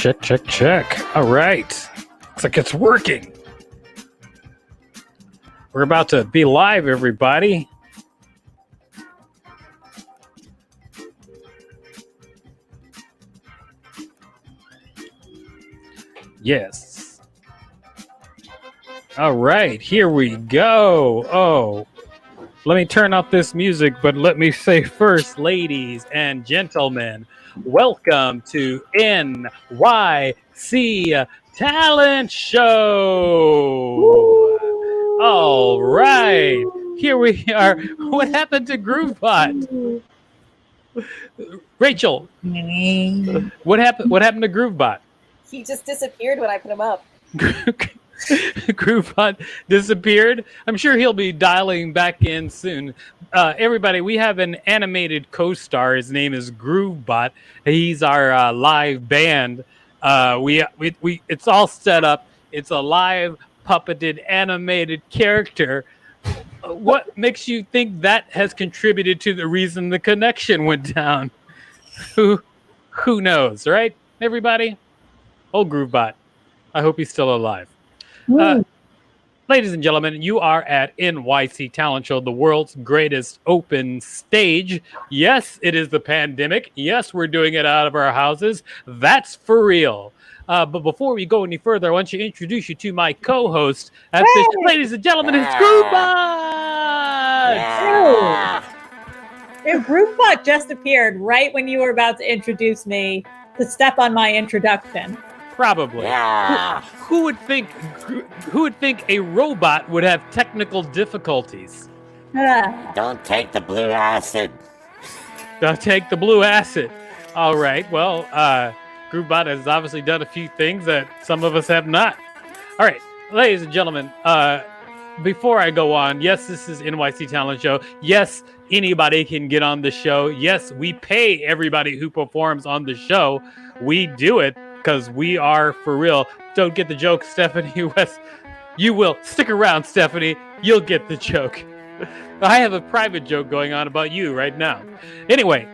Check, check, check. All right. Looks like it's working. We're about to be live, everybody. Yes. All right, here we go. Oh, let me turn off this music, but let me say first, ladies and gentlemen, welcome to NYC Talent Show. Woo! All right, here we are. What happened to GrooveBot? Rachel, what happened? What happened to GrooveBot? He just disappeared when I put him up. GrooveBot disappeared. I'm sure he'll be dialing back in soon. Everybody, we have an animated co-star. His name is GrooveBot. He's our live band. It's all set up. It's a live puppeted animated character. What makes you think that has contributed to the reason the connection went down? Who knows, right? Everybody? Oh, Groovebot. I hope he's still alive. Ladies and gentlemen, you are at NYC Talent Show, the world's greatest open stage. Yes, it is the pandemic. Yes, we're doing it out of our houses. That's for real. But before we go any further, I want to introduce you to my co-host at this. Ladies and gentlemen, it's Groovebot! If Groovebot just appeared right when you were about to introduce me to step on my introduction. Probably. Yeah. Who would think a robot would have technical difficulties? Don't take the blue acid. Don't take the blue acid. All right. Well, Groovebot has obviously done a few things that some of us have not. All right, ladies and gentlemen, before I go on, yes, this is NYC Talent Show. Yes, anybody can get on the show. Yes, we pay everybody who performs on the show. We do it because we are for real. Don't get the joke, Stephanie West. You will. Stick around, Stephanie. You'll get the joke. I have a private joke going on about you right now. Anyway,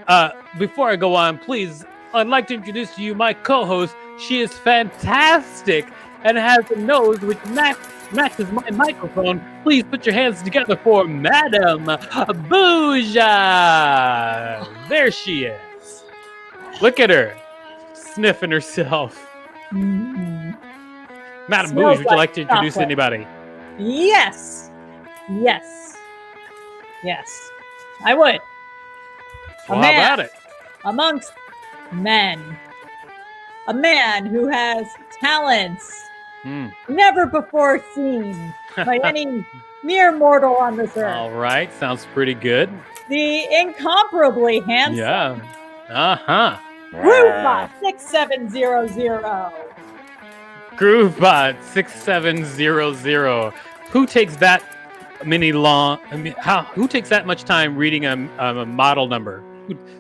before I go on, please, I'd like to introduce to you my co-host. She is fantastic and has a nose which matches my microphone. Please put your hands together for Madame Bouja. There she is. Look at her. Sniffing herself. Mm-hmm. Madam Bouge, would you like to introduce anybody? Yes, I would. Well, how about it? Amongst men. A man who has talents never before seen by any mere mortal on this earth. All right, sounds pretty good. The incomparably handsome. Yeah. Uh-huh. Groovebot 6700. Groovebot 6700. Who takes that who takes that much time reading a model number?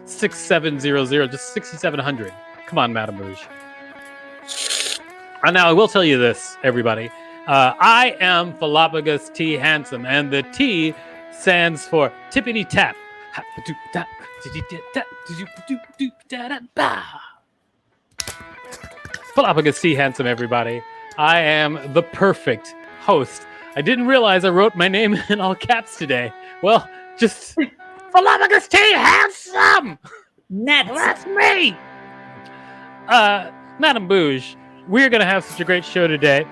6700, just 6700. Come on, Madam Rouge. Now I will tell you this, everybody. I am Philophagus T. Handsome, and the T stands for tippity tap. Philophagus T. Handsome, everybody. I am the perfect host. I didn't realize I wrote my name in all caps today. Well, just Philophagus T. Handsome! That's me! Madam Bouge, we're going to have such a great show today.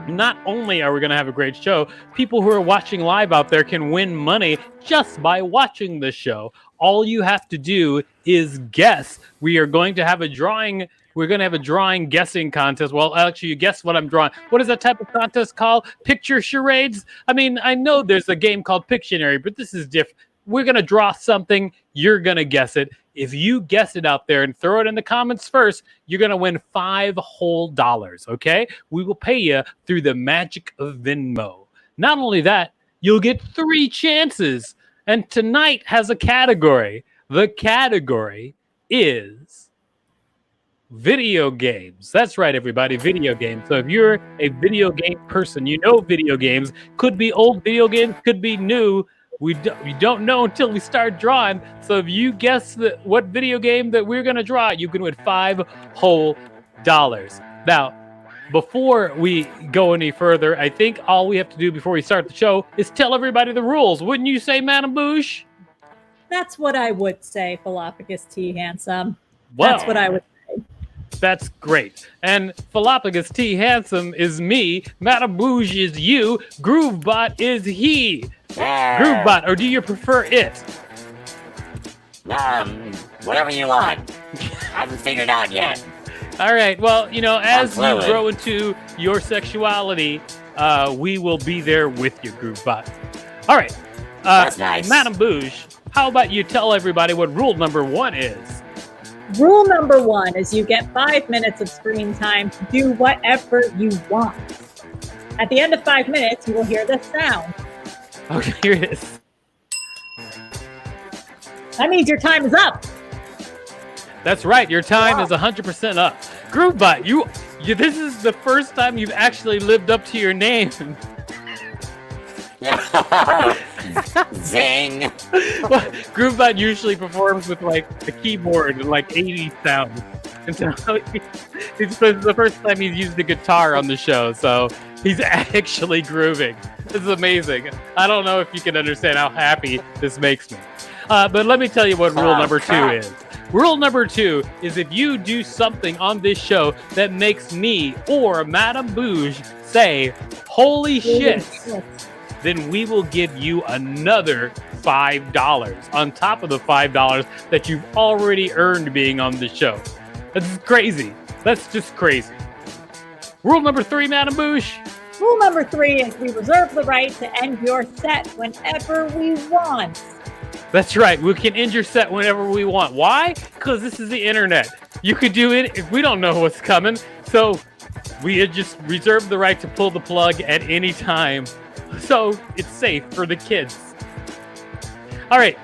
Not only are we going to have a great show, people who are watching live out there can win money just by watching the show. All you have to do is guess. We are going to have a drawing. We're going to have a drawing guessing contest. Well, actually, you guess what I'm drawing. What is that type of contest called? Picture charades? I mean, I know there's a game called Pictionary, but this is different. We're going to draw something. You're going to guess it. If you guess it out there and throw it in the comments first, you're going to win $5 whole, okay? We will pay you through the magic of Venmo. Not only that, you'll get 3 chances. And tonight has a category. The category is video games. That's right, everybody, video games. So if you're a video game person, you know video games. Could be old video games, could be new. We don't know until we start drawing. So if you guess what video game that we're going to draw, you can win $5 whole. Now, before we go any further, I think all we have to do before we start the show is tell everybody the rules. Wouldn't you say, Madam Bouge? That's what I would say, Philophagus T. Handsome. Well, that's what I would say. That's great. And Philophagus T. Handsome is me. Madam Bouge is you. Groovebot is he. Groovebot, or do you prefer it? Whatever you want. I haven't figured out yet. All right. Well, you know, as you grow into your sexuality, we will be there with you, Groovebot. All right. That's nice. Madam Bouge, how about you tell everybody what rule number 1 is? Rule number 1 is you get 5 minutes of screen time to do whatever you want. At the end of 5 minutes, you will hear this sound. Okay, here it is. That means your time is up. That's right. Your time is 100% up. Groovebot, This is the first time you've actually lived up to your name. Zing. Well, Groovebot usually performs with like a keyboard and like 80 sounds. And so it's the first time he's used a guitar on the show, so he's actually grooving. This is amazing. I don't know if you can understand how happy this makes me. But let me tell you what rule number 2 is. Rule number 2 is if you do something on this show that makes me or Madame Bouge say, holy shit, then we will give you another $5 on top of the $5 that you've already earned being on the show. That's crazy. That's just crazy. Rule number 3, Madame Bouge. Rule number 3 is we reserve the right to end your set whenever we want. That's right. We can end your set whenever we want. Why? Because this is the internet. You could do it if we don't know what's coming. So we just reserve the right to pull the plug at any time. So it's safe for the kids. All right.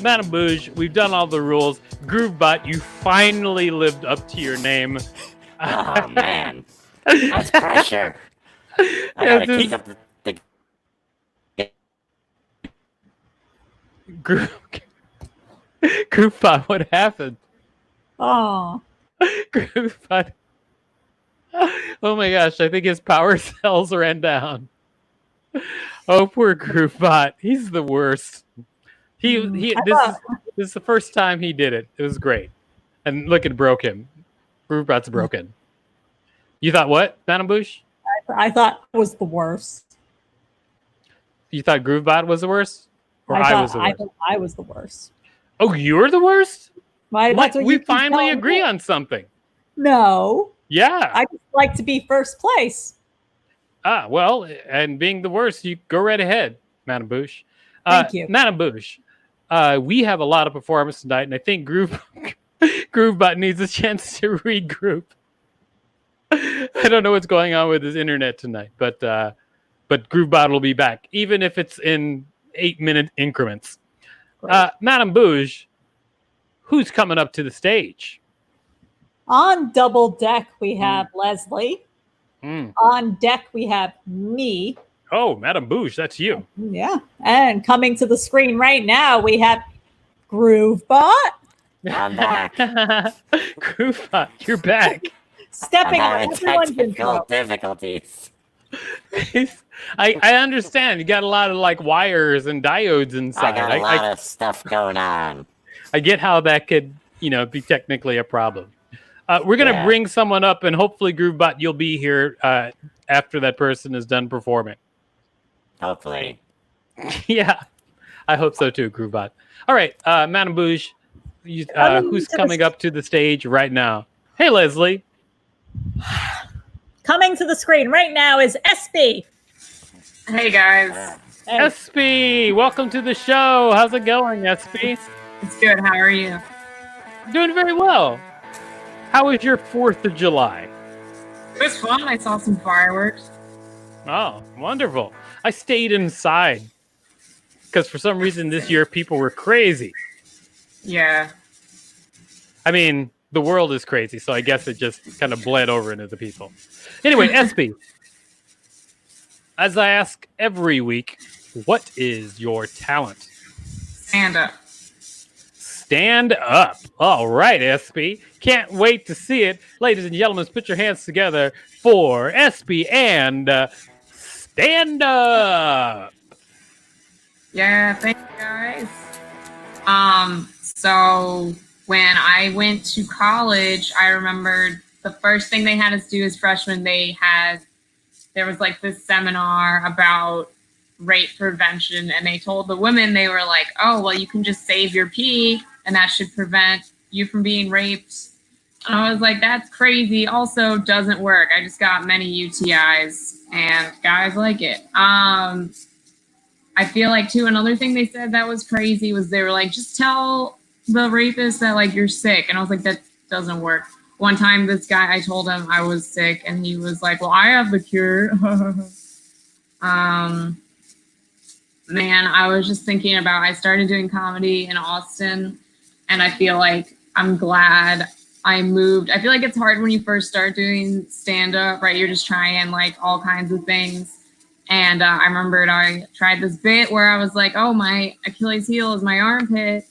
Madame Bouge, we've done all the rules. Groovebot, you finally lived up to your name. Oh, man. That's pressure. I gotta keep up the Groovebot, what happened? Oh. Groovebot. Oh my gosh, I think his power cells ran down. Oh, poor Groovebot. He's the worst. This is the first time he did it. It was great. And look, it broke him. Groovebot's broken. You thought what, Madame Bouge? I thought it was the worst. You thought Groovebot was the worst? Or I was the worst? I was the worst. Oh, you're the worst? We finally agree on something. No. Yeah. I just like to be first place. Well, and being the worst, you go right ahead, Madame Bouge. Thank you. Madame Bouge, we have a lot of performance tonight, and I think Groovebot needs a chance to regroup. I don't know what's going on with his internet tonight, but Groovebot will be back, even if it's in 8-minute increments. Madame Bouge, who's coming up to the stage? On double deck, we have Leslie. On deck, we have me. Oh, Madame Bouge, that's you. Yeah. And coming to the screen right now, we have Groovebot. I'm back. Groovebot, you're back. Stepping on I'm everyone's having technical intro. difficulties. I understand. You got a lot of like wires and diodes inside. I got a lot of stuff going on. I get how that could, be technically a problem. We're going to bring someone up, and hopefully, Groovebot, you'll be here after that person is done performing. Hopefully. Yeah, I hope so too, Groovebot. All right, Madame Bouge, who's coming up to the stage right now? Hey, Leslie. Coming to the screen right now is SB. Hey, guys. Hey. SB, welcome to the show. How's it going, SB? It's good. How are you? Doing very well. How was your 4th of July? It was fun. I saw some fireworks. Oh, wonderful. I stayed inside because for some reason this year people were crazy. Yeah. I mean, the world is crazy, so I guess it just kind of bled over into the people. Anyway, SB, as I ask every week, what is your talent? Stand up. Stand up. All right, SB. Can't wait to see it. Ladies and gentlemen, put your hands together for SB and Stand Up. Yeah, thank you, guys. So when I went to college, I remembered the first thing they had us do as freshmen, there was like this seminar about rape prevention, and they told the women, they were like, oh, well, you can just save your pee and that should prevent you from being raped. And I was like, that's crazy. Also doesn't work. I just got many UTIs and guys like it. I feel like too, another thing they said that was crazy was they were like, just tell the rapist that like you're sick. And I was like, that doesn't work. One time this guy, I told him I was sick and he was like, well, I have the cure. Man, I was just thinking about, I started doing comedy in Austin, and I feel like I'm glad I moved. I feel like it's hard when you first start doing stand-up, right? You're just trying like all kinds of things. And I remembered I tried this bit where I was like, oh, my Achilles heel is my armpit.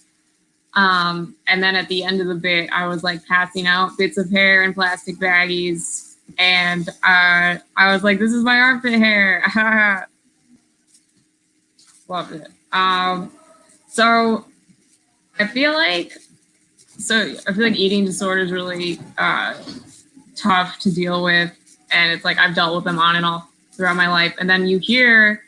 And then at the end of the bit, I was like passing out bits of hair in plastic baggies. And I was like, this is my armpit hair. Loved it. So I feel like eating disorder is really tough to deal with. And it's like I've dealt with them on and off throughout my life. And then you hear,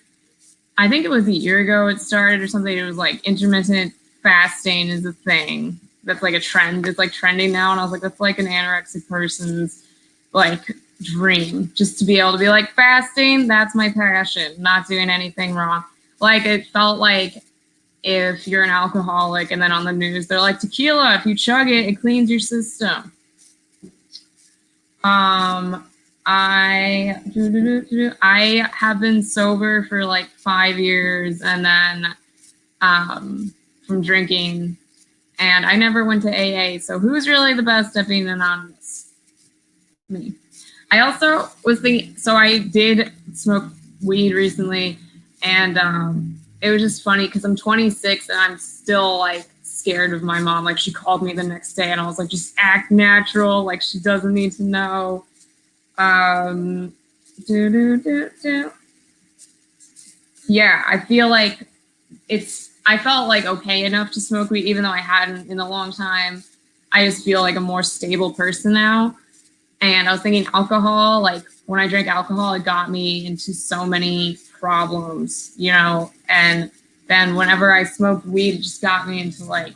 I think it was a year ago it started or something. It was like intermittent fasting is a thing. That's like a trend. It's like trending now. And I was like, that's like an anorexic person's like dream. Just to be able to be like, fasting, that's my passion. Not doing anything wrong. Like it felt like if you're an alcoholic and then on the news, they're like, tequila, if you chug it, it cleans your system. I have been sober for like 5 years and then from drinking, and I never went to AA. So who's really the best at being anonymous? Me. I also was thinking, so I did smoke weed recently, and it was just funny because I'm 26 and I'm still like scared of my mom. Like she called me the next day and I was like, just act natural. Like she doesn't need to know. Yeah, I feel like I felt like okay enough to smoke weed, even though I hadn't in a long time. I just feel like a more stable person now. And I was thinking alcohol, like when I drank alcohol, it got me into so many problems, you know, and then whenever I smoked weed, it just got me into like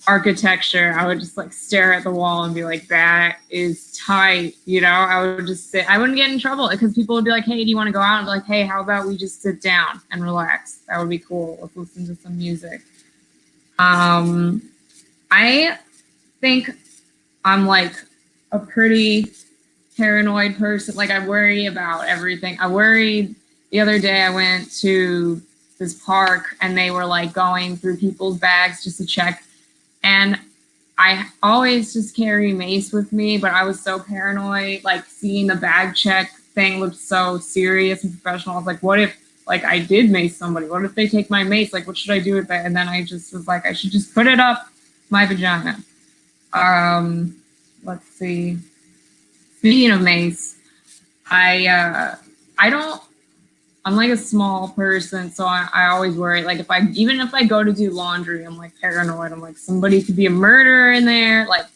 architecture. I would just like stare at the wall and be like, that is tight, you know. I would just sit, I wouldn't get in trouble because people would be like, hey, do you want to go out? And be like, hey, how about we just sit down and relax? That would be cool. Let's listen to some music. I think I'm like a pretty paranoid person. Like I worry about everything. I worried the other day I went to this park and they were like going through people's bags just to check. And I always just carry mace with me, but I was so paranoid, like seeing the bag check thing looked so serious and professional. I was like, what if like I did mace somebody? What if they take my mace? Like, what should I do with that? And then I just was like, I should just put it up my vagina. Let's see. Speaking of mace, I'm like a small person, so I always worry. Like even if I go to do laundry, I'm like paranoid. I'm like, somebody could be a murderer in there. Like,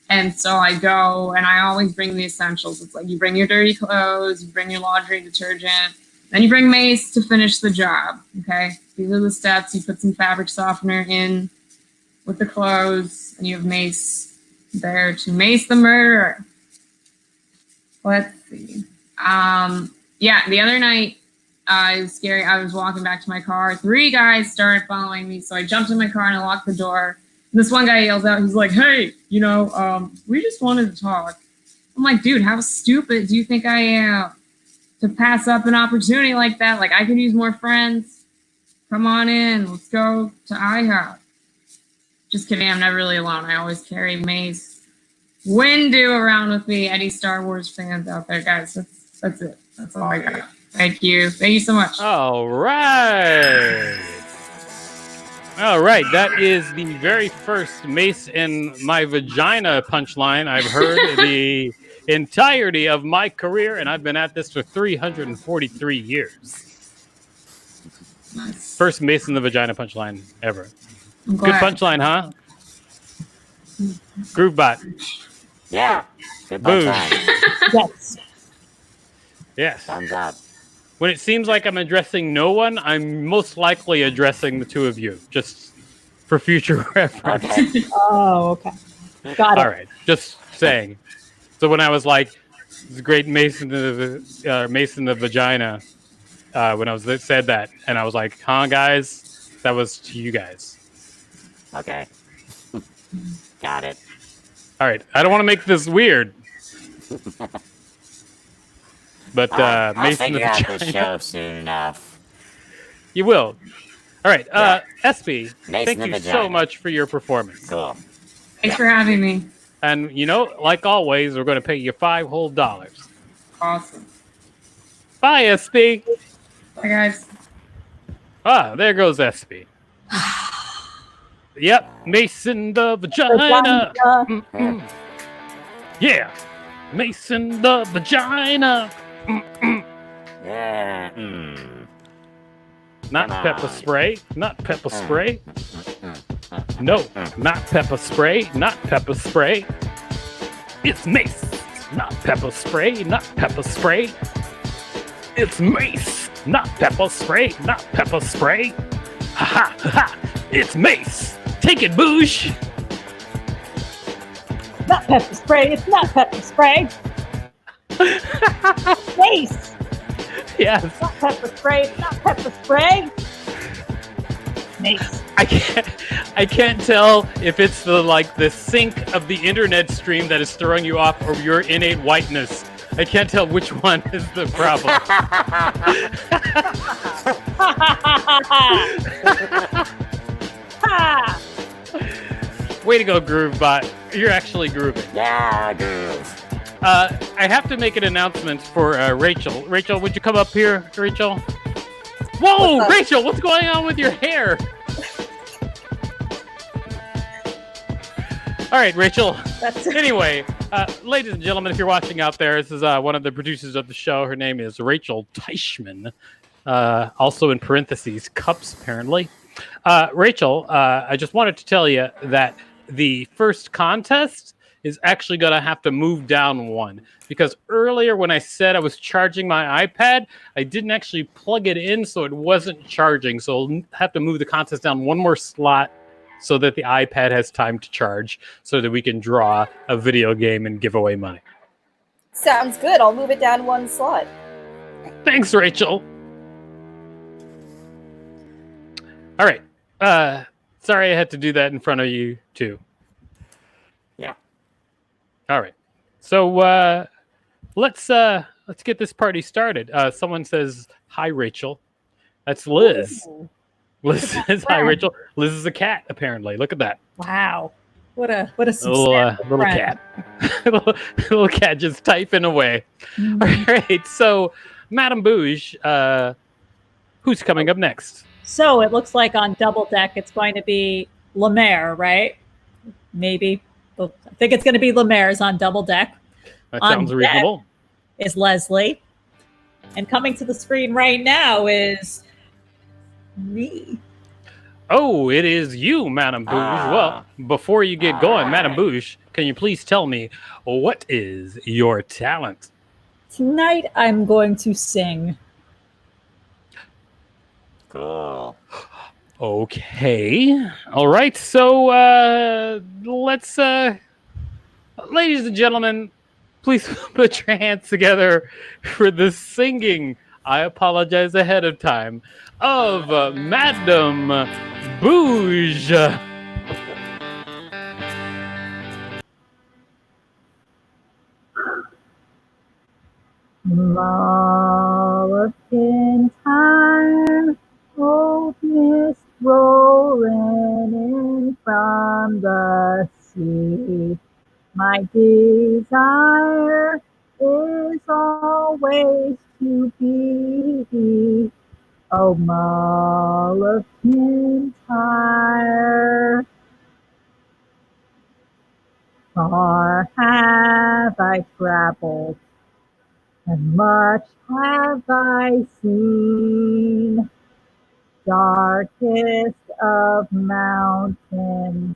and so I go and I always bring the essentials. It's like you bring your dirty clothes, you bring your laundry detergent, then you bring mace to finish the job. Okay. These are the steps. You put some fabric softener in with the clothes and you have mace there to mace the murderer. Let's see. Yeah, the other night, it was scary. I was walking back to my car. 3 guys started following me. So I jumped in my car and I locked the door. And this one guy yells out, he's like, hey, you know, we just wanted to talk. I'm like, dude, how stupid do you think I am to pass up an opportunity like that? Like, I could use more friends. Come on in. Let's go to IHOP. Just kidding. I'm never really alone. I always carry Mace Windu around with me. Any Star Wars fans out there, guys? That's it. That's all I got. Thank you. Thank you so much. All right. All right. That is the very first Mace in my vagina punchline I've heard the entirety of my career, and I've been at this for 343 years. Nice. First Mace in the vagina punchline ever. I'm Good glad. punchline, huh? Groovebot. Yeah. Good Boom. punchline. Yes. Yes. Thumbs up. When it seems like I'm addressing no one, I'm most likely addressing the two of you, just for future reference. Okay. Oh, okay. Got it. All right, just saying. So when I was like, "It's a great Mace in the vagina," when I was said that, and I was like, "Huh, guys?" That was to you guys. Okay. Got it. All right, I don't want to make this weird, but I'll Mace in the figure out vagina. this show soon enough. You will. All right, Yeah. SB, Mace thank in the you so vagina. much for your performance. Cool. Thanks for having me. And, like always, we're going to pay you $5 whole. Awesome. Bye, SB. Bye, guys. Ah, there goes SB. Yep, Mason the vagina. Mm-mm. Yeah, Mason the vagina. Mm-mm. Yeah. Not Come pepper on. spray. Not pepper spray. No, not pepper spray. Not pepper spray. It's mace. Not pepper spray. Not pepper spray. It's mace. Not pepper spray. Not pepper spray. Ha ha ha! It's mace. Take it, Boosh. Not pepper spray. It's not pepper spray. Mace. Yes. Not pepper spray. It's not pepper spray. Mace. I can't tell if it's the sync of the internet stream that is throwing you off or your innate whiteness. I can't tell which one is the problem. Way to go, Groovebot. You're actually grooving. Yeah, groove. I have to make an announcement for Rachel. Rachel, would you come up here, Rachel? Whoa, Rachel, what's going on with your hair? All right, Rachel. Anyway, ladies and gentlemen, if you're watching out there, this is one of the producers of the show. Her name is Rachel Teichman. Also in parentheses, cups, apparently. Rachel, I just wanted to tell you that the first contest is actually going to have to move down one. Because earlier when I said I was charging my iPad, I didn't actually plug it in, so it wasn't charging. So I'll have to move the contest down one more slot so that the iPad has time to charge so that we can draw a video game and give away money. Sounds good. I'll move it down one slot. Thanks, Rachel. All right. Sorry I had to do that in front of you, too. Yeah. All right. So let's get this party started. Someone says, hi, Rachel. That's Liz. Ooh. Liz says, hi, Rachel. Liz is a cat, apparently. Look at that. Wow. What a Little cat. little cat just typing away. Mm-hmm. All right. So, Madame Bouge, who's coming up next? So it looks like on Double Deck, it's going to be Lemaire, right? Maybe. I think it's going to be Lemaire's on Double Deck. That On sounds reasonable. deck is Leslie. And coming to the screen right now is me. Oh, it is you, Madame Bouge. Well, before you get going, Madame Bouge, can you please tell me what is your talent? Tonight I'm going to sing. Cool. Okay. All right. So let's, ladies and gentlemen, please put your hands together for the singing. I apologize ahead of time of Madame Bouge. Molluscan time, old mist rolling in from the sea. My desire is always to be, oh Molluscan tire. Far have I traveled, and much have I seen, darkest of mountains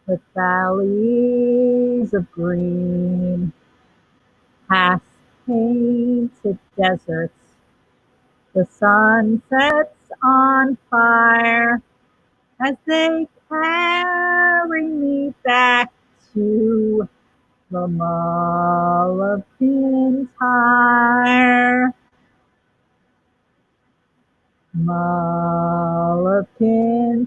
with valleys of green, past painted deserts, the sun sets on fire as they carry me back to the Molluscan tire. Molluscan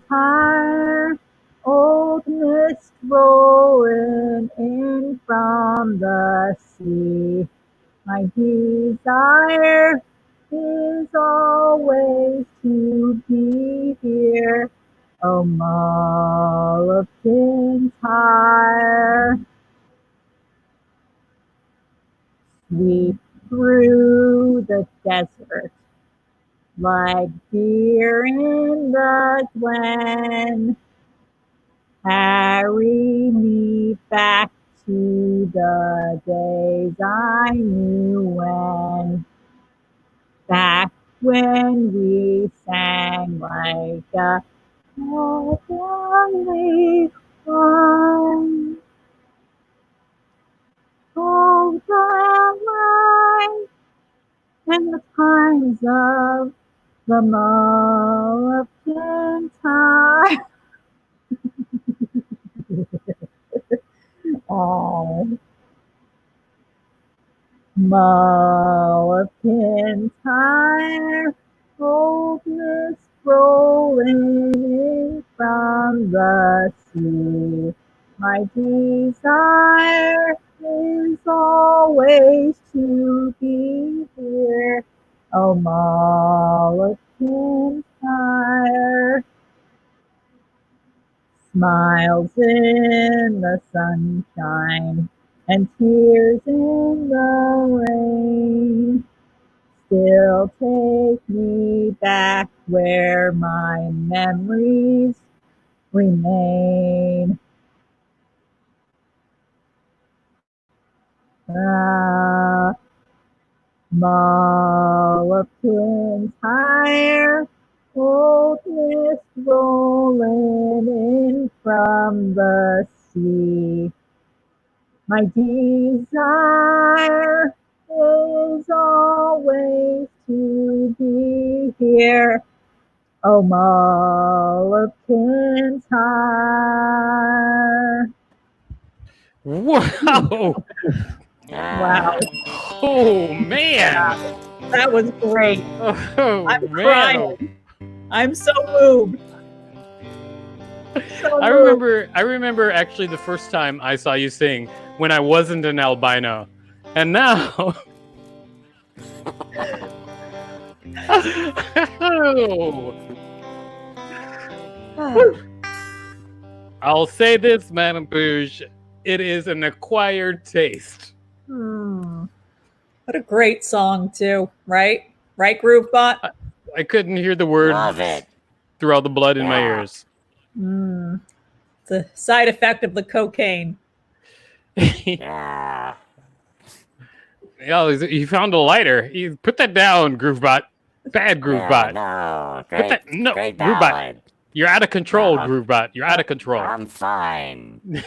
tire, old mist rolling in from the sea. My desire is always to be here, oh Molluscan tire. we through the desert like deer in the glen. Carry me back to the days I knew when. Back when we sang like a heavenly one. Oh, the light and the times of the Moabite time. Oh, Moabite time, hopeless rolling in from the sea. My desire is always to be here. Oh, Moabite fire. Smiles in the sunshine and tears in the rain still take me back where my memories remain. Moabite higher, old mist rolling in from the sea. My desire is always to be here. Oh, Moabite higher. Wow. Wow. Oh, man. That was great. Oh, I'm man. crying. I'm so moved. So I moved. remember actually the first time I saw you sing when I wasn't an albino. And now I'll say this, Madame Bouge, it is an acquired taste. What a great song, too, right? Right, Groovebot? I couldn't hear the words Love it. through all the blood in my ears. It's a side effect of the cocaine. Yeah. You found a lighter. You put that down, Groovebot. Bad Groovebot. No. Great Great Groovebot. ballad. You're out of control, No. Groovebot. You're out of control. I'm fine.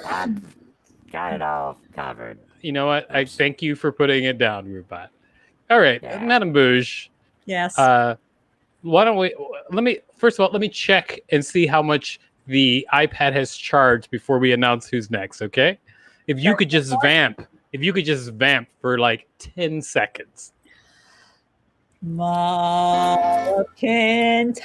I've got it all covered. You know what? I thank you for putting it down, Groovebot. All right, Yeah. Madame Bouge. Yes. Why don't we? Let me check and see how much the iPad has charged before we announce who's next. Okay? If you could just vamp for like 10 seconds.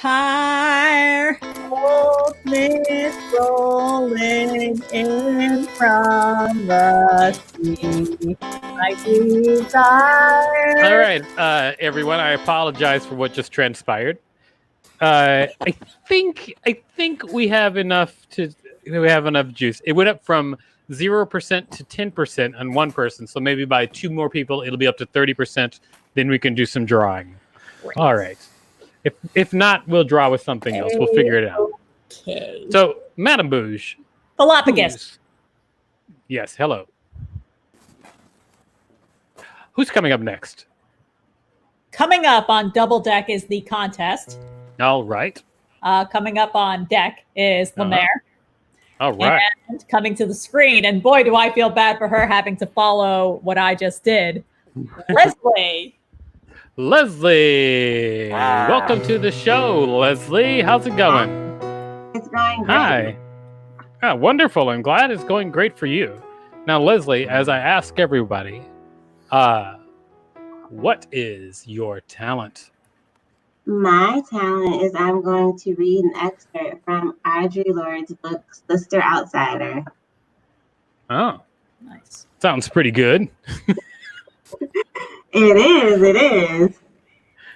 McIntyre, old mist rolling in from the sea. My desire. All right, everyone. I apologize for what just transpired. I think we have enough juice. It went up from 0% to 10% on one person. So maybe by two more people, it'll be up to 30%. Then we can do some drawing. Great. All right. If not, we'll draw with something else. We'll figure it out. Okay. So, Madame Bouge. Galapagos. Yes, hello. Who's coming up next? Coming up on Double Deck is the contest. All right. Coming up on deck is Lemaire. All right. And coming to the screen, and boy, do I feel bad for her having to follow what I just did. Leslie. Leslie. Welcome to the show, Leslie. How's it going? It's going great. Hi. Ah, wonderful. I'm glad it's going great for you. Now, Leslie, as I ask everybody, what is your talent? My talent is I'm going to read an excerpt from Audre Lorde's book, Sister Outsider. Oh, Nice. sounds pretty good. It is.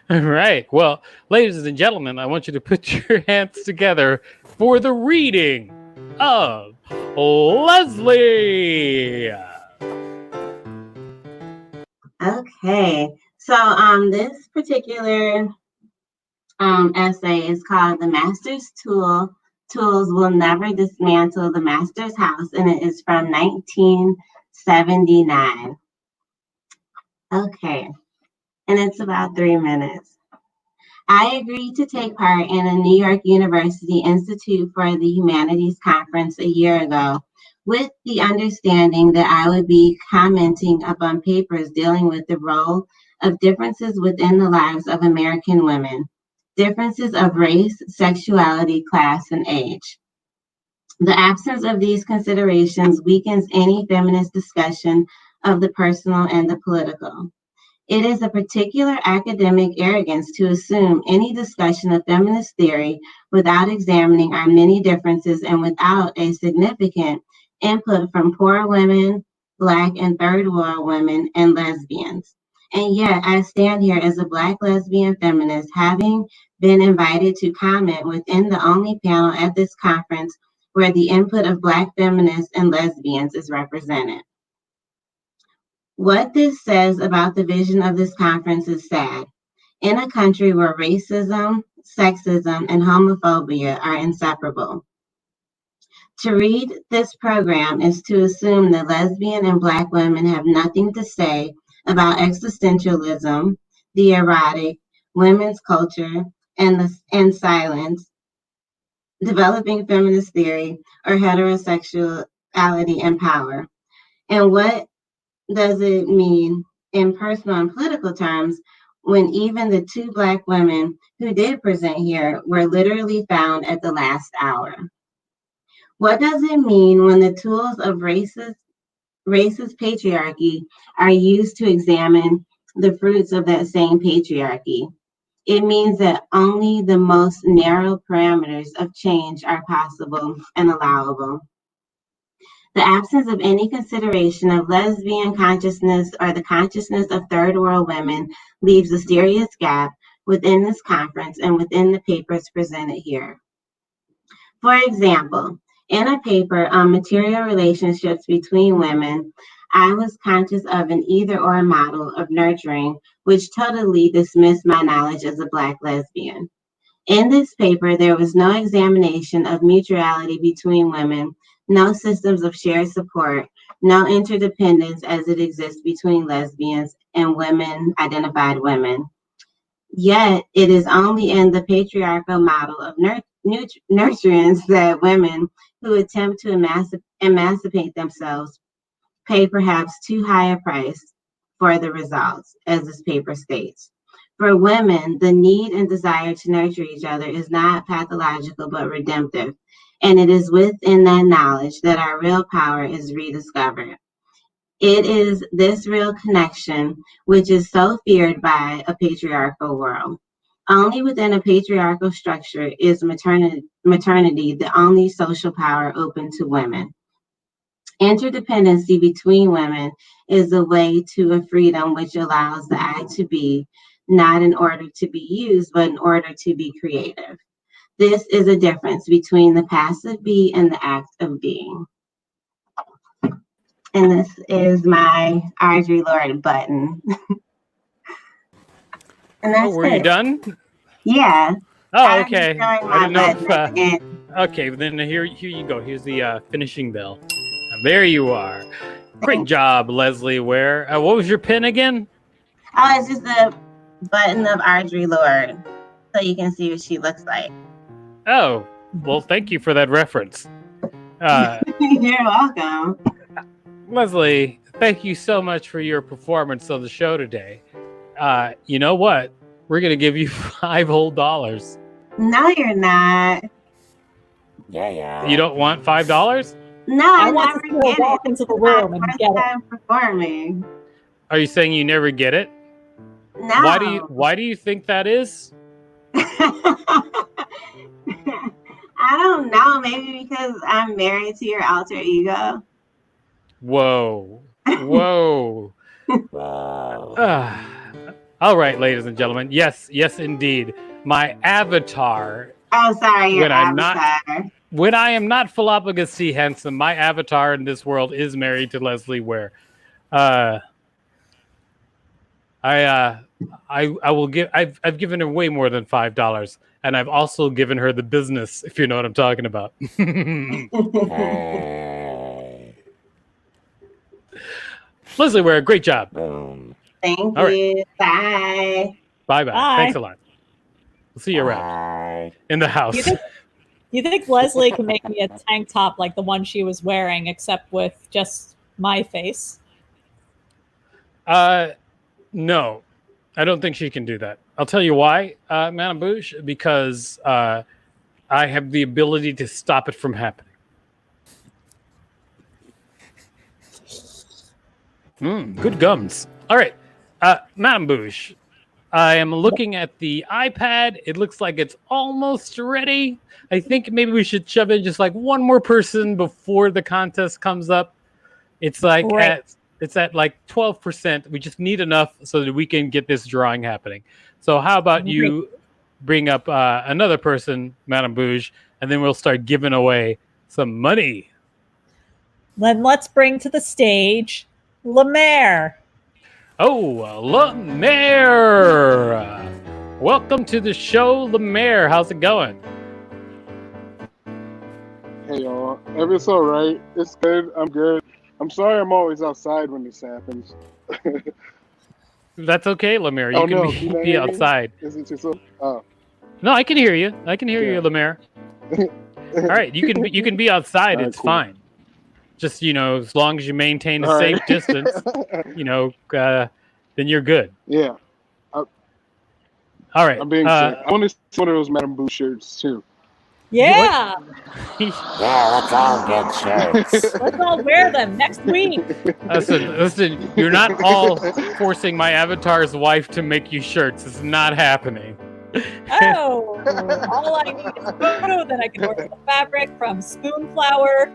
All right. Well, ladies and gentlemen, I want you to put your hands together for the reading of Leslie. Okay. So this particular essay is called "The Master's Tools Will Never Dismantle the Master's House," and it is from 1979. Okay, and it's about 3 minutes. I agreed to take part in a New York University Institute for the Humanities conference a year ago with the understanding that I would be commenting upon papers dealing with the role of differences within the lives of American women, differences of race, sexuality, class, and age. The absence of these considerations weakens any feminist discussion of the personal and the political. It is a particular academic arrogance to assume any discussion of feminist theory without examining our many differences and without a significant input from poor women, Black and third world women, and lesbians. And yet, I stand here as a Black lesbian feminist, having been invited to comment within the only panel at this conference where the input of Black feminists and lesbians is represented. What this says about the vision of this conference is sad. In a country where racism, sexism, and homophobia are inseparable. To read this program is to assume that lesbian and Black women have nothing to say about existentialism, the erotic, women's culture, and silence, developing feminist theory, or heterosexuality and power. And what does it mean in personal and political terms when even the 2 Black women who did present here were literally found at the last hour? What does it mean when the tools of racist patriarchy are used to examine the fruits of that same patriarchy? It means that only the most narrow parameters of change are possible and allowable. The absence of any consideration of lesbian consciousness or the consciousness of third world women leaves a serious gap within this conference and within the papers presented here. For example, in a paper on material relationships between women, I was conscious of an either-or model of nurturing, which totally dismissed my knowledge as a Black lesbian. In this paper, there was no examination of mutuality between women, no systems of shared support, no interdependence as it exists between lesbians and women-identified women. Yet, it is only in the patriarchal model of nurturance that women who attempt to emancipate themselves pay perhaps too high a price for the results, as this paper states. For women, the need and desire to nurture each other is not pathological but redemptive, and it is within that knowledge that our real power is rediscovered. It is this real connection which is so feared by a patriarchal world. Only within a patriarchal structure is maternity the only social power open to women. Interdependency between women is the way to a freedom which allows the I to be, not in order to be used, but in order to be creative. This is a difference between the passive be and the act of being. And this is my Audre Lorde button. And that's were you done? Yeah. Oh, okay. I didn't know if, okay, then here you go. Here's the finishing bell. There you are. Great job, Leslie Ware. What was your pin again? Oh, it's just the button of Audre Lorde, so you can see what she looks like. Oh, well, thank you for that reference. You're welcome. Leslie, thank you so much for your performance of the show today. You know what? We're going to give you $5 whole. No, you're not. Yeah. You don't want $5? No, I want to still walk into the room and get it. Performing. Are you saying you never get it? No. Why do you think that is? I don't know. Maybe because I'm married to your alter ego. Whoa. Wow. All right, ladies and gentlemen. Yes, indeed. My avatar. Oh, sorry, your avatar. When I am not Philophagus C. Henson, my avatar in this world is married to Leslie Ware. I will give. I've given her way more than $5, and I've also given her the business. If you know what I'm talking about. Leslie Ware, great job. Boom. Thank All you. Bye. Bye. Bye. Thanks a lot. We'll see you around Bye. in the house. Do you think Leslie can make me a tank top like the one she was wearing, except with just my face? No, I don't think she can do that. I'll tell you why, Madame Bouche, because I have the ability to stop it from happening. Good gums. All right, Madame Bouche, I am looking at the iPad. It looks like it's almost ready. I think maybe we should shove in just like one more person before the contest comes up. It's like it's at like 12%. We just need enough so that we can get this drawing happening. So how about you bring up another person, Madame Bouge, and then we'll start giving away some money. Then let's bring to the stage Lemaire. Oh, Lemaire! Welcome to the show, Lemaire. How's it going? Hey y'all, it's all right. It's good. I'm good. I'm sorry I'm always outside when this happens. That's okay, Lemaire. You can be outside. Is it just so? Oh. No, I can hear you. I can hear you, Lemaire. All right, you can be outside. It's cool. Fine. Just as long as you maintain a safe distance, then you're good. Yeah. All right. I'm being sick. I want to see one of those Madame Boo shirts too. Yeah. Yeah, let's all get shirts. Let's all wear them next week. Listen, you're not all forcing my avatar's wife to make you shirts. It's not happening. Oh, all I need is a photo, then I can order the fabric from Spoonflower.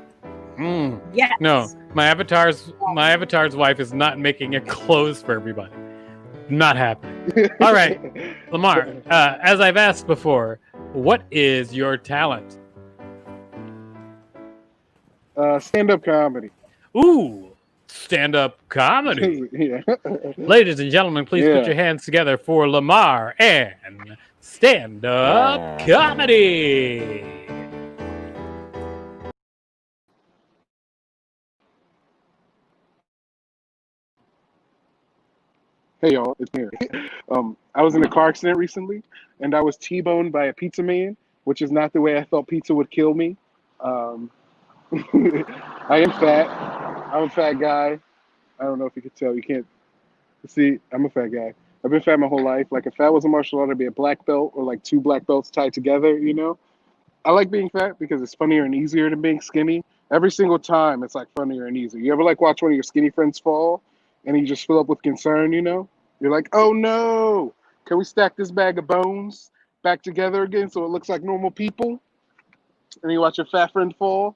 Yes. No, my avatar's wife is not making a clothes for everybody. Not happening. All right, Lamar, as I've asked before, what is your talent? Stand-up comedy. Ooh, stand-up comedy. Yeah. Ladies and gentlemen, please put your hands together for Lamar and stand-up comedy. Hey y'all, it's Mary. I was in a car accident recently, and I was T-boned by a pizza man, which is not the way I thought pizza would kill me. I am fat. I'm a fat guy. I don't know if you could tell. You can't see. I'm a fat guy. I've been fat my whole life. Like if fat was a martial art, I'd be a black belt or like 2 black belts tied together. I like being fat because it's funnier and easier than being skinny. Every single time, it's like funnier and easier. You ever like watch one of your skinny friends fall? And you just fill up with concern, You're like, oh no, can we stack this bag of bones back together again so it looks like normal people? And you watch your fat friend fall,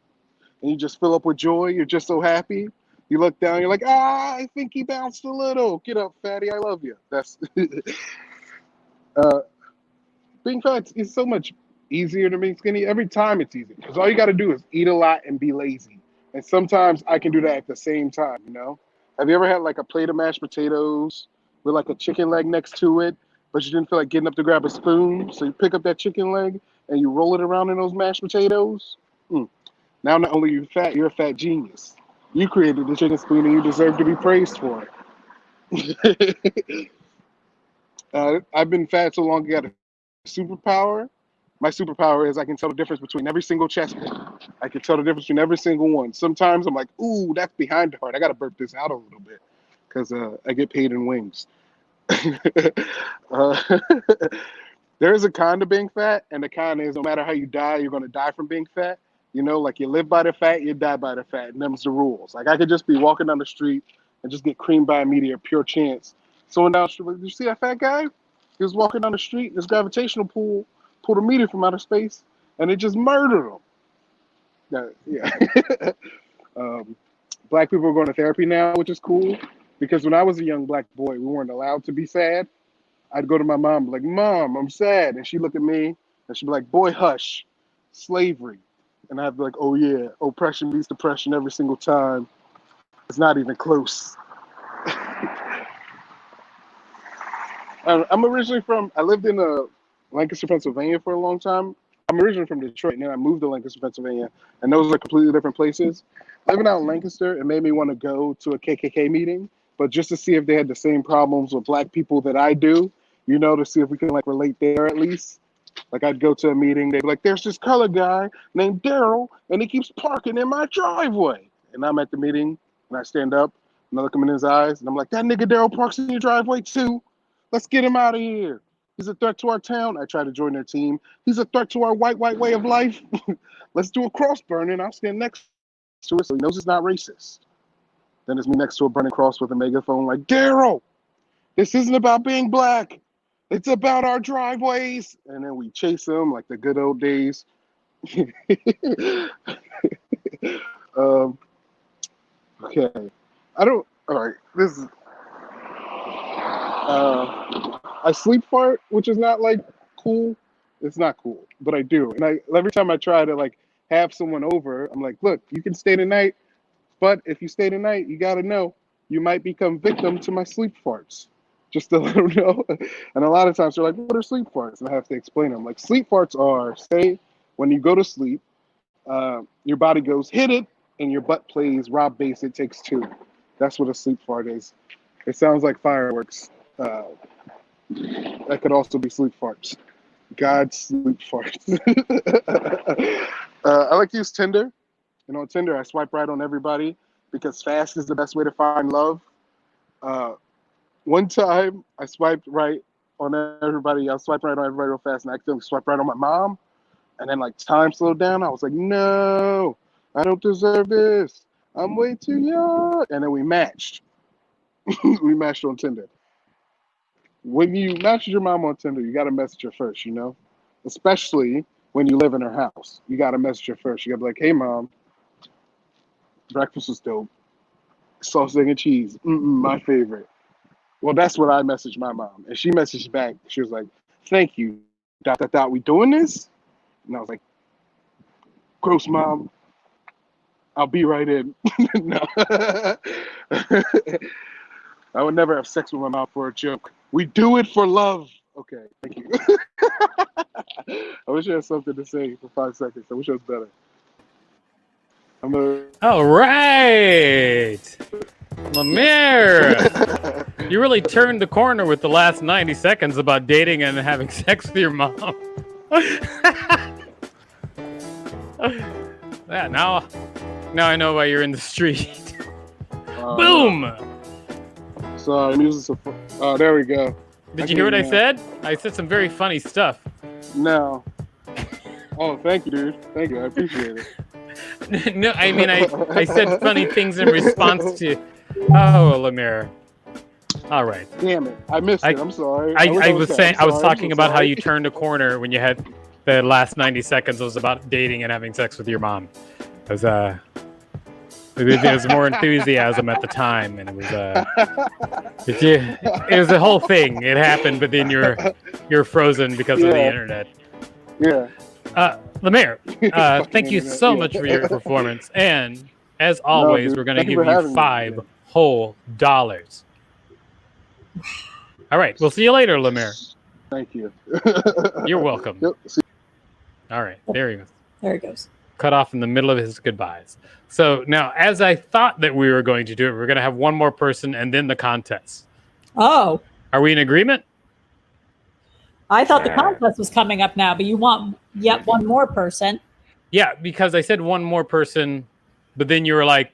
and you just fill up with joy. You're just so happy. You look down, you're like, I think he bounced a little. Get up, fatty, I love you. That's being fat is so much easier than being skinny. Every time it's easy, because all you got to do is eat a lot and be lazy. And sometimes I can do that at the same time, Have you ever had like a plate of mashed potatoes with like a chicken leg next to it, but you didn't feel like getting up to grab a spoon? So you pick up that chicken leg and you roll it around in those mashed potatoes? Now not only are you fat, you're a fat genius. You created the chicken spoon and you deserve to be praised for it. I've been fat so long I got a superpower. My superpower is I can tell the difference between every single chest pain. I can tell the difference between every single one. Sometimes I'm like, ooh, that's behind the heart. I got to burp this out a little bit because I get paid in wings. There is a con to being fat, and the con is no matter how you die, you're going to die from being fat. Like you live by the fat, you die by the fat, and them's the rules. Like I could just be walking down the street and just get creamed by a meteor, pure chance. Someone down the street, like, did you see that fat guy? He was walking down the street, and this gravitational pull pulled a meteor from outer space, and it just murdered him. Black people are going to therapy now, which is cool, because when I was a young black boy, we weren't allowed to be sad. I'd go to my mom, like, Mom, I'm sad. And she'd look at me, and she'd be like, boy, hush, slavery. And I'd be like, oh, yeah, oppression beats depression every single time. It's not even close. I'm originally from. I lived in Lancaster, Pennsylvania for a long time. I'm originally from Detroit, and then I moved to Lancaster, Pennsylvania, and those are completely different places. Living out in Lancaster, it made me want to go to a KKK meeting, but just to see if they had the same problems with black people that I do, to see if we can like relate there at least. Like I'd go to a meeting, they'd be like, "There's this colored guy named Daryl, and he keeps parking in my driveway." And I'm at the meeting, and I stand up, and I look him in his eyes, and I'm like, "That nigga Daryl parks in your driveway too. Let's get him out of here. He's a threat to our town." I try to join their team. "He's a threat to our white way of life. Let's do a cross burning. I'll stand next to it so he knows it's not racist." Then it's me next to a burning cross with a megaphone like, "Daryl, this isn't about being black. It's about our driveways." And then we chase them like the good old days. Okay. All right. This is, I sleep fart, which is not like cool. It's not cool, but I do. And every time I try to like have someone over, I'm like, "Look, you can stay tonight, but if you stay tonight, you got to know you might become victim to my sleep farts." Just to let them know. And a lot of times they're like, "What are sleep farts?" And I have to explain them. Like, sleep farts are, say, when you go to sleep, your body goes, "Hit it," and your butt plays Rob Bass, "It Takes Two." That's what a sleep fart is. It sounds like fireworks. That could also be sleep farts. God's sleep farts. I like to use Tinder. And on Tinder, I swipe right on everybody because fast is the best way to find love. One time, I swiped right on everybody. I swiped right on everybody real fast, and I accidentally swiped right on my mom. And then, like, time slowed down. I was like, "No, I don't deserve this. I'm way too young." And then we matched. We matched on Tinder. When you match with your mom on Tinder, you got to message her first, especially when you live in her house. You got to message her first. You got to be like, "Hey, Mom, breakfast was dope. Sausage, egg, and cheese. My favorite." Well, that's what I messaged my mom. And she messaged back. She was like, "Thank you. ... We doing this?" And I was like, "Gross, Mom. I'll be right in." No. I would never have sex with my mom for a joke. We do it for love. Okay, thank you. I wish I had something to say for 5 seconds. I wish I was better. All right. Lemire, you really turned the corner with the last 90 seconds about dating and having sex with your mom. Yeah, now I know why you're in the street. Boom! Sorry, I'm using some. Oh, there we go. Did you hear what I said? I said some very funny stuff. No. Oh, thank you, dude. Thank you. I appreciate it. No, I mean, I said funny things in response to... Oh, Lemire. All right. Damn it. I missed it. I'm sorry. I was talking about how you turned a corner when you had the last 90 seconds was about dating and having sex with your mom. It was more enthusiasm at the time, and it was a whole thing. It happened, but then you're frozen because of the internet. Yeah. Lemire, thank you so much for your performance, and as always, we're going to give you $5 whole. All right, we'll see you later, Lemire. Thank you. You're welcome. Yep. All right, there he goes. There he goes. Cut off in the middle of his goodbyes. So now, as I thought that we were going to do it, we're going to have one more person and then the contest. Oh. Are we in agreement? I thought the contest was coming up now, but you want yet one more person. Yeah, because I said one more person, but then you were like,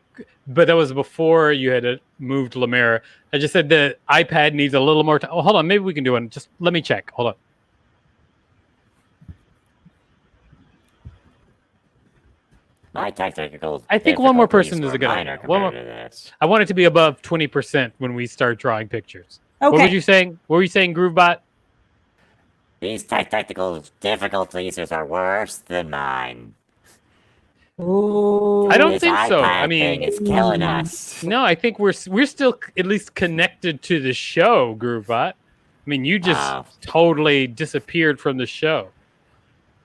but that was before you had moved Lemire. I just said the iPad needs a little more time. Oh, hold on. Maybe we can do one. Just let me check. Hold on. My technical I think one more person is a good idea. One more. I want it to be above 20% when we start drawing pictures. Okay. What were you saying? What were you saying, Groovebot? These technical difficulties are worse than mine. Ooh. I don't This think so. iPad I mean, thing is killing us. no, I think we're still at least connected to the show, Groovebot. I mean, you just totally disappeared from the show,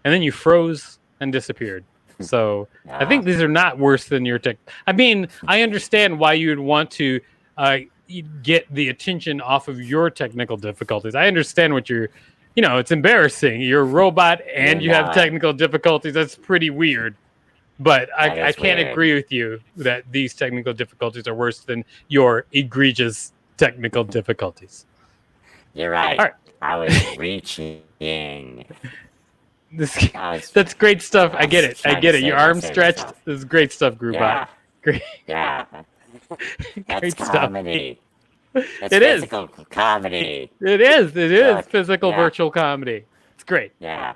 and then you froze and disappeared. So I think these are not worse than your tech. I mean, I understand why you'd want to get the attention off of your technical difficulties. I understand what you're, it's embarrassing. You're a robot and you have technical difficulties. That's pretty weird. But I can't agree with you that these technical difficulties are worse than your egregious technical difficulties. You're right. All right. I was reaching. That's great stuff. I get it. Your arm stretched. This is great stuff, Groovebot. Yeah. Great. Yeah. That's Great stuff. comedy. That's It is. physical comedy. It is. Look, Physical yeah. virtual comedy. It's great. Yeah.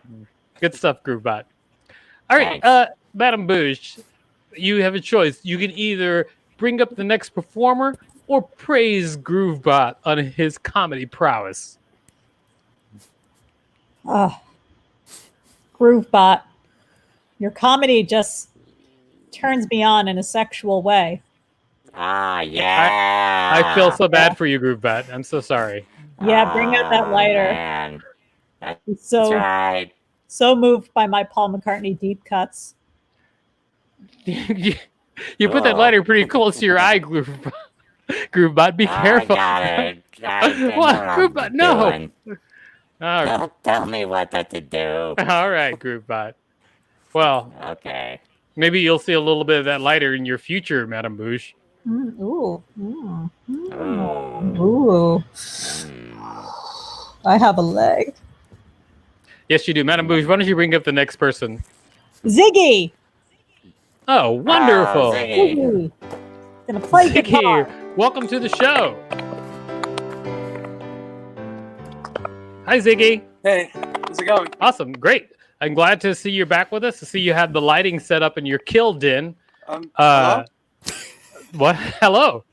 Good stuff, Groovebot. All right, Thanks. Madam Bush, you have a choice. You can either bring up the next performer or praise Groovebot on his comedy prowess. Groovebot, your comedy just turns me on in a sexual way. Ah, yeah. I feel so bad for you, Groovebot. I'm so sorry. Yeah, bring out that lighter. Man. That's So right. so moved by my Paul McCartney deep cuts. You put that lighter pretty close to your eye, Groovebot. Groovebot, be careful. I got it. What? Groovebot, no. All right. Don't tell me what to do. All right, Groovebot. Well, Okay. maybe you'll see a little bit of that lighter in your future, Madam Bush. Ooh. Ooh. Ooh. I have a leg. Yes, you do. Madam Bush, why don't you bring up the next person? Ziggy! Oh, wonderful. Oh, Ziggy. Ziggy. Gonna play guitar. Ziggy, welcome to the show. Hi, Ziggy. Hey, how's it going? Awesome. Great. I'm glad to see you're back with us, to see you have the lighting set up in your kill den. Hello? What? Hello,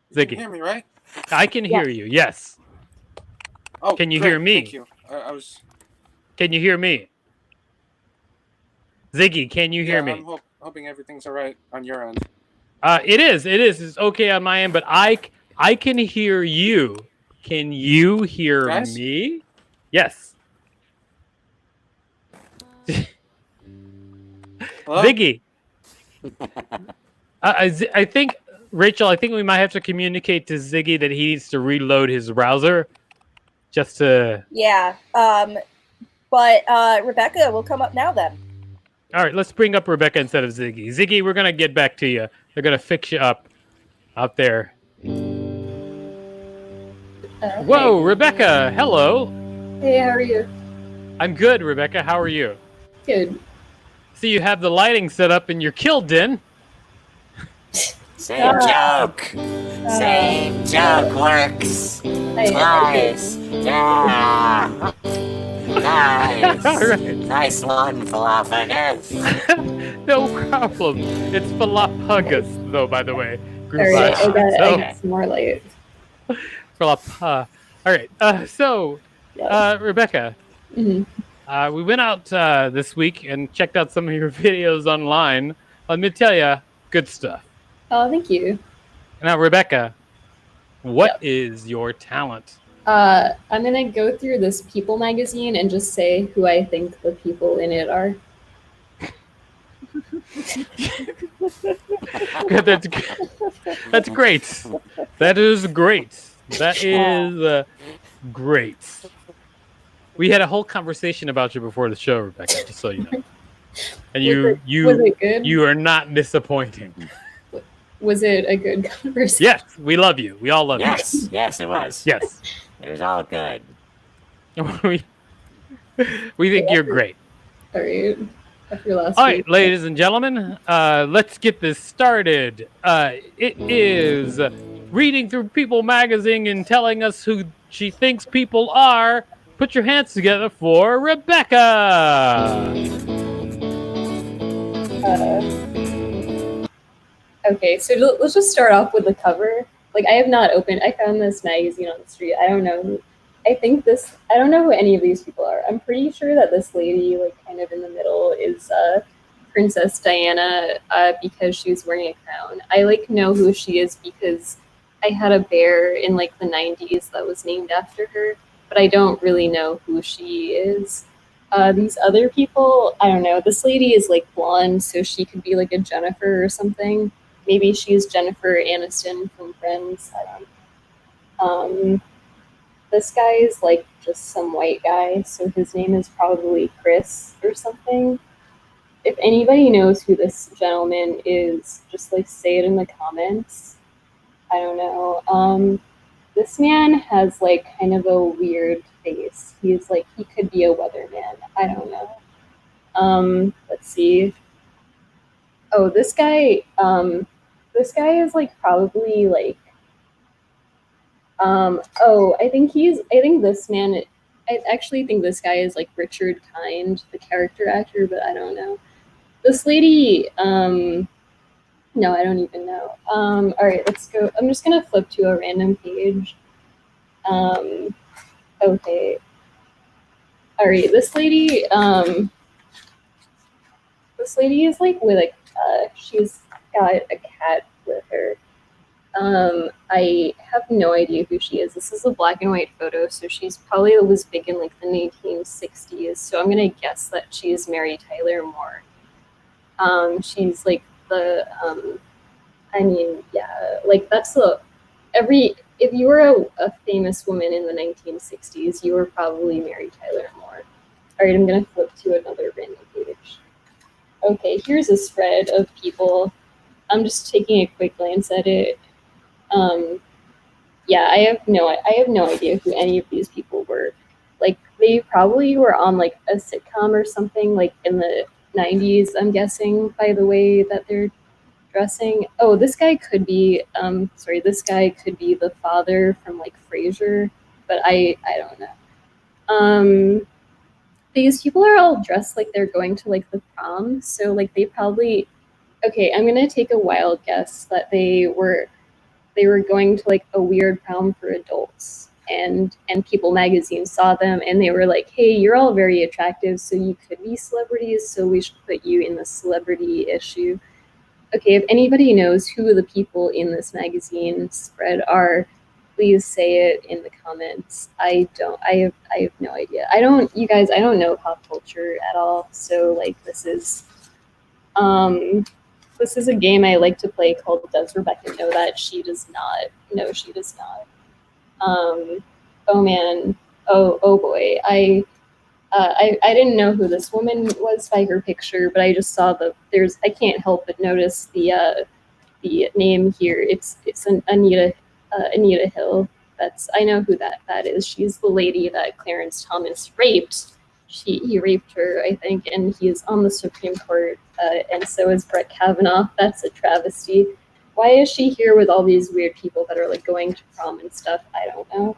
You Ziggy. can hear me, right? I can hear you. Yes. Oh, Can you great, hear me? Thank you. I was. Can you hear me? Ziggy, can you hear me? I'm hoping everything's all right on your end. It is. It's okay on my end, but I can hear you. Can you hear Guys? me? Yes. Hello? Ziggy. I think, Rachel, I think we might have to communicate to Ziggy that he needs to reload his browser just to... Yeah. But Rebecca will come up now then. All right, let's bring up Rebecca instead of Ziggy. Ziggy, we're going to get back to you. They're going to fix you up out there. Whoa, Rebecca, hello. Hey, how are you? I'm good, Rebecca. How are you? Good. See, you have the lighting set up in your kill den. Same joke. Same joke works. Nice. Yeah. Nice. All right. Nice one, Falafel. No problem. It's Falapagus, though, by the way. Sorry, I got So, it's more light. Falapa. All right. Rebecca, Mm-hmm. we went out this week and checked out some of your videos online. Let me tell you, good stuff. Oh, thank you. Now, Rebecca, what is your talent? I'm gonna go through this People magazine and just say who I think the people in it are. That's great. That is great. That is great. We had a whole conversation about you before the show, Rebecca, just so you know. And Was it good? you are not disappointing. Was it a good conversation? Yes, we love you. We all love you. Yes, it was. Yes. It was all good. we think you're great. All right. After last All week. right, ladies and gentlemen, let's get this started. It is reading through People magazine and telling us who she thinks people are. Put your hands together for Rebecca. Okay, so let's just start off with the cover. Like, I have not opened. I found this magazine on the street. I don't know. I don't know who any of these people are. I'm pretty sure that this lady, like, kind of in the middle is Princess Diana because she's wearing a crown. I, like, know who she is because I had a bear in, like, the 90s that was named after her, but I don't really know who she is. These other people, I don't know. This lady is, like, blonde, so she could be, like, a Jennifer or something. Maybe she's Jennifer Aniston from Friends. I don't know. This guy is like just some white guy, so his name is probably Chris or something. If anybody knows who this gentleman is, just like say it in the comments. I don't know. This man has like kind of a weird face. He's like, he could be a weatherman. I don't know. Let's see. Oh, this guy is like probably like, I think this man, I actually think this guy is like Richard Kind, the character actor, but I don't know. This lady, no, I don't even know. All right, let's go. I'm just gonna flip to a random page. Okay. All right, this lady is like with a, she's got a cat with her. I have no idea who she is. This is a black and white photo, so she's probably was big in like the 1960s. So I'm gonna guess that she is Mary Tyler Moore. She's like the, I mean, yeah, like that's the, if you were a famous woman in the 1960s, you were probably Mary Tyler Moore. All right, I'm gonna flip to another random page. Okay, here's a spread of people. I'm just taking a quick glance at it. Yeah, I have no idea who any of these people were. Like, they probably were on like a sitcom or something, like in the 90s, I'm guessing, by the way that they're dressing. Oh, this guy could be, this guy could be the father from like Frasier, but I don't know. These people are all dressed like they're going to like the prom, so like they probably, okay, I'm gonna take a wild guess that they were going to like a weird prom for adults, and People magazine saw them and they were like, hey, you're all very attractive, so you could be celebrities, so we should put you in the celebrity issue. Okay, if anybody knows who the people in this magazine spread are, please say it in the comments. I have no idea. I don't know pop culture at all, so like this is a game I like to play called Does Rebecca Know That? She does not. No, she does not. Oh man. Oh boy. I didn't know who this woman was by her picture, but I just saw I can't help but notice the name here. It's an Anita Hill. I know who that is. She's the lady that Clarence Thomas raped. He raped her, I think, and he is on the Supreme Court, and so is Brett Kavanaugh. That's a travesty. Why is she here with all these weird people that are like going to prom and stuff? I don't know.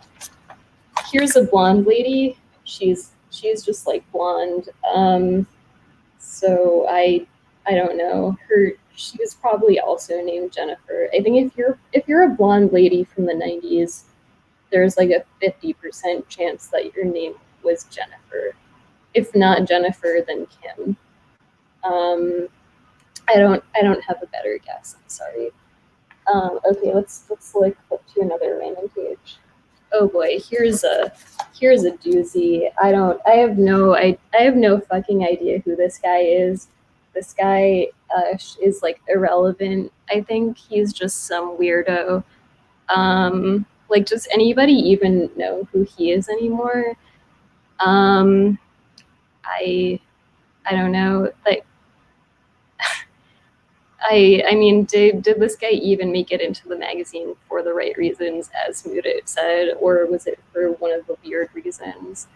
Here's a blonde lady. She's just like blonde. So I don't know. She was probably also named Jennifer. I think if you're a blonde lady from the 90s, there's like a 50% chance that your name was Jennifer. If not Jennifer, then Kim. I don't have a better guess. I'm sorry. Okay, let's like flip to another random page. Oh boy, here's a doozy. I have no fucking idea who this guy is. This guy is like irrelevant. I think he's just some weirdo. Like, does anybody even know who he is anymore? I don't know. Like, I mean, did this guy even make it into the magazine for the right reasons, as Muda said, or was it for one of the weird reasons?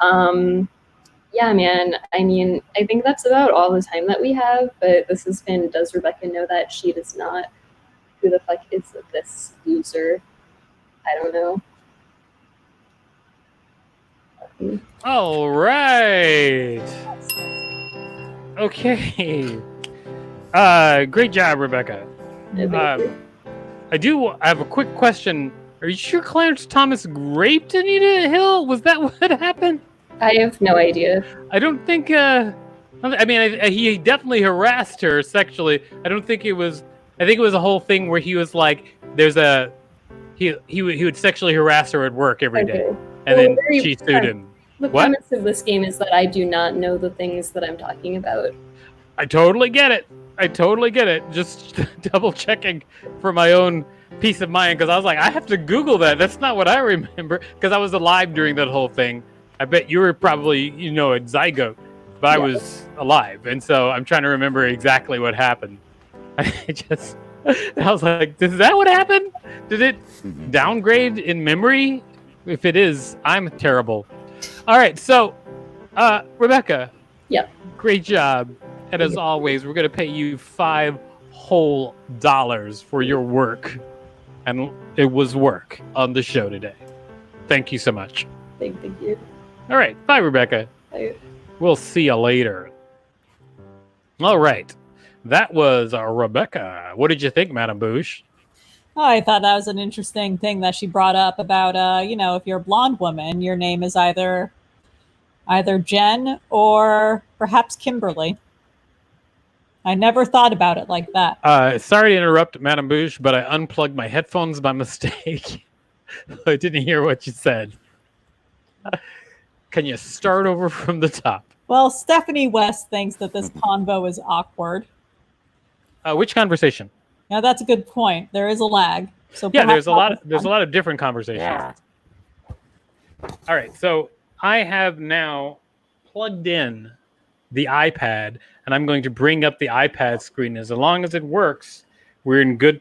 Yeah, man. I mean, I think that's about all the time that we have, but this has been Does Rebecca Know That? She Does Not. Who the fuck is this loser? I don't know. All right. Okay. Great job, Rebecca. I have a quick question. Are you sure Clarence Thomas raped Anita Hill? Was that what happened? I have no idea. I don't think. I mean, he definitely harassed her sexually. I don't think it was. I think it was a whole thing where he was like, he would sexually harass her at work every day, and then she sued him. The premise of this game is that I do not know the things that I'm talking about. I totally get it. Just double checking for my own peace of mind because I was like, I have to Google that. That's not what I remember because I was alive during that whole thing. I bet you were probably, a zygote, but I was alive. And so I'm trying to remember exactly what happened. I was like, is that what happened? Did it downgrade in memory? If it is, I'm terrible. All right. So, Rebecca. Yep. Great job. And as always, we're going to pay you $5 whole for your work. And it was work on the show today. Thank you so much. Thank you. All right. Bye, Rebecca. Bye. We'll see you later. All right. That was Rebecca. What did you think, Madame Bouche? Oh, I thought that was an interesting thing that she brought up about, if you're a blonde woman, your name is either Jen or perhaps Kimberly. I never thought about it like that. Sorry to interrupt, Madame Bouche, but I unplugged my headphones by mistake. I didn't hear what you said. Can you start over from the top? Well, Stephanie West thinks that this convo is awkward. Which conversation? Now that's a good point. There is a lag. So yeah, there's a lot of different conversations. Yeah. All right, so I have now plugged in the iPad, and I'm going to bring up the iPad screen. As long as it works, we're in good.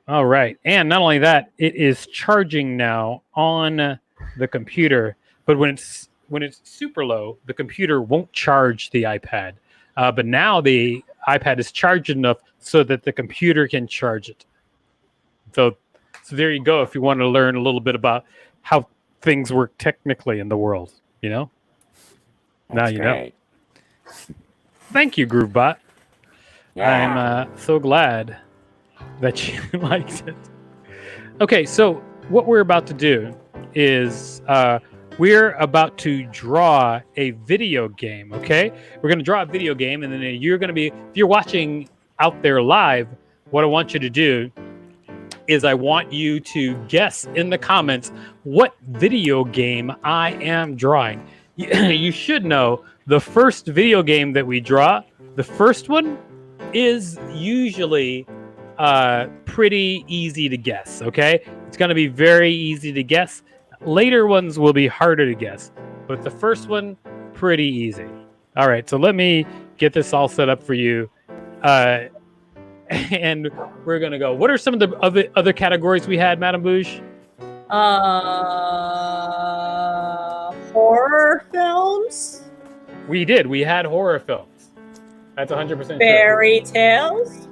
All right, and not only that, it is charging now on the computer. But when it's super low, the computer won't charge the iPad. But now the iPad is charged enough so that the computer can charge it. So there you go. If you want to learn a little bit about how things work technically in the world, now you know. Thank you, GrooveBot. Yeah. I'm so glad that you liked it. Okay, so what we're about to do is we're about to draw a video game, okay? We're going to draw a video game, and then you're going to be, if you're watching out there live, what I want you to do is I want you to guess in the comments what video game I am drawing. You should know the first video game that we draw, the first one is usually pretty easy to guess, okay? It's going to be very easy to guess. Later ones will be harder to guess, but the first one, pretty easy. All right, so let me get this all set up for you. And we're going to go. What are some of the other categories we had, Madame Bouche? Horror films? We did. We had horror films. That's 100% true. Fairy tales?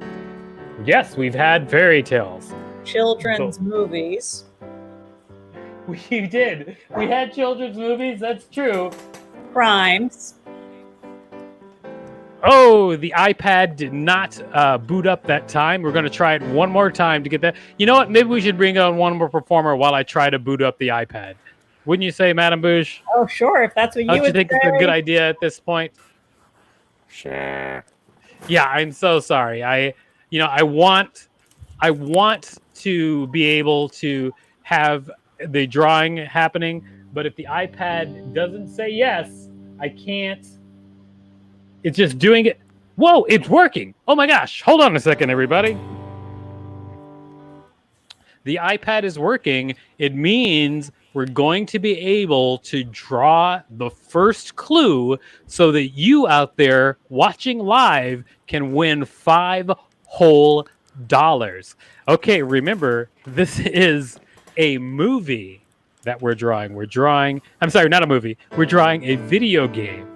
Yes, we've had fairy tales. Children's movies. We did. We had children's movies. That's true. Crimes. Oh, the iPad did not boot up that time. We're going to try it one more time to get that. You know what? Maybe we should bring on one more performer while I try to boot up the iPad. Wouldn't you say, Madame Bouche? Oh, sure. If that's what you would say. Don't you think it's a good idea at this point? Sure. Yeah, I'm so sorry. I want to be able to have the drawing happening, but if the iPad doesn't say yes, I can't. It's just doing it. Whoa, it's working. Oh my gosh. Hold on a second, everybody. The iPad is working. It means we're going to be able to draw the first clue so that you out there watching live can win $5 whole. Okay, remember, this is a movie that we're drawing. I'm sorry, not a movie. We're drawing a video game.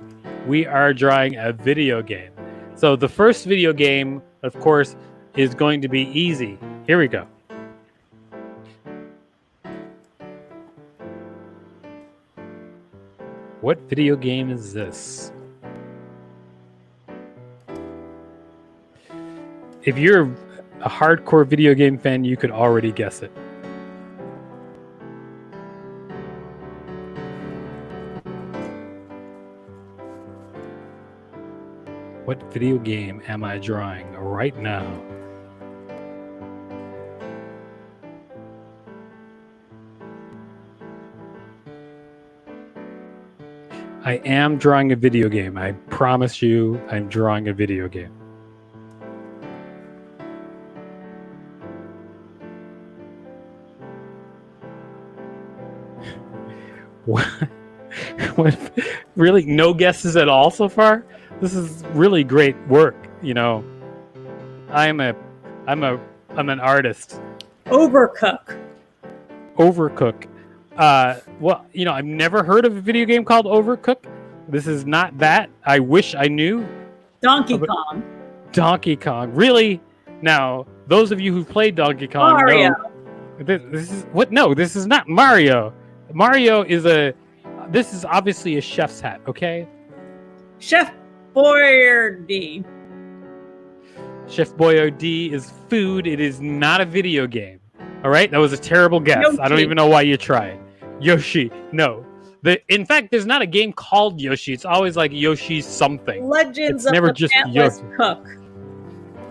We are drawing a video game. So the first video game, of course, is going to be easy. Here we go. What video game is this? If you're a hardcore video game fan, you could already guess it. What video game am I drawing right now? I am drawing a video game. I promise you, I'm drawing a video game. What? What? Really, no guesses at all so far. This is really great work. You know, I'm an artist. Overcook. Overcook. Well, you know, I've never heard of a video game called Overcook. This is not that. I wish I knew. Donkey Kong. Donkey Kong. Really? Now, those of you who played Donkey Kong Mario. know this is what? No, this is not Mario. Mario is this is obviously a chef's hat, okay? Chef Boyardee. Chef Boyardee is food. It is not a video game. All right? That was a terrible guess. Yoshi. I don't even know why you tried. Yoshi. No. In fact, there's not a game called Yoshi. It's always like Yoshi something. Legends It's of never the just Pantless Yoshi. Cook.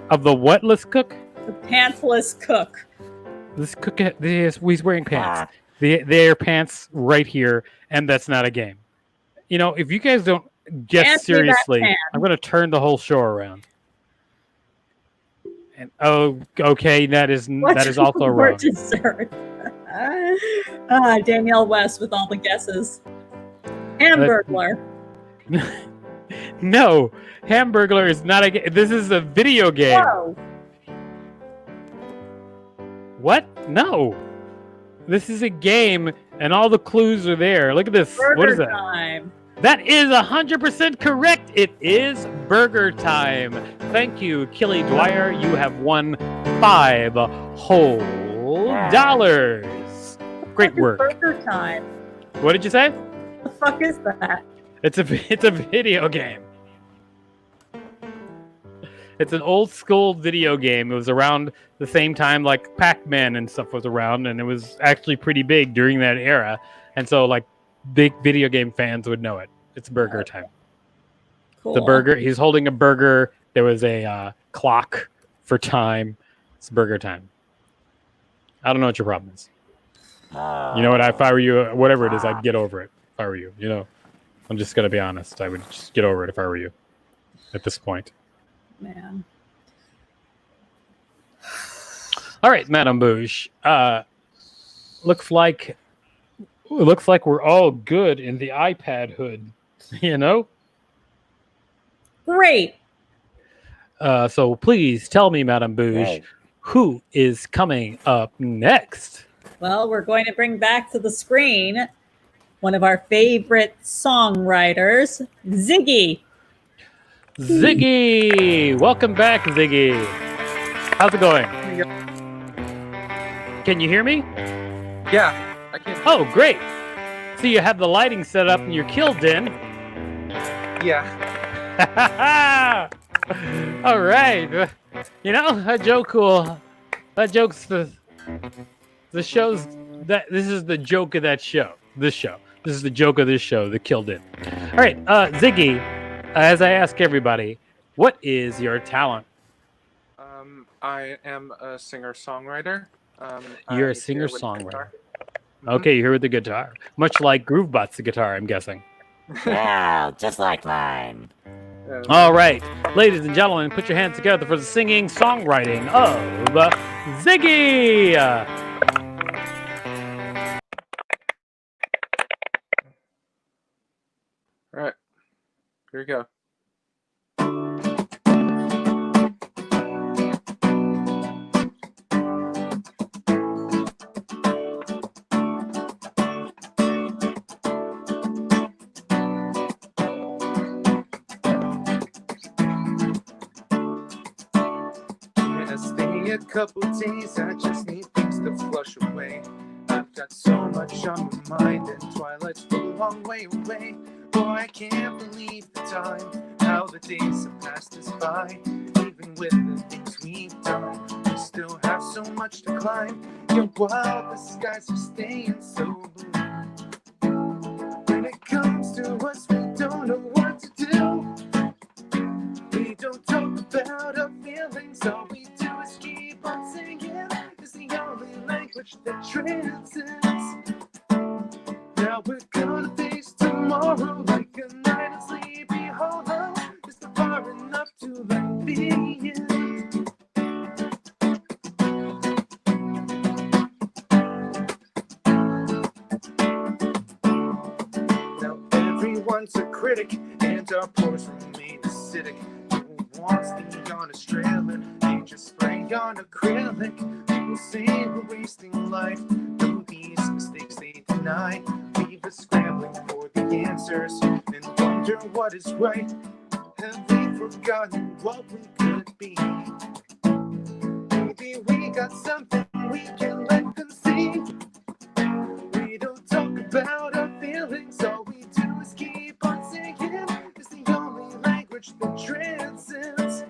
Of the whatless cook? The Pantless Cook. This cook, he's wearing pants. They're pants right here, and that's not a game. You know, if you guys don't guess Answer that seriously, pan. I'm going to turn the whole show around. And okay, that is also for wrong. dessert? Danielle West with all the guesses. Hamburglar. No, Hamburglar is not a game. This is a video game. Whoa. What? No. This is a game, and all the clues are there. Look at this. Burger What is that? Time. That is 100% correct. It is burger time. Thank you, Killy Dwyer. You have won $5 whole dollars. Great work. Burger Time. What did you say? What the fuck is that? It's a video game. It's an old school video game. It was around the same time like Pac-Man and stuff was around, and it was actually pretty big during that era. And so like big video game fans would know it. It's burger time. Cool. The burger. He's holding a burger. There was a clock for time. It's burger time. I don't know what your problem is. You know what? If I were you, whatever it is, I'd get over it. If I were you, you know, I'm just gonna be honest. I would just get over it if I were you. At this point. Man. All right, Madame Bouge. Looks like we're all good in the iPad hood. You know. Great. So please tell me, Madame Bouge, who is coming up next? Well, we're going to bring back to the screen one of our favorite songwriters, Ziggy. Ziggy! Welcome back, Ziggy. How's it going? Can you hear me? Yeah, I can. Oh, great. So you have the lighting set up in your kill den. Yeah. All right. You know, that joke's the show's that this is the joke of that show. This is the joke of this show, the kill den. All right, Ziggy, as I ask everybody, what is your talent? I am a singer-songwriter. You're a I singer-songwriter. guitar. Okay, you're here with the guitar. Much like Groovebot's the guitar, I'm guessing. Yeah, just like mine. All right, ladies and gentlemen, put your hands together for the singing, songwriting of Ziggy. All right, here we go. A couple days, I just need things to flush away. I've got so much on my mind, and Twilight's a long way away. Boy, I can't believe the time, how the days have passed us by. Even with the things we've done, we still have so much to climb. Yeah, while the skies are staying so blue. When it comes to us, we don't know what to do. We don't talk about our feelings, all we do is keep on singing. It's the only language that transcends. Now we're gonna face tomorrow like a night of Sleepy Hollow. Just far enough to let the end. once a critic, and our pores remain acidic. Who wants the honest trailer? They just spray on acrylic. People say we're wasting life. Do these mistakes they deny. Leave us scrambling for the answers and wonder what is right. Have we forgotten what we could be? Maybe we got something we can let them see. We don't talk about our feelings, all we do is keep on singing. It's the only language that transcends.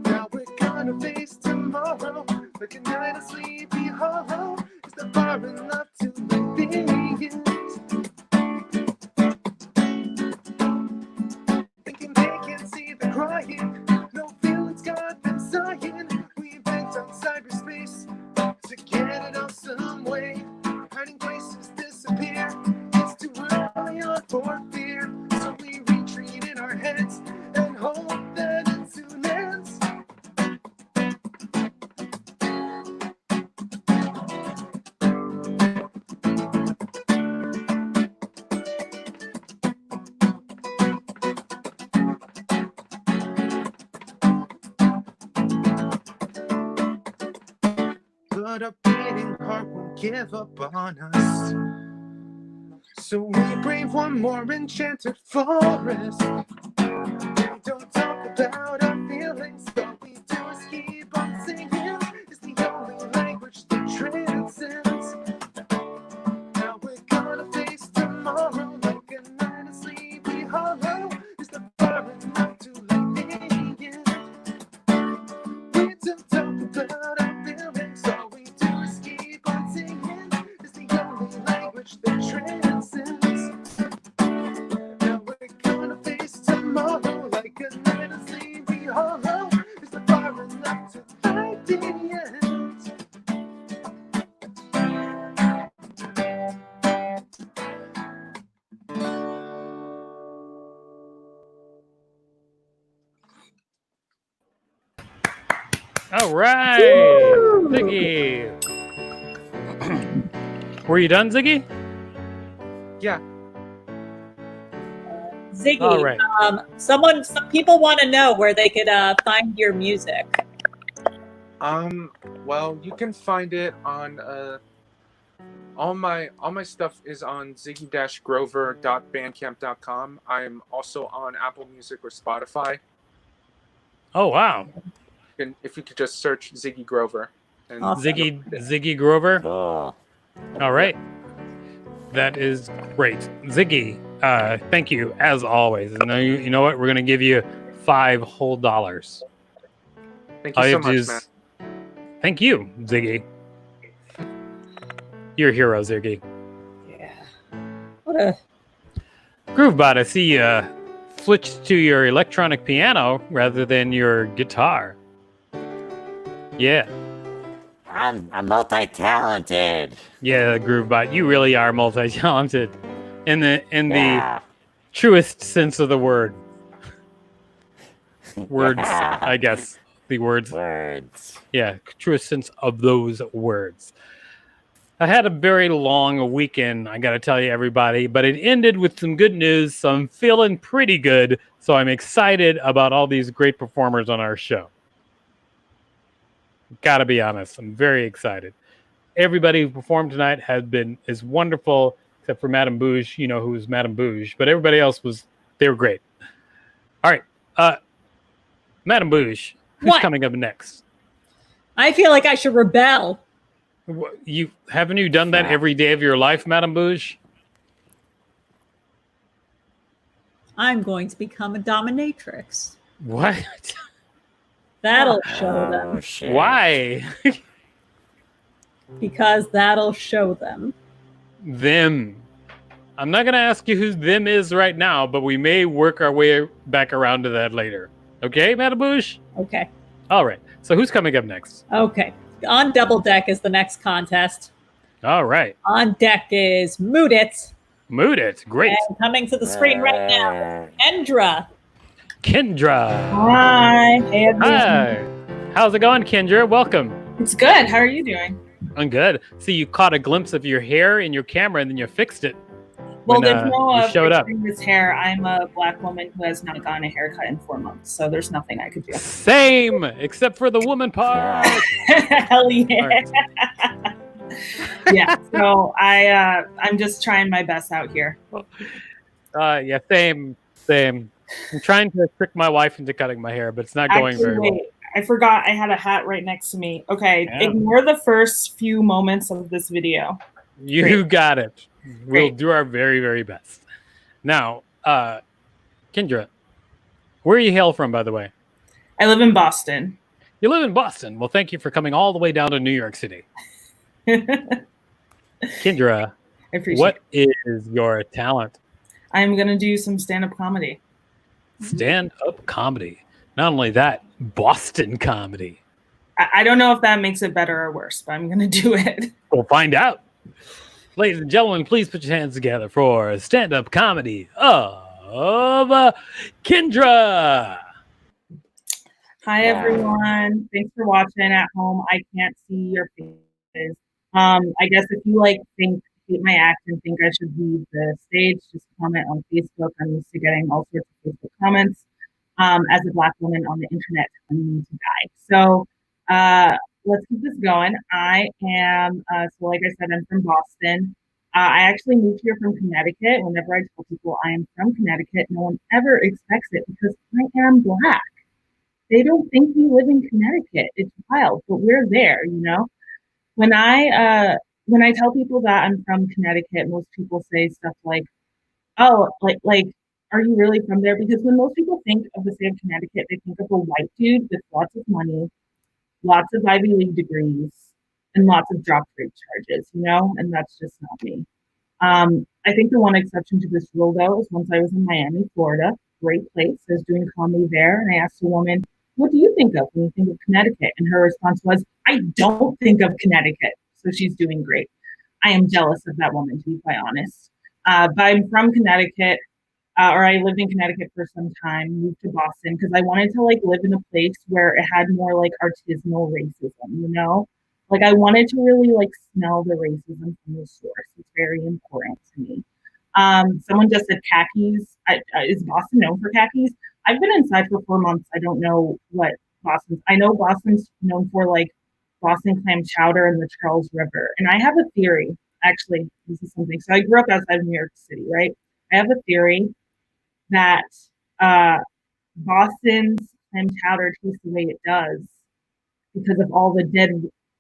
Now we're gonna face tomorrow like a night of sleepy hollow. Is the bar enough to live in? Thinking they can't see the crying. No feelings got them sighing. We bent on cyberspace to get it out some way. Hiding places disappear. It's too early on for fear. So we retreat in our heads and hope that it soon ends. But our beating heart won't give up on us. So we brave one more enchanted forest. We don't talk about our feelings, all we do is keep on singing. It's the only language that transcends. Now we're gonna face tomorrow like a night of sleepy hollow. Is the bar enough to live in? We don't talk about our feelings, all we do is keep on singing. It's the only language that transcends. Now we're gonna face tomorrow like a night of sleepy hollow. Is the bar enough to light the end? All right, Ziggy. Were you done, Ziggy? Yeah. Ziggy, All right. some people want to know where they could find your music. Well, you can find it on all my stuff is on ziggy-grover.bandcamp.com. I'm also on Apple Music or Spotify. Oh, wow. If you could just search Ziggy Grover. And Awesome. Ziggy Grover. Cool. All right. That is great. Ziggy, thank you, as always. And you know what? We're going to give you $5 whole. Thank All you you so have to do much, is- man. Thank you, Ziggy. You're a hero, Ziggy. Yeah. What a Groovebot, I see you switched to your electronic piano rather than your guitar. Yeah. I'm multi-talented. Yeah, Groovebot, you really are multi-talented in the Yeah. truest sense of the word. Words, Yeah. I guess. The words. Words. Yeah, truest sense of those words. I had a very long weekend, I got to tell you, everybody, but it ended with some good news, so I'm feeling pretty good. So I'm excited about all these great performers on our show. Got to be honest, I'm very excited. Everybody who performed tonight is wonderful, except for Madame Bouge, you know who's Madame Bouge, but everybody else they were great. All right, Madame Bouge, who's What? coming up next? I feel like I should rebel. Haven't you done that every day of your life, Madame Bouge? I'm going to become a dominatrix. What? That'll show Oh, them. shit. Why? Because that'll show them. Them. I'm not going to ask you who them is right now, but we may work our way back around to that later. Okay, Madame Bouge? Okay. All right. So who's coming up next? Okay. On Double Deck is the next contest. All right. On deck is Mood It. Mood It. Great. And coming to the screen right now, Kendra. Kendra. Hi. Hey, everyone. Hi. How's it going, Kendra? Welcome. It's good. How are you doing? I'm good. See, you caught a glimpse of your hair in your camera and then you fixed it. Well, when there's no you showed up. fixing this hair. I'm a black woman who has not gotten a haircut in 4 months, so there's nothing I could do. Same, except for the woman part. Hell yeah. All right. Yeah. So I'm just trying my best out here. Yeah, same. I'm trying to trick my wife into cutting my hair, but it's not going very well. I forgot I had a hat right next to me. Okay, Yeah. Ignore the first few moments of this video. You got it. We'll Great. do our very, very best. Now, Kendra, where are you hail from, by the way? I live in Boston. You live in Boston. Well, thank you for coming all the way down to New York City. Kendra, what is your talent? I'm going to do some stand-up comedy. Stand-up comedy. Not only that, Boston comedy. I don't know if that makes it better or worse, but I'm going to do it. We'll find out. Ladies and gentlemen, please put your hands together for stand-up comedy of Kendra. Hi, everyone. Thanks for watching at home. I can't see your faces. I guess if you hate my act and think I should leave the stage, just comment on Facebook. I'm used to getting all sorts of Facebook comments. As a Black woman on the internet, telling me to die. So let's keep this going. I am, so like I said, I'm from Boston. I actually moved here from Connecticut. Whenever I tell people I am from Connecticut, no one ever expects it because I am Black. They don't think we live in Connecticut. It's wild, but we're there, you know? When I tell people that I'm from Connecticut, most people say stuff like, oh, like, are you really from there? Because when most people think of the state of Connecticut, they think of a white dude with lots of money, lots of Ivy League degrees, and lots of drop rape charges, you know? And that's just not me. I think the one exception to this rule, though, is once I was in Miami, Florida, great place. I was doing comedy there, and I asked a woman, what do you think of when you think of Connecticut? And her response was, I don't think of Connecticut. So she's doing great. I am jealous of that woman, to be quite honest. But I'm from Connecticut, or I lived in Connecticut for some time, moved to Boston because I wanted to live in a place where it had more artisanal racism, you know? I wanted to really smell the racism from the source. It's very important to me. Someone just said khakis. Is Boston known for khakis? I've been inside for 4 months. I don't know what Boston's. I know Boston's known for Boston clam chowder and the Charles River. And I have a theory. Actually, this is something. So I grew up outside of New York City, right? I have a theory that Boston's clam chowder tastes the way it does because of all the dead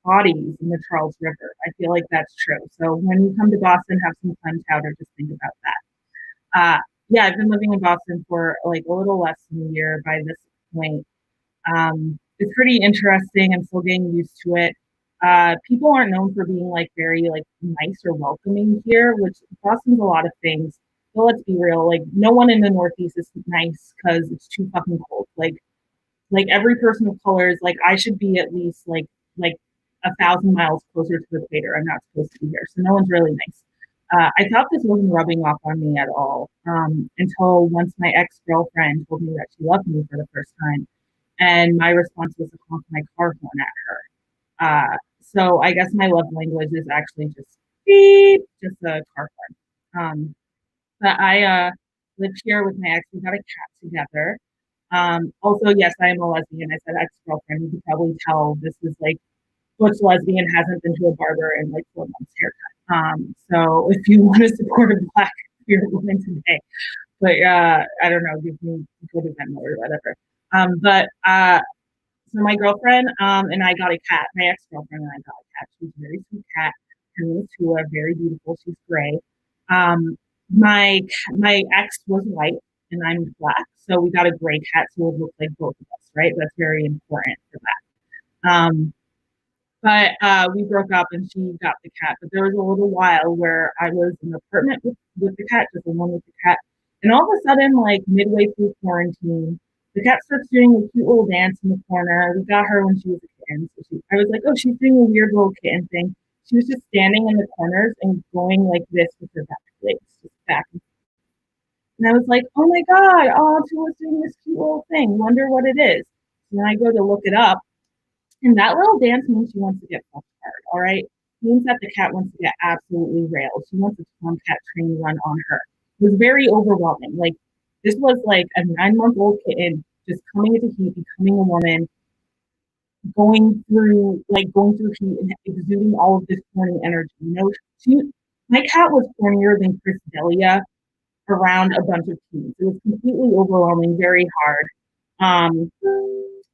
bodies in the Charles River. I feel like that's true. So when you come to Boston, have some clam chowder. Just think about that. Yeah, I've been living in Boston for a little less than a year by this point. It's pretty interesting. I'm still getting used to it. People aren't known for being very nice or welcoming here, which Boston's a lot of things. So let's be real. No one in the Northeast is nice because it's too fucking cold. Every person of color is I should be at least 1,000 miles closer to the equator. I'm not supposed to be here, so no one's really nice. I thought this wasn't rubbing off on me at all until once my ex-girlfriend told me that she loved me for the first time. And my response was to honk my car horn at her. So I guess my love language is actually just beep, just a car horn. But I lived here with my ex. We got a cat together. Also, yes, I am a lesbian. I said ex-girlfriend. You can probably tell this is butch lesbian, hasn't been to a barber in 4 months haircut. So if you want to support a Black queer woman today, but I don't know, give me go to Venmo or whatever. So my girlfriend and I got a cat. My ex-girlfriend and I got a cat. She's a very sweet cat. Her name is Tula, very beautiful. She's gray. My ex was white and I'm Black, so we got a gray cat, so it would look like both of us, right? That's very important for that. But we broke up and she got the cat. But there was a little while where I was in an apartment with the cat, just alone with the cat. And all of a sudden, midway through quarantine, the cat starts doing a cute little dance in the corner. We got her when she was a kitten. So I was like, oh, she's doing a weird little kitten thing. She was just standing in the corners and going like this with her back legs, just back and forth. And I was like, oh my God, Tula's doing this cute little thing. Wonder what it is. And then I go to look it up. And that little dance means she wants to get fucked hard, all right? seems that the cat wants to get absolutely railed. She wants a tomcat train run on her. It was very overwhelming. Like, this was like a 9-month-old kitten just coming into heat, becoming a woman, going through heat and exuding all of this horny energy. You know, my cat was hornier than Chris Delia around a bunch of teens. It was completely overwhelming, very hard.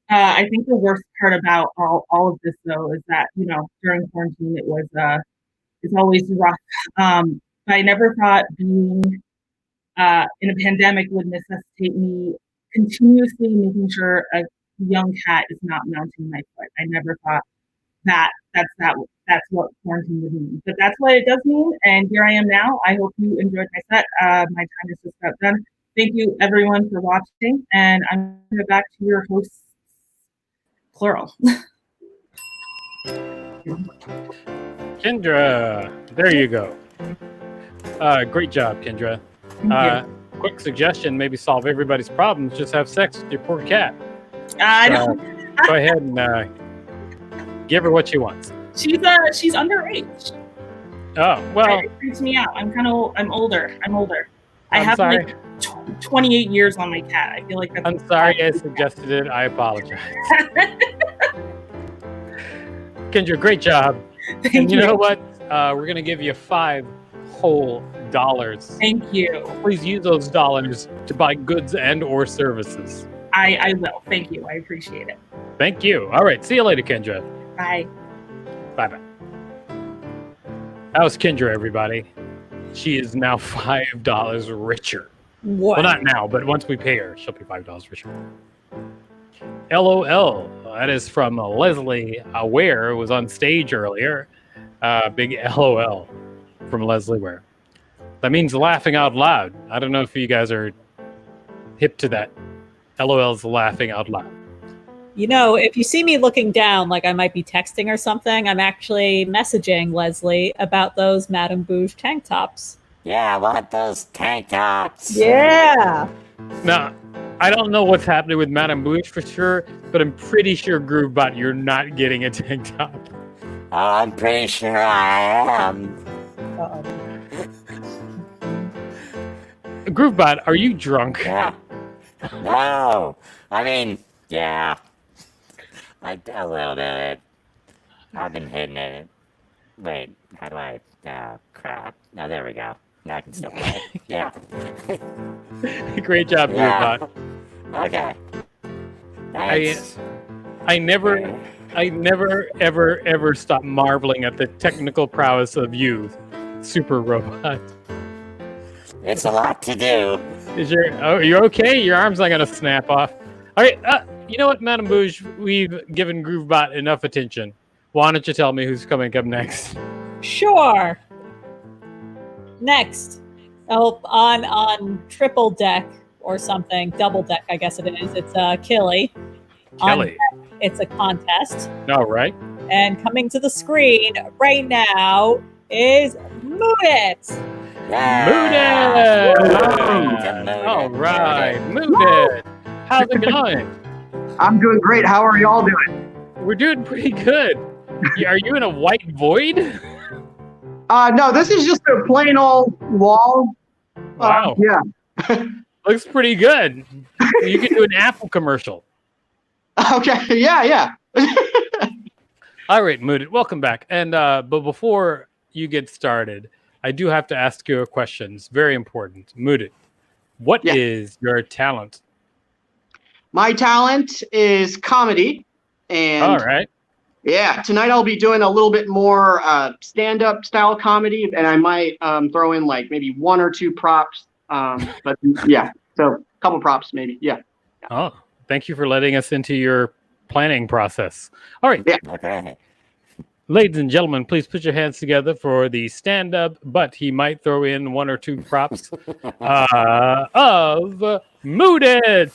I think the worst part about all of this, though, is that, you know, during quarantine, it's always rough. I never thought being in a pandemic would necessitate me continuously making sure a young cat is not mounting my foot. I never thought that's what quarantine would mean, but that's what it does mean. And here I am now. I hope you enjoyed my set. My time is just about done. Thank you, everyone, for watching, and I'm going to go back to your hosts, plural. Kendra, there you go. Great job, Kendra. Quick suggestion, maybe solve everybody's problems. Just have sex with your poor cat. Go ahead and give her what she wants. She's underage. Oh, well. It freaks me out. I'm older. I have sorry. like 28 years on my cat. I feel like that's. I'm sorry I suggested it. I apologize. Kendra, great job. Thank you know what? We're going to give you $5 whole. Thank you. Please use those dollars to buy goods and or services. I will. Thank you. I appreciate it. Thank you. All right. See you later, Kendra. Bye. Bye-bye. That was Kendra, everybody. She is now $5 richer. What? Well, not now, but once we pay her, she'll be $5 richer. LOL. That is from Leslie Ware, who was on stage earlier. Big LOL from Leslie Ware. That means laughing out loud. I don't know if you guys are hip to that. LOL's laughing out loud. You know, if you see me looking down like I might be texting or something, I'm actually messaging Leslie about those Madame Bouge tank tops. Yeah, I want those tank tops. Yeah. Now, I don't know what's happening with Madame Bouge for sure, but I'm pretty sure Groovebot, you're not getting a tank top. Oh, I'm pretty sure I am. Uh-oh. Groovebot, are you drunk? Yeah. No. I mean, yeah. A little bit. I've been hitting it. Wait, how do I... crap. No, there we go. Now I can still play. Yeah. Great job, Groovebot. Okay. Thanks. I never, ever stop marveling at the technical prowess of you, Super Robot. It's a lot to do. You're okay? Your arm's not gonna snap off. All right, you know what, Madame Bouge? We've given Groovebot enough attention. Why don't you tell me who's coming up next? Sure. Next, on triple deck or something, double deck, I guess it is. It's Killy. Kelly. It's a contest. All right. And coming to the screen right now is Mood It. Yeah. Mood It. All right, Mood It. How's it going? I'm doing great. How are y'all doing? We're doing pretty good. Are you in a white void? No, this is just a plain old wall. Wow. Yeah. Looks pretty good. You could do an Apple commercial. Okay. Yeah. All right, Mood It. Welcome back. And but before you get started, I do have to ask you a question. It's very important. Mood It. What is your talent? My talent is comedy. And all right. Yeah, tonight I'll be doing a little bit more stand-up style comedy, and I might throw in like maybe one or two props. But yeah, so a couple props maybe. Yeah. Oh, thank you for letting us into your planning process. All right. Yeah. Okay. Ladies and gentlemen, please put your hands together for the stand-up, but he might throw in one or two props of Mood It.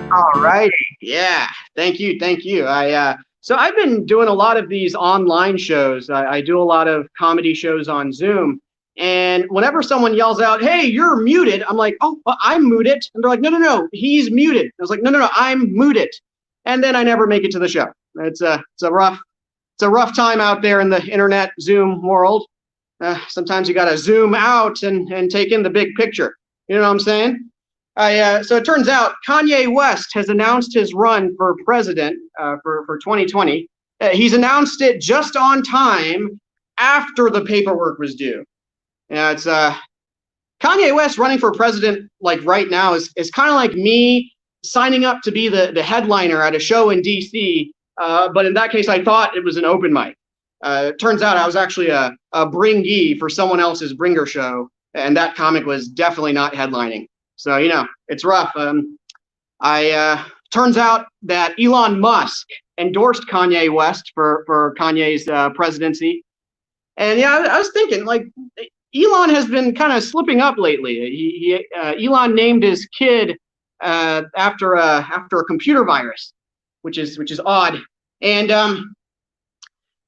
All righty. Yeah. Thank you. So I've been doing a lot of these online shows. I do a lot of comedy shows on Zoom. And whenever someone yells out, "Hey, you're muted," I'm like, "Oh, well, I'm muted." And they're like, No, he's muted." I was like, No, I'm muted. And then I never make it to the show. It's a rough it's a rough time out there in the internet Zoom world. Sometimes you got to zoom out and take in the big picture. You know what I'm saying? So it turns out Kanye West has announced his run for president for 2020. He's announced it just on time after the paperwork was due. It's Kanye West running for president like right now is kind of like me signing up to be the headliner at a show in DC. But in that case, I thought it was an open mic. It turns out I was actually a bringee for someone else's bringer show, and that comic was definitely not headlining. So, you know, it's rough. Turns out that Elon Musk endorsed Kanye West for Kanye's presidency. And yeah, I was thinking, like, Elon has been kind of slipping up lately. Elon named his kid after a computer virus, which is odd. And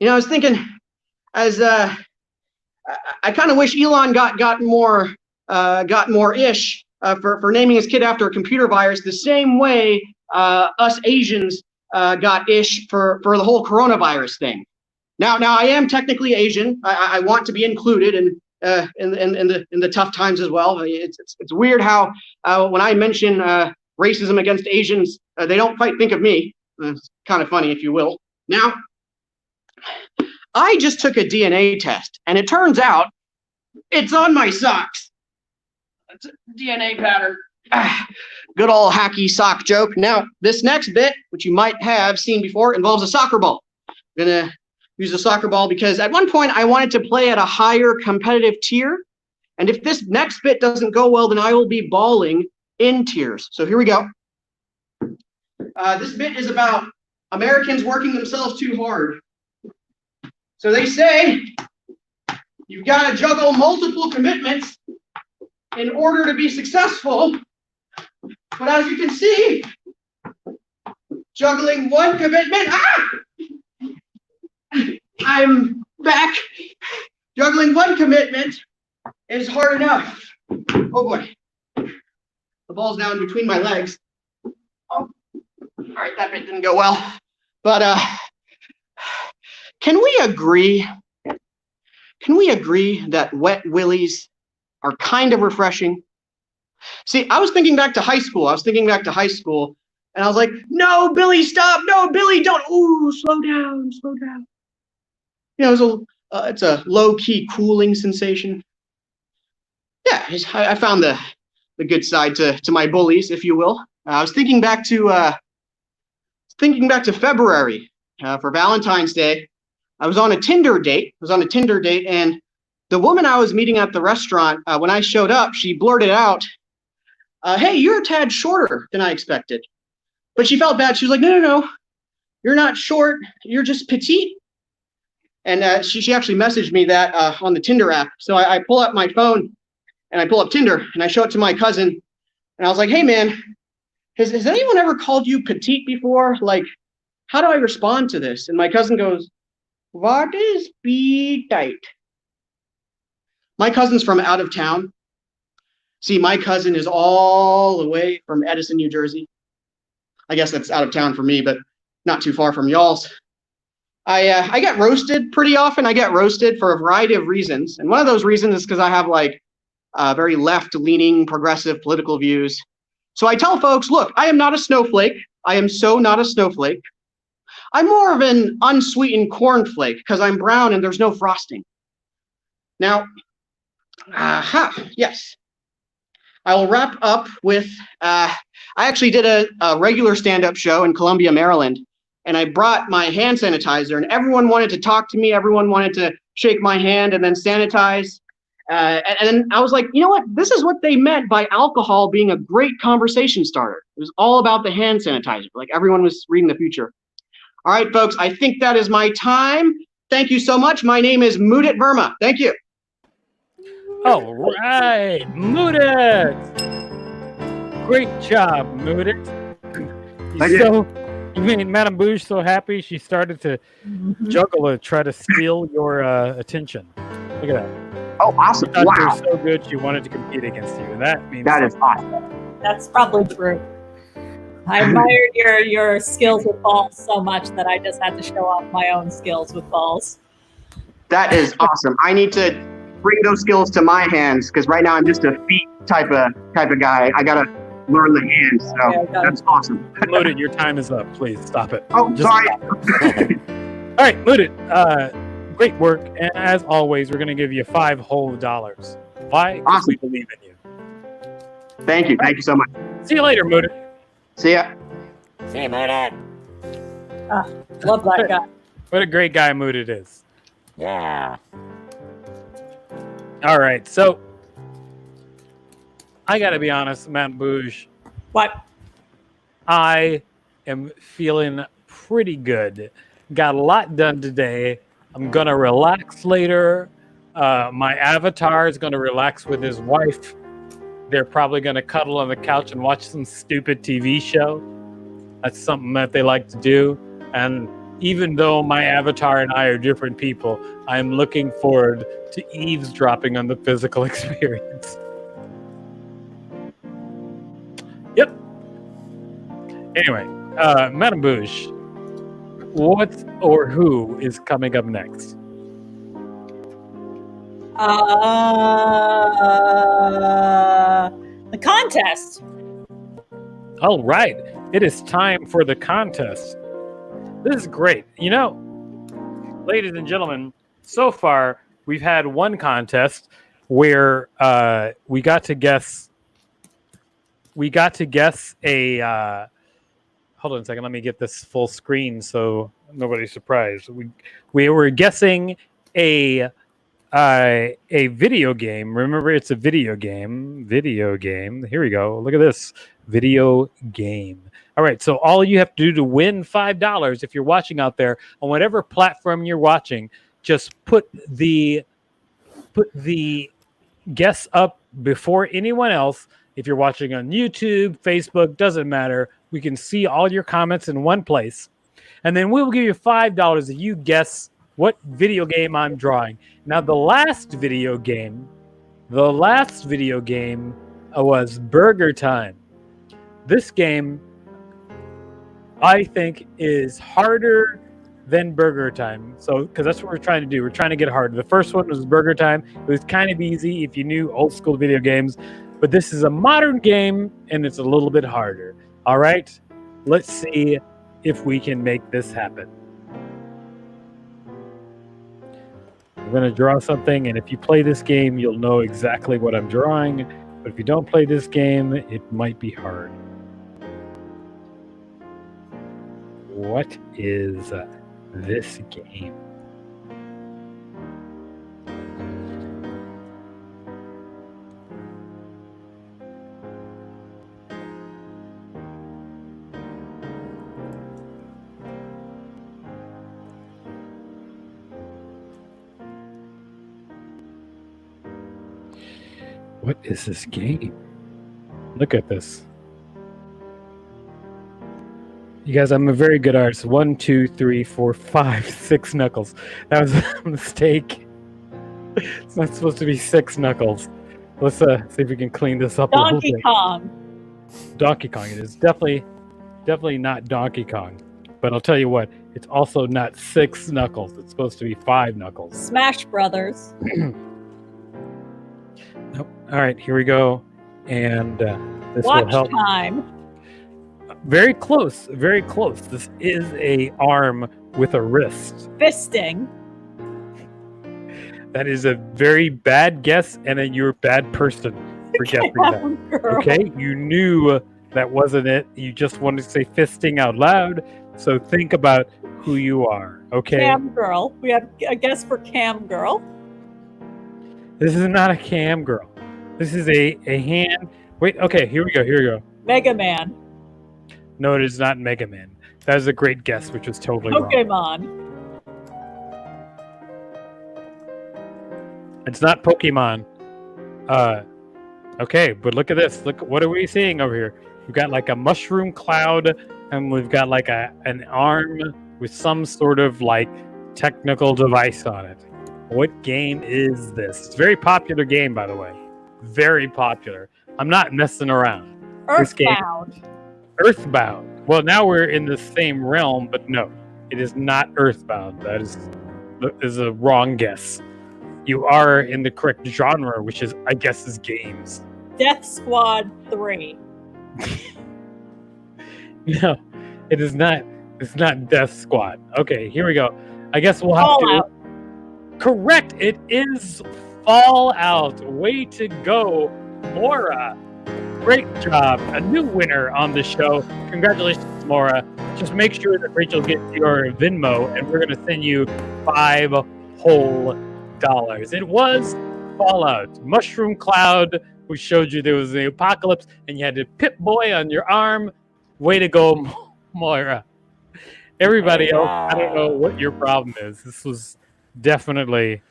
you know, I was thinking, as I kind of wish Elon got more ish for naming his kid after a computer virus, the same way us Asians got ish for the whole coronavirus thing. Now I am technically Asian. I want to be included in the tough times as well. It's weird how when I mention racism against Asians, they don't quite think of me. It's kind of funny, if you will. Now, I just took a DNA test, and it turns out it's on my socks. It's a DNA pattern. Good old hacky sock joke. Now, this next bit, which you might have seen before, involves a soccer ball. I'm gonna use a soccer ball because at one point I wanted to play at a higher competitive tier, and if this next bit doesn't go well, then I will be bawling in tears. So here we go. This bit is about Americans working themselves too hard. So they say you've got to juggle multiple commitments in order to be successful. But as you can see, juggling one commitment, I'm back. Juggling one commitment is hard enough. Oh boy. The ball's now in between my legs. Oh. All right, that bit didn't go well. But can we agree that wet willies are kind of refreshing? See, I was thinking back to high school. And I was like, no, Billy, stop. No, Billy, don't. Ooh, slow down. You know, it's a low-key cooling sensation. Yeah, I found the good side to my bullies, if you will. I was thinking back to February for Valentine's Day. I was on a Tinder date, and the woman I was meeting at the restaurant, when I showed up, she blurted out, hey, you're a tad shorter than I expected. But she felt bad. She was like, no, you're not short. You're just petite. And she actually messaged me that on the Tinder app. So I pull up my phone, and I pull up Tinder, and I show it to my cousin. And I was like, hey, man, has anyone ever called you petite before? Like, how do I respond to this? And my cousin goes, what is petite? My cousin's from out of town. See, my cousin is all the way from Edison, New Jersey. I guess that's out of town for me, but not too far from y'all's. I get roasted pretty often. I get roasted for a variety of reasons. And one of those reasons is because I have like very left-leaning progressive political views. So I tell folks, look, I am not a snowflake. I am so not a snowflake. I'm more of an unsweetened cornflake because I'm brown and there's no frosting. Now, yes. I will wrap up with, I actually did a regular stand-up show in Columbia, Maryland, and I brought my hand sanitizer, and everyone wanted to talk to me. Everyone wanted to shake my hand and then sanitize. And then I was like, you know what? This is what they meant by alcohol being a great conversation starter. It was all about the hand sanitizer. Like everyone was reading the future. All right, folks, I think that is my time. Thank you so much. My name is Mudit Verma. Thank you. All right, Mudit. Great job, Mudit. You made Madame Bouge so happy she started to juggle to try to steal your attention. Look at that. Oh, awesome. She thought you Wow. were so good she wanted to compete against you. And that means That is awesome. That's probably true. I admired your skills with balls so much that I just had to show off my own skills with balls. That is awesome. I need to bring those skills to my hands because right now I'm just a feet type of guy. I gotta learn the hands. So that's awesome. Mooted, your time is up. Please stop it. Oh, sorry. All right, Mooted. Great work. And as always, we're going to give you $5 whole. Why? Because Awesome. we believe in you. Thank you. Thank you so much. See you later, Mooted. See ya. See you, Mooted. Love that guy. What a great guy Mooted is. Yeah. All right, so I got to be honest, Matt Bouge. What? I am feeling pretty good. Got a lot done today. I'm going to relax later. My avatar is going to relax with his wife. They're probably going to cuddle on the couch and watch some stupid TV show. That's something that they like to do. And even though my avatar and I are different people, I'm looking forward to eavesdropping on the physical experience. Yep. Anyway, Madame Bouge, what or who is coming up next? The contest. All right. It is time for the contest. This is great. You know, ladies and gentlemen, so far we've had one contest where we got to guess a hold on a second, let me get this full screen so nobody's surprised. We were guessing a video game. Remember, it's a video game. Here we go. Look at this. Video game. All right, so all you have to do to win $5 if you're watching out there on whatever platform you're watching, just put the guess up before anyone else. If you're watching on YouTube, Facebook, doesn't matter. We can see all your comments in one place. And then we will give you $5 if you guess what video game I'm drawing. Now, the last video game was Burger Time. This game, I think, is harder than Burger Time. So, because that's what we're trying to do. We're trying to get harder. The first one was Burger Time. It was kind of easy if you knew old school video games. But this is a modern game, and it's a little bit harder. All right? Let's see if we can make this happen. I'm going to draw something, and if you play this game, you'll know exactly what I'm drawing. But if you don't play this game, it might be hard. What is this game? What is this game? Look at this. You guys, I'm a very good artist. 1, 2, 3, 4, 5, 6 knuckles. That was a mistake. It's not supposed to be 6 knuckles. Let's see if we can clean this up a little bit. Donkey Kong. Donkey Kong. It is definitely not Donkey Kong. But I'll tell you what, it's also not 6 knuckles. It's supposed to be 5 knuckles. Smash Brothers. Nope. All right, here we go. And this Watch will help. time. Very close. Very close. This is a arm with a wrist. Fisting. That is a very bad guess, and you're a bad person for guessing that. Girl. Okay? You knew that wasn't it. You just wanted to say fisting out loud. So think about who you are. Okay? Cam girl. We have a guess for Cam girl. This is not a cam girl. This is a hand. Wait, okay, here we go. Mega Man. No, it is not Mega Man. That is a great guess, which was totally wrong. Pokemon. It's not Pokemon. Okay, but look at this. Look, what are we seeing over here? We've got like a mushroom cloud, and we've got like an arm with some sort of like technical device on it. What game is this? It's a very popular game, by the way. Very popular. I'm not messing around. Earthbound. Earthbound. Well, now we're in the same realm, but no, it is not Earthbound. That is a wrong guess. You are in the correct genre, which is, I guess, is games. Death Squad 3. No, it is not. It's not Death Squad. Okay, here we go. I guess we'll have Fallout. to. Correct. It is Fallout. Way to go, Maura. Great job. A new winner on the show. Congratulations, Maura. Just make sure that Rachel gets your Venmo, and we're going to send you $5 whole. It was Fallout. Mushroom Cloud, who showed you there was the apocalypse, and you had the Pip-Boy on your arm. Way to go, Moira. Everybody else, I don't know what your problem is. This is definitely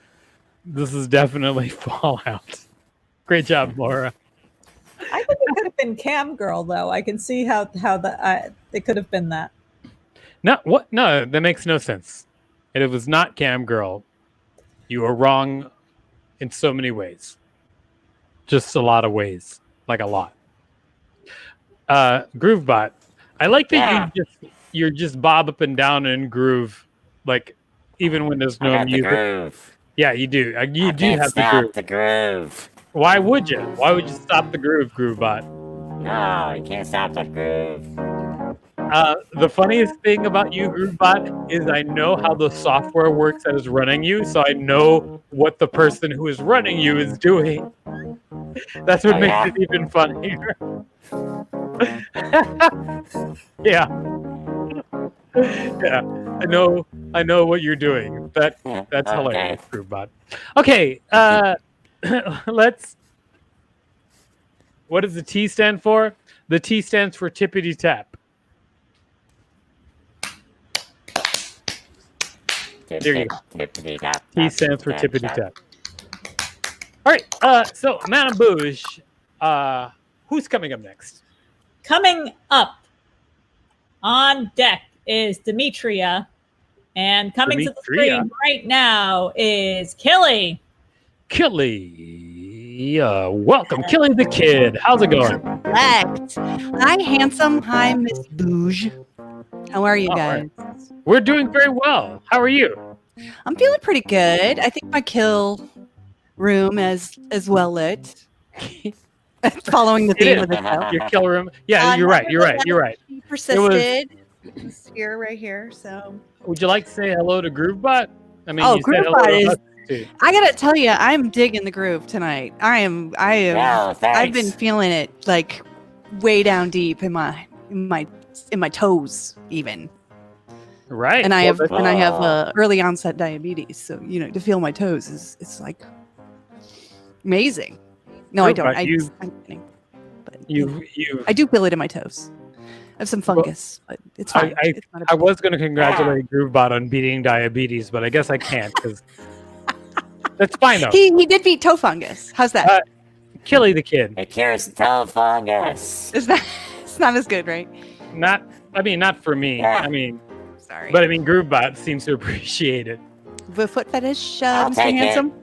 Fallout. Great job, Moira. I think it could have been Cam Girl, though. I can see how it could have been that. No, what? No, that makes no sense. And it was not Cam Girl. You are wrong in so many ways. Just a lot of ways. Like a lot. Groovebot. I like that you're just bob up and down and groove, like even when there's no music. The groove. Yeah, you do. You do have the groove. Why would you? Why would you stop the groove, Groovebot? No, you can't stop the groove. The funniest thing about you, Groovebot, is I know how the software works that is running you, so I know what the person who is running you is doing. That's what makes it even funnier. Yeah. Yeah. I know what you're doing. That's hilarious, Groovebot. Okay, what does the T stand for? The T stands for tippity tap. There you go. Tippity tap. T stands for tippity tap. All right. So Madame Bouge, who's coming up next? Coming up on deck is Demetria, and coming to the screen right now is Killy. Killy, welcome, Killy the Kid. How's it going? Correct. Hi, handsome. Hi, Miss Bouge. How are you guys? Right. We're doing very well. How are you? I'm feeling pretty good. I think my kill room is well lit. Following the theme of the show. Your kill room. Yeah, you're right. She persisted. It's here, right here. So. Would you like to say hello to Groovebot? I mean, you said hello Groovebot to is. us too. I gotta tell you, I'm digging the groove tonight. I am. I've been feeling it like way down deep in my toes, even. Right. And I have early onset diabetes, so to feel my toes it's like amazing. No, I don't. I'm kidding. But I do feel it in my toes. I have some fungus, but it's fine. I was going to congratulate Groovebot on beating diabetes, but I guess I can't because that's fine though. He did beat toe fungus. How's that? Killy the Kid. It cures toe fungus. It's not as good, right? Not for me. Sorry. But Groovebot seems to appreciate it. The foot fetish, I'll Mr. take Handsome? Do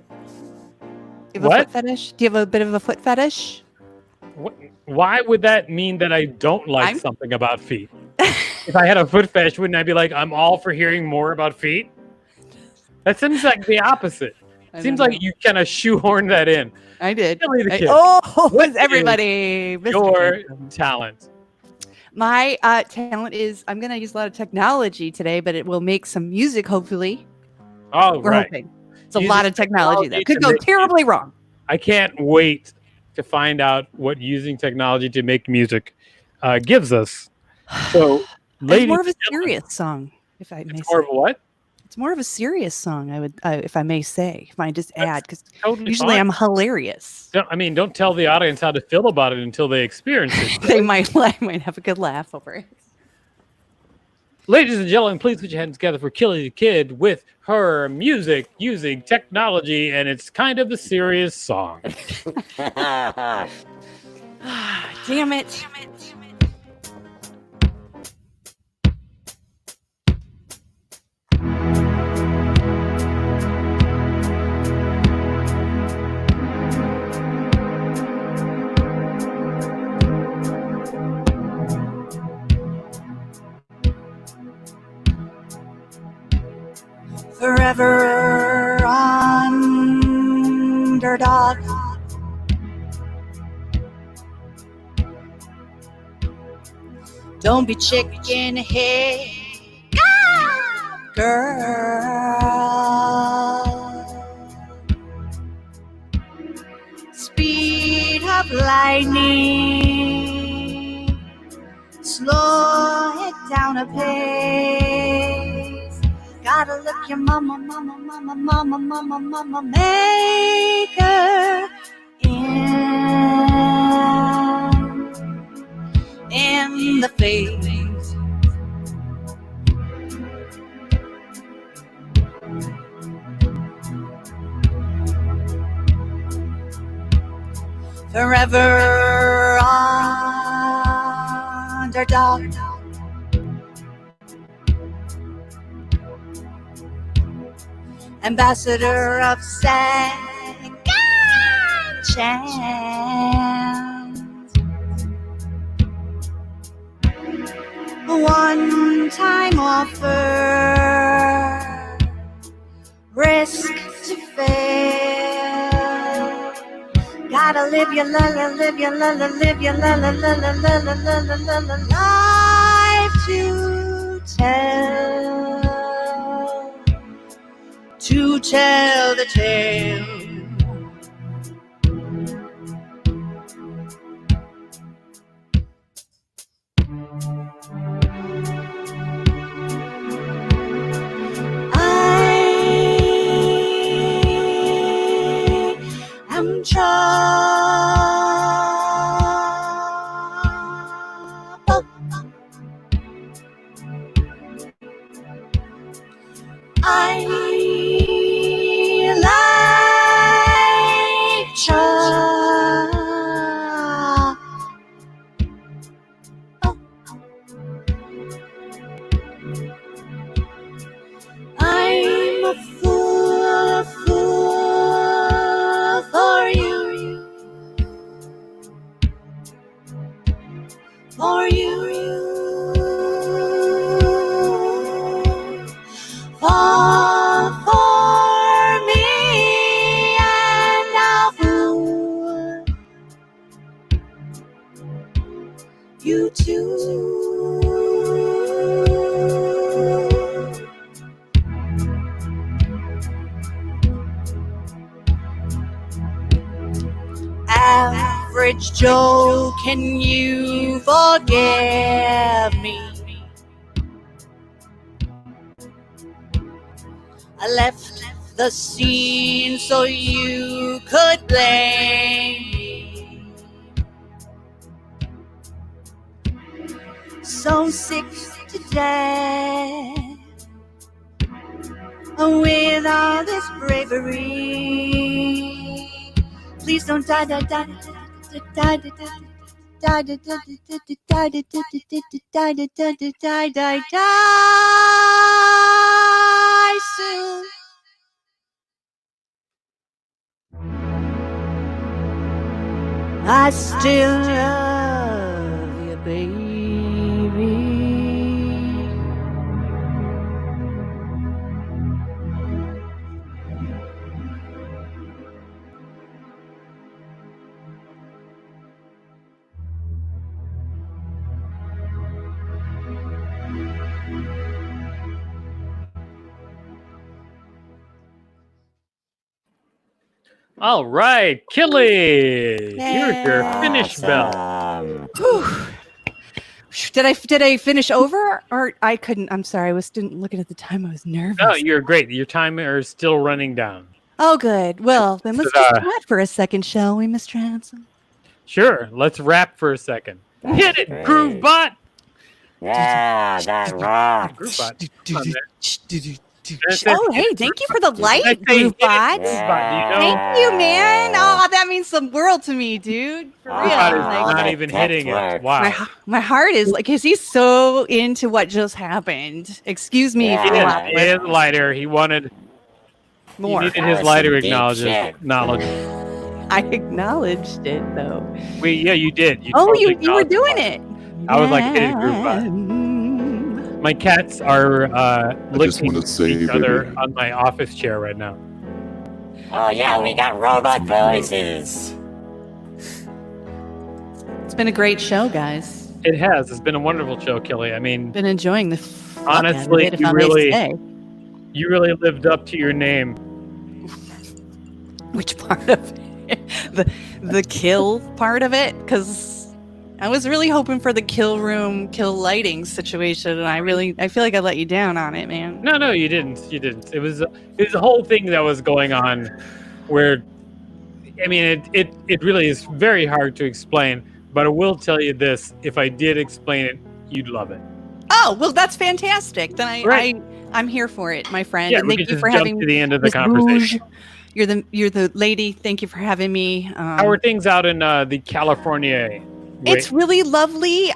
you have a foot fetish? Do you have a bit of a foot fetish? Why would that mean that I don't like something about feet? If I had a foot fetish, wouldn't I be like, I'm all for hearing more about feet? That seems like the opposite. Seems like you kind of shoehorned that in. I did. What everybody. Your talent. My talent is I'm going to use a lot of technology today, but it will make some music, hopefully. Oh, We're hoping. It's a lot of technology that could go terribly wrong. I can't wait to find out what using technology to make music gives us. So, it's more of a serious song, if I may say. It's more of a what? It's more of a serious song, if I may say. If I just add, because totally usually fine. I'm hilarious. Don't tell the audience how to feel about it until they experience it. They might have a good laugh over it. Ladies and gentlemen, please put your hands together for Killy the Kid with her music using technology, and it's kind of a serious song. Damn it. Forever underdog. Don't be chicken head, girl. Speed of lightning, slow it down a pace. Gotta look your mama maker in the face. Forever underdog. Ambassador of second chance. One-time offer, risk to fail. Gotta live your la la, live your la la, live your la la la la la la la la la la life to tell the tale. I'm trouble. I like trouble. I'm a fool for you. For you. Fall for me and I'll fool you too. Average Joe, can you forgive me? I left the scene so you could blame me. So sick to death with all this bravery. Please don't die, die, die, die, die, die, die, die, die, die, die, die, die soon. I still love you, baby. All right, Killy, here's your finish bell. Did I finish over, or I couldn't? I'm sorry, I was looking at the time. I was nervous. Oh, you're great. Your timer is still running down. Oh, good. Well, then let's just chat for a second, shall we, Mr. Hanson? Sure. Let's rap for a second. Hit it, Groovebot. Yeah, that rock. Groovebot. Oh, hey, thank you for the light, Groovebot. Yeah. Thank you, man. Oh, that means the world to me, dude. For real. Groovebot is not even hitting it. Wow. My heart is like, because he's so into what just happened. Excuse me. Yeah. His lighter. He wanted more. He needed his lighter acknowledged. I acknowledged it, though. Yeah, you did. You were doing it. I was like, hit it, Groovebot. My cats are just licking wanna say each other that- on my office chair right now. Oh yeah, we got robot voices. It's been a great show, guys. It has. It's been a wonderful show, Kelly. I mean, Been enjoying the honestly, if I may say. you really lived up to your name. Which part of it? The kill part of it? Because I was really hoping for the kill room, kill lighting situation, and I feel like I let you down on it, man. No, you didn't. You didn't. It was a whole thing that was going on where, I mean, it really is very hard to explain, but I will tell you this. If I did explain it, you'd love it. Oh, well, that's fantastic. Then I'm here for it, my friend. Yeah, and we thank could you for just jump having to the end of the Miss conversation. Bouge. You're the lady. Thank you for having me. How are things out in the California? It's really lovely.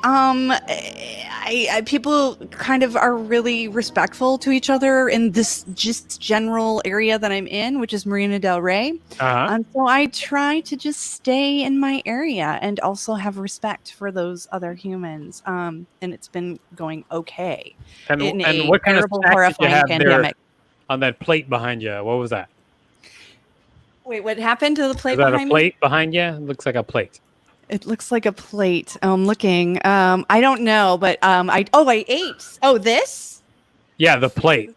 People kind of are really respectful to each other in this just general area that I'm in, which is Marina Del Rey. So I try to just stay in my area and also have respect for those other humans. And it's been going okay. And in what kind of terrible, snack did you horrifying have pandemic. there on that plate behind you? What was that? Wait, what happened to the plate Is that behind a me? plate behind you? It looks like a plate. It looks like a plate. I'm looking. I don't know, but I ate. Oh, this? Yeah, the plate.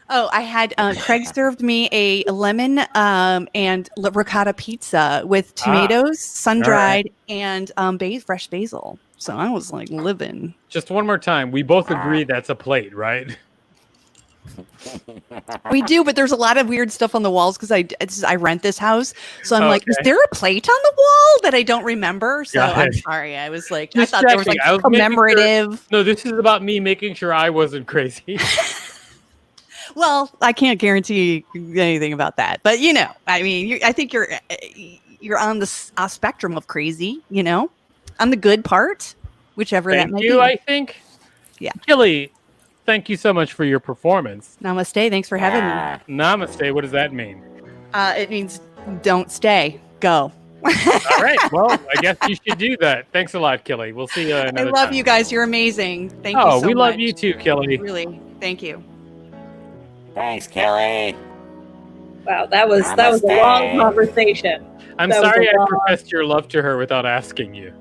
Oh, I had Craig served me a lemon and ricotta pizza with tomatoes, sun-dried, and fresh basil. So I was like living. Just one more time. We both agree that's a plate, right? We do, but there's a lot of weird stuff on the walls because I rent this house. So I'm like, is Okay. there a plate on the wall that I don't remember? So Got I'm it. sorry. I was like, Just I thought there was like checking. I was making sure- commemorative. No, this is about me making sure I wasn't crazy. Well, I can't guarantee anything about that, but I mean, I think you're on the spectrum of crazy. On the good part, whichever that Thank may you, be. I think. Yeah. Kelly, thank you so much for your performance. Namaste. Thanks for having me. Namaste. What does that mean? It means don't stay. Go. All right. Well, I guess you should do that. Thanks a lot, Kelly. We'll see you I another love time. you guys. You're amazing. Thank you Oh, so we love much. you too, Kelly. Really. Thank you. Thanks, Kelly. Wow, that was a long conversation. I'm That was sorry a I long- professed your love to her without asking you.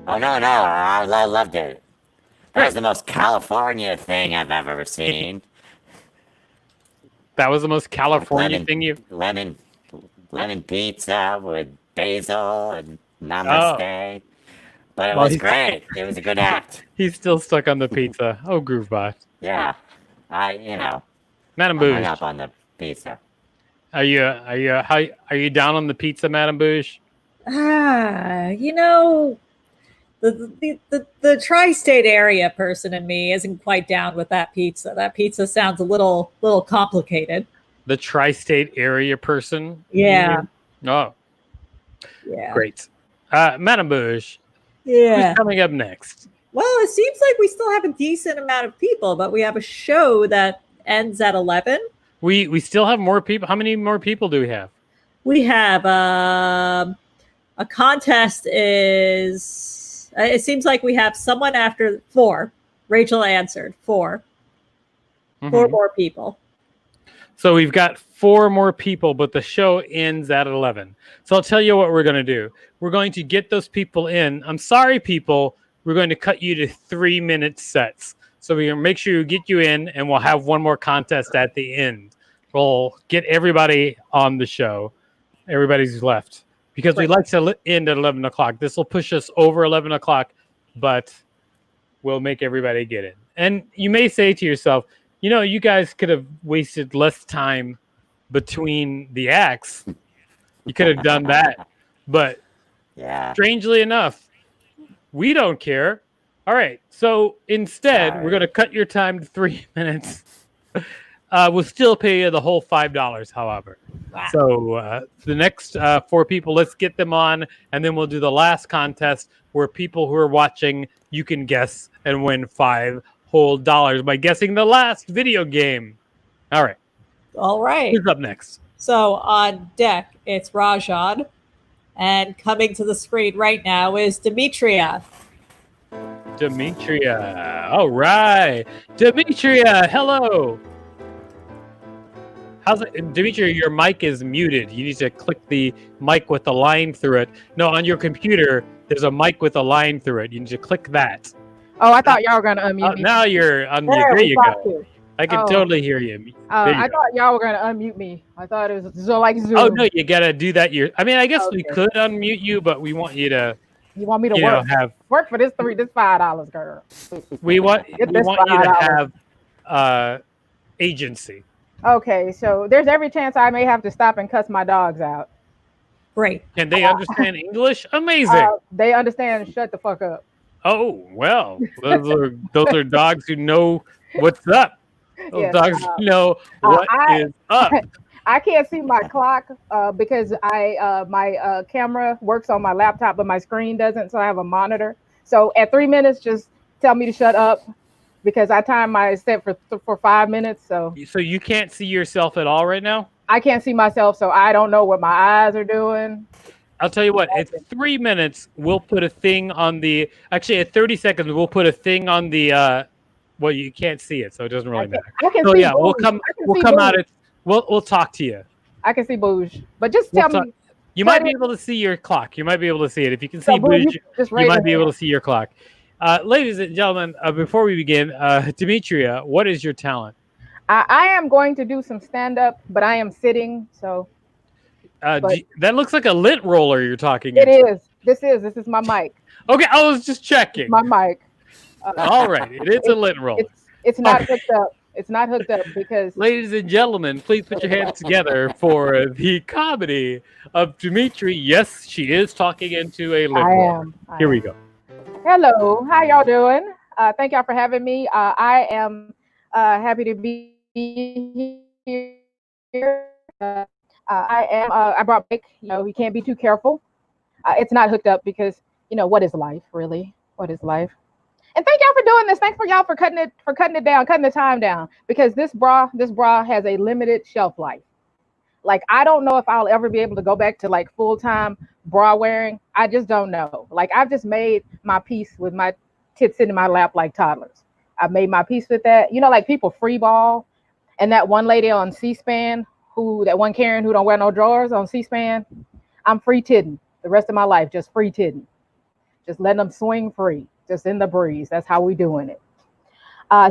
Oh no, I loved it. That was the most California thing I've ever seen. That was the most California Lemon- thing you... Lemon pizza with basil and namaste. But it Well, was he's- great. It was a good act. He's still stuck on the pizza. Oh, Groovebot. Yeah. Madam I hung Bouge, up on the pizza. are you down on the pizza, Madam Bouge? The tri-state area person in me isn't quite down with that pizza. That pizza sounds a little complicated. The tri-state area person? Yeah. Oh, Yeah. great. Madam Bouge, Yeah. who's coming up next? Well, it seems like we still have a decent amount of people, but we have a show that ends at 11. We still have more people. How many more people do we have? We have a contest is it seems like we have someone after 4. Rachel answered 4. 4 Mhm. more people. So we've got 4 more people, but the show ends at 11. So I'll tell you what we're going to do. We're going to get those people in. I'm sorry, people. We're going to cut you to 3-minute sets. So we're going to make sure you get you in, and we'll have one more contest at the end. We'll get everybody on the show. Everybody's left. Because we like to end at 11 o'clock. This will push us over 11 o'clock, but we'll make everybody get in. And you may say to yourself, you guys could have wasted less time between the acts. You could have done that. But strangely enough, we don't care. All right. So instead, we're going to cut your time to 3 minutes. We'll still pay you the whole $5, however. Wow. So the next 4 people, let's get them on, and then we'll do the last contest where people who are watching, you can guess and win $5 whole by guessing the last video game. All right. All right. Who's up next? So on deck, it's Rajan. And coming to the screen right now is Demetria. Demetria. All right. Demetria, hello. How's it? Demetria, your mic is muted. You need to click the mic with the line through it. No, on your computer, there's a mic with a line through it. You need to click that. Oh, I thought y'all were gonna unmute me. Now you're unmuted. There you go. I can totally hear you. I thought y'all were gonna unmute me. I thought it was so like Zoom. Oh no, you gotta do that. I mean, I guess we could unmute you, but we want you to. You want me to work for this $5, girl. We want you to have agency. Okay, so there's every chance I may have to stop and cuss my dogs out. Great. Can they understand English? Amazing. They understand. Shut the fuck up. Oh well, those are dogs who know what's up. Those dogs know what is up. I can't see my clock because my camera works on my laptop, but my screen doesn't. So I have a monitor. So at 3 minutes, just tell me to shut up because I timed my set for 5 minutes. So you can't see yourself at all right now? I can't see myself, so I don't know what my eyes are doing. I'll tell you what, at 3 minutes, we'll put a thing on the, actually at 30 seconds, we'll put a thing on the, well, you can't see it, so it doesn't really matter. I can so see yeah, we'll come out at, we'll talk to you. I can see Bouge, but just tell me. You might be able to see your clock. You might be able to see it. If you can see Bouge, you might be able to see your clock. Ladies and gentlemen, before we begin, Demetria, what is your talent? I am going to do some stand-up, but I am sitting, so. That looks like a lint roller you're talking It is. This is my mic. Okay, I was just checking. My mic. All right, it is a lint roller. It's not hooked up. It's not hooked up because. Ladies and gentlemen, please put your hands together for the comedy of Demetria. Yes, she is talking into a lint roller. Here we go. Hello, how y'all doing? Thank y'all for having me. I am happy to be here. I brought Mike. You can't be too careful. It's not hooked up because what is life really? What is life? And thank y'all for doing this. Thanks for y'all for cutting it down, cutting the time down, because this bra has a limited shelf life. Like, I don't know if I'll ever be able to go back to like full-time bra wearing. I just don't know. Like, I've just made my peace with my tits sitting in my lap like toddlers. I've made my peace with that. Like people free ball, and that one lady on C-SPAN that one Karen who don't wear no drawers on C-SPAN. I'm free titting the rest of my life, just free titting, just letting them swing free, just in the breeze. That's how we doing it.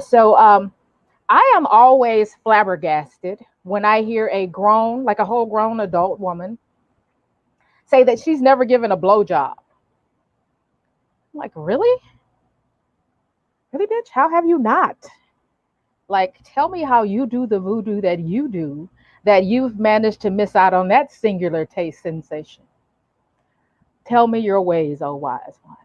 So I am always flabbergasted when I hear a whole grown adult woman say that she's never given a blowjob. I'm like, really? Really, bitch? How have you not? Like, tell me how you do the voodoo that you do, that you've managed to miss out on that singular taste sensation. Tell me your ways, oh wise one.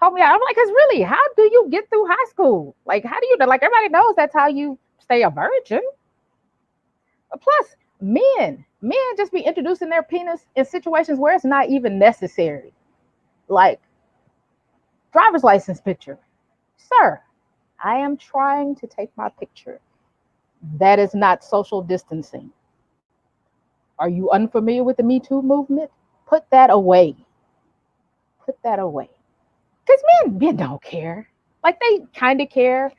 Help me out. I'm like, because really, how do you get through high school? Like, how do you, like, everybody knows that's how you stay a virgin. Plus, men just be introducing their penis in situations where it's not even necessary. Like, driver's license picture. Sir, I am trying to take my picture. That is not social distancing. Are you unfamiliar with the Me Too movement? Put that away. Put that away. Because men don't care. Like, they kind of care.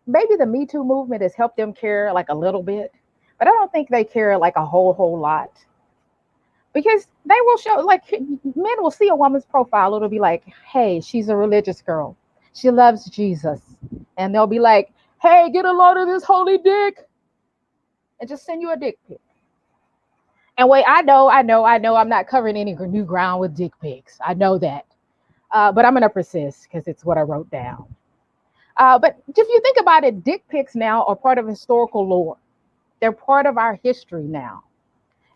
Maybe the Me Too movement has helped them care like a little bit, but I don't think they care like a whole lot. Because they will show, like, men will see a woman's profile. It'll be like, hey, she's a religious girl. She loves Jesus. And they'll be like, hey, get a load of this holy dick. And just send you a dick pic. And wait, I know I'm not covering any new ground with dick pics. I know that. But I'm going to persist because it's what I wrote down. But if you think about it, dick pics now are part of historical lore. They're part of our history now.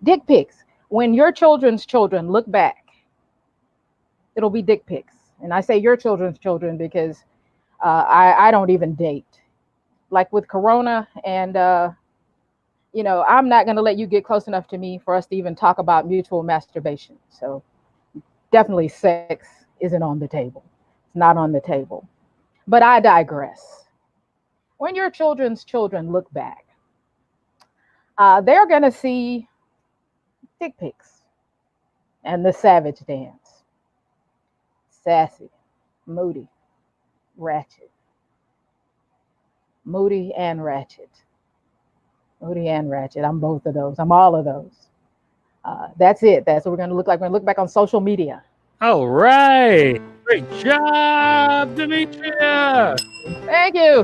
Dick pics. When your children's children look back, it'll be dick pics. And I say your children's children because I don't even date. Like with Corona and, I'm not going to let you get close enough to me for us to even talk about mutual masturbation. So definitely sex isn't on the table. It's not on the table. But I digress. When your children's children look back, they're going to see dick pics and the savage dance. Sassy, moody, ratchet. Moody and ratchet. Moody and ratchet. I'm both of those. I'm all of those. That's it. That's what we're going to look like. We're going to look back on social media. All right. Great job, Demetria. Thank you.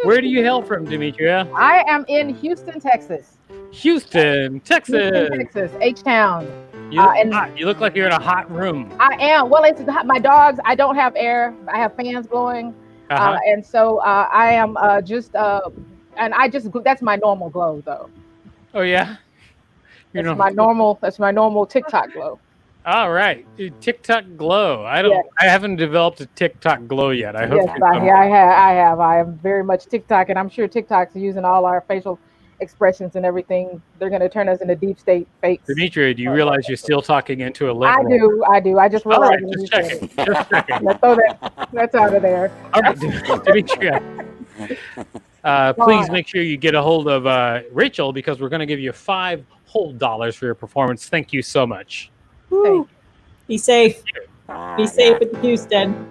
Where do you hail from, Demetria? I am in Houston, Texas. Houston, Texas. Houston, Texas, H-Town. You look like you're in a hot room. I am. Well, it's my dogs. I don't have air. I have fans blowing. And so I am that's my normal glow, though. Oh, yeah? That's my normal TikTok glow. All right, TikTok glow. I haven't developed a TikTok glow yet. I hope. Yes, I have. I am very much TikTok, and I'm sure TikTok's using all our facial expressions and everything. They're going to turn us into deep state fakes. Demetria, do you realize you're still talking into a lip? I do. I just realized. All right, just checking. Let's throw that's out of there. All right, Demetria. Please make sure you get a hold of Rachel, because we're going to give you $5 whole for your performance. Thank you so much. Be safe. Be safe in Houston.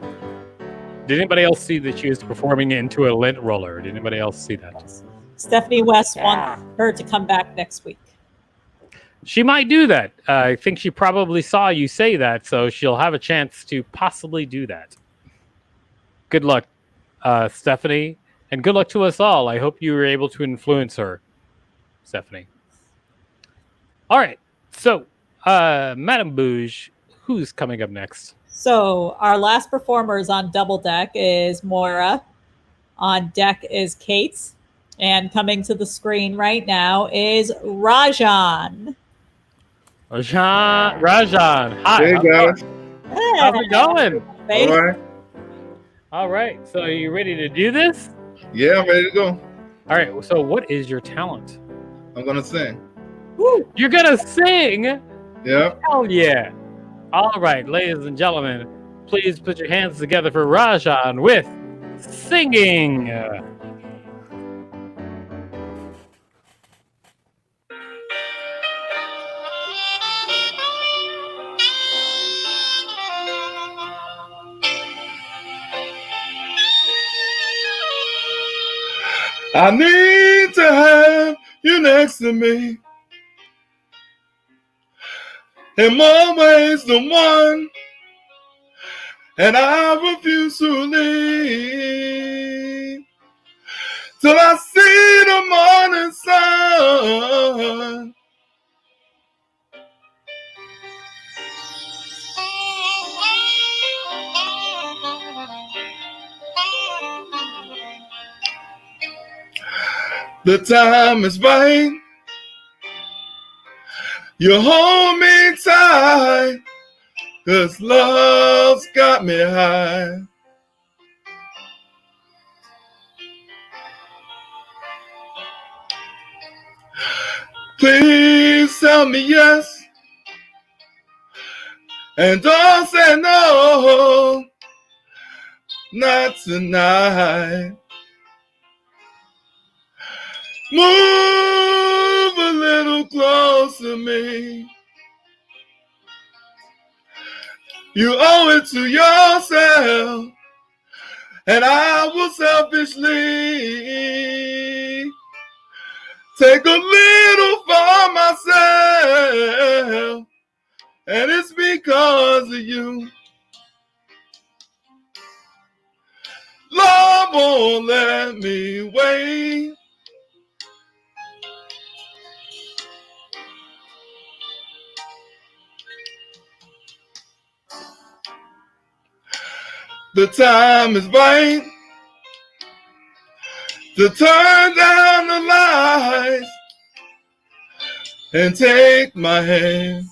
Did anybody else see that she was performing into a lint roller? Did anybody else see that? Stephanie West wants her to come back next week. She might do that. I think she probably saw you say that, so she'll have a chance to possibly do that. Good luck, Stephanie, and good luck to us all. I hope you were able to influence her, Stephanie. All right, so Madame Bouge, who's coming up next? So our last performers on Double Deck is Moira. On deck is Kate. And coming to the screen right now is Rajan. Rajan. Hi. Hey, guys. How's it going? All right. All right. So are you ready to do this? Yeah, I'm ready to go. All right. So what is your talent? I'm going to sing. Woo. You're going to sing? Yeah. Hell yeah. All right, ladies and gentlemen, please put your hands together for Rajan with singing. I need to have you next to me. In more ways than one, and I refuse to leave till I see the morning sun. The time is right. You hold me tight, 'cause love's got me high. Please tell me yes, and don't say no, not tonight. Move a little closer to me. You owe it to yourself, and I will selfishly take a little for myself, and it's because of you. Love won't let me wait. The time is right to turn down the lights and take my hand.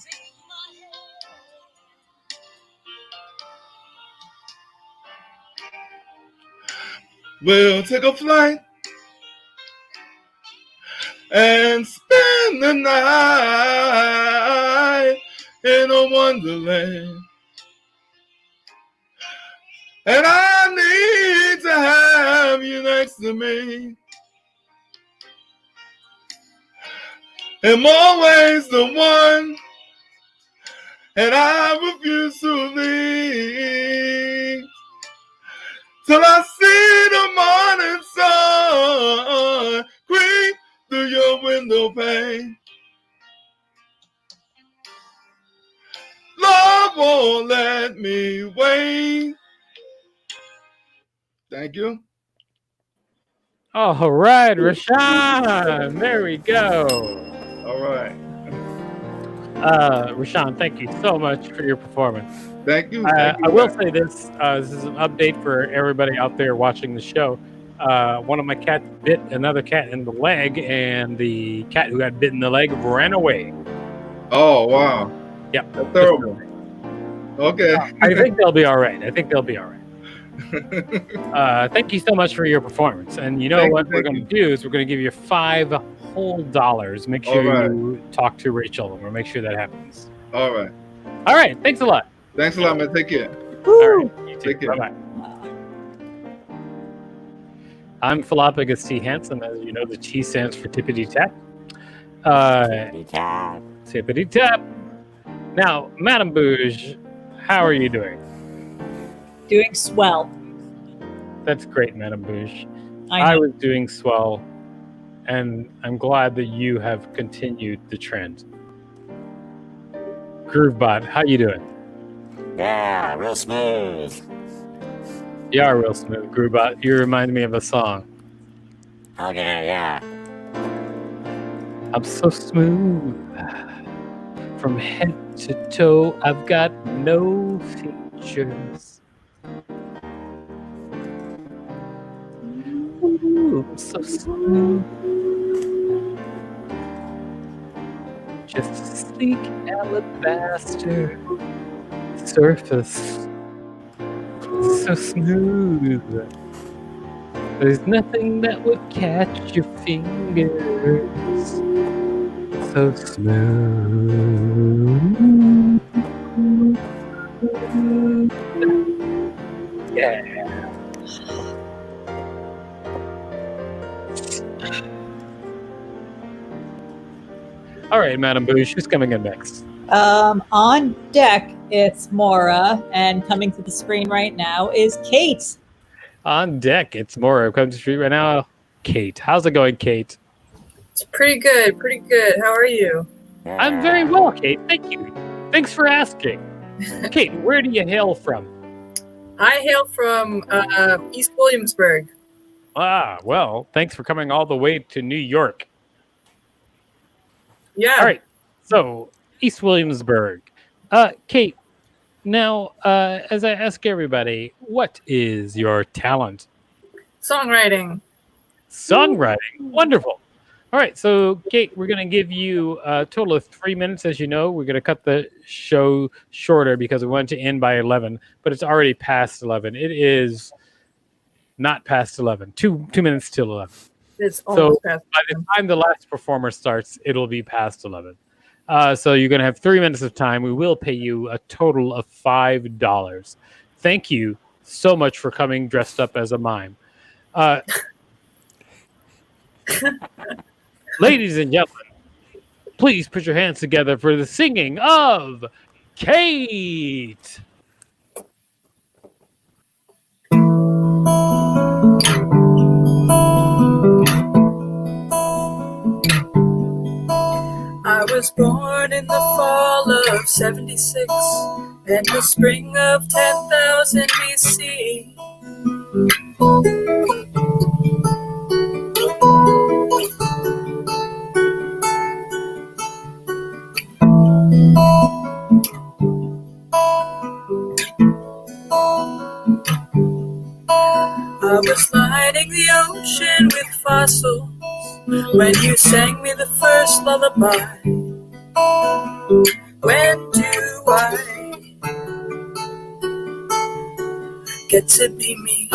We'll take a flight and spend the night in a wonderland. And I need to have you next to me in more ways than one, and I refuse to leave till I will pay. Love won't let me wait. Thank you. All right, Rashawn. There we go. All right. Rashawn, thank you so much for your performance. Thank you. I will say this. This is an update for everybody out there watching the show. One of my cats bit another cat in the leg, and the cat who got bit in the leg ran away. Oh, wow. Yep. That's terrible. Okay. I think they'll be all right. Thank you so much for your performance. And you know what we're going to do is we're going to give you $5 whole. Make sure you talk to Rachel, and we'll make sure that happens. All right. All right. Thanks a lot. Thanks a lot, man. Take care. All right. You too. Take care. Bye-bye. I'm Philophagus T. Handsome. As you know, the T stands for Tippity Tap. Tippity Tap. Now, Madame Bouge, how are you doing? Doing swell. That's great, Madame Bouge. I was doing swell, and I'm glad that you have continued the trend. Groovebot, how you doing? Yeah, real smooth. You are real smooth, Groovebot. You remind me of a song. Okay, yeah. I'm so smooth. From head to toe, I've got no features. Ooh, I'm so smooth. Just a sleek alabaster surface. So smooth. There's nothing that would catch your fingers. So smooth. Yeah. All right, Madame Bouge, who's coming in next? On deck, it's Maura, and coming to the screen right now is Kate. On deck, it's Maura. Coming to the street right now, Kate. How's it going, Kate? It's pretty good, pretty good. How are you? I'm very well, Kate. Thank you. Thanks for asking. Kate, where do you hail from? I hail from East Williamsburg. Ah, well, thanks for coming all the way to New York. Yeah. All right. So, East Williamsburg. Kate, now, as I ask everybody, what is your talent? Songwriting. Songwriting. Wonderful. All right. So, Kate, we're going to give you a total of 3 minutes. As you know, we're going to cut the show shorter because we want to end by 11, but it's already past 11. It is not past 11. 2 minutes till 11. It's almost past 11. By the time the last performer starts, it'll be past 11. So you're going to have 3 minutes of time. We will pay you a total of $5. Thank you so much for coming dressed up as a mime. Ladies and gentlemen, please put your hands together for the singing of Kate. I was born in the fall of 76 and the spring of 10,000 BC. I was lighting the ocean with fossils when you sang me the first lullaby. When do I get to be me?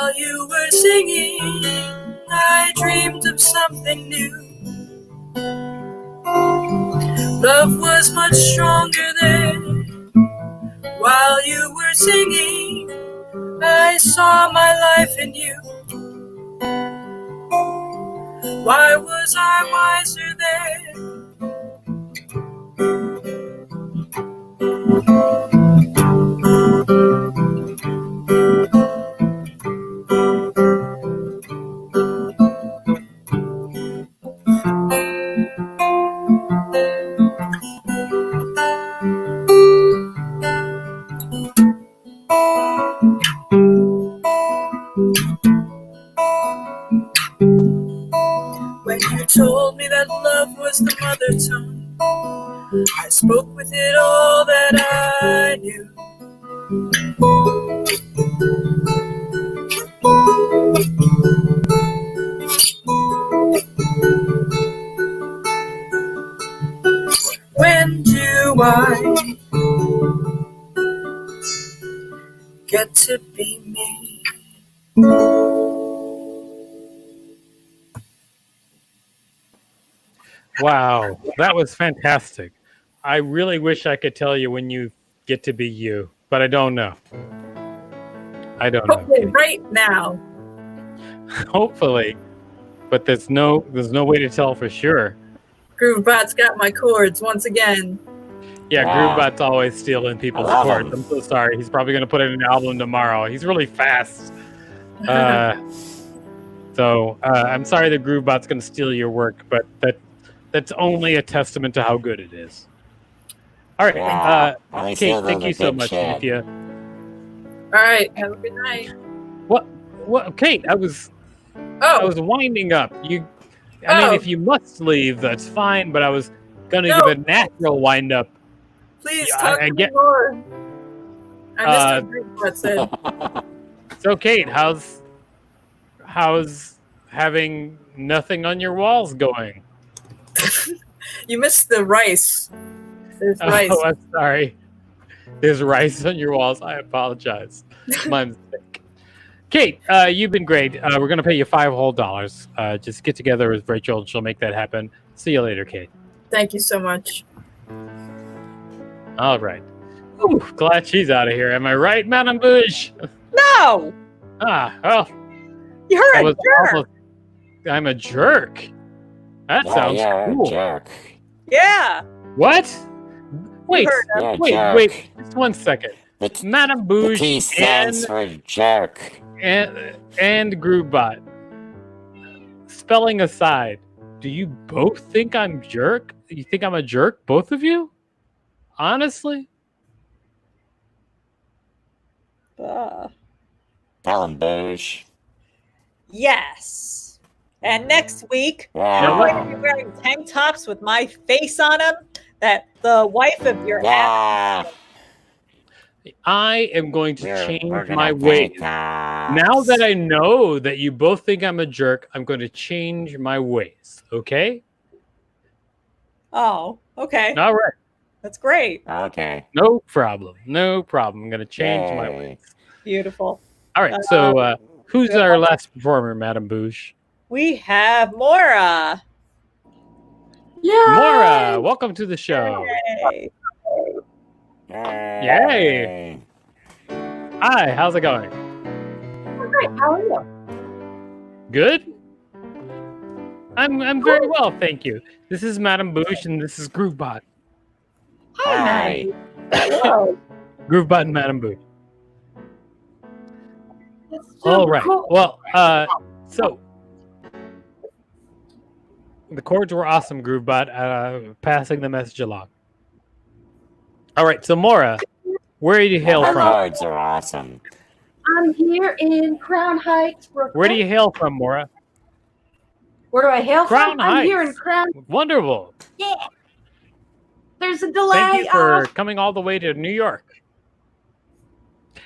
While you were singing, I dreamed of something new. Love was much stronger then. While you were singing, I saw my life in you. Why was I wiser then? When you told me that love was the mother tongue, I spoke with it all that I knew. When do I get to be me? Wow, that was fantastic. I really wish I could tell you when you get to be you, but I don't know. I don't know. Hopefully right now. Hopefully, but there's no way to tell for sure. Groovebot's got my chords once again. Yeah, Wow. Groovebot's always stealing people's I love chords. him. I'm so sorry. He's probably going to put in an album tomorrow. He's really fast. So I'm sorry that Groovebot's going to steal your work, but that's only a testament to how good it is. All right, Yeah, at least Kate, you're thank you the so good much, shit. Cynthia. All right, have a good night. What, Kate? I was winding up. I mean, if you must leave, that's fine. But I was going to give a natural wind up. Please Yeah, talk I to get- me more. I missed what Groovebot said. So, Kate, how's having nothing on your walls going? You missed the rice. There's rice. Oh, I'm sorry. There's rice on your walls. I apologize. My mistake. Kate, you've been great. We're going to pay you $5 whole. Just get together with Rachel and she'll make that happen. See you later, Kate. Thank you so much. All right. Ooh, glad she's out of here. Am I right, Madame Bush? No, Well, you're that a was jerk. almost- I'm a jerk. That Yeah, sounds you're cool. a jerk. Yeah. What? Wait, You're a wait, jerk. wait. Just 1 second. Madame The Bush T stands for jerk. and Groovebot. Spelling aside, do you both think I'm jerk? You think I'm a jerk, both of you? Honestly? Tell him, Boosh. Yes. And next week, Yeah. you're going to be wearing tank tops with my face on them that the wife of your Yeah. I am going to We're change gonna my take ways. tops. Now that I know that you both think I'm a jerk, I'm going to change my ways. Okay? Oh, okay. All right. That's great. Okay. No problem. No problem. I'm going to change my Yay. ways. Beautiful. All right. So, who's our last performer, Madame Bouche? We have Mora. Mora, welcome to the show. Yay. Yay. Hi, how's it going? Great. How are you? Good? I'm very well, thank you. This is Madame Bouche and this is Groovebot. Hi. Hello. Groovebot and Madame Bouche. That's so All right. cool. Well, so the chords were awesome, Groovebot. Passing the message along. All right, so Mora, where do you hail The from? chords are awesome. I'm here in Crown Heights, Brooklyn. Where do you hail from, Mora? Where do I hail Crown from? I'm here in Heights. Crown. Wonderful. Yeah. There's a delay. Thank you for coming all the way to New York.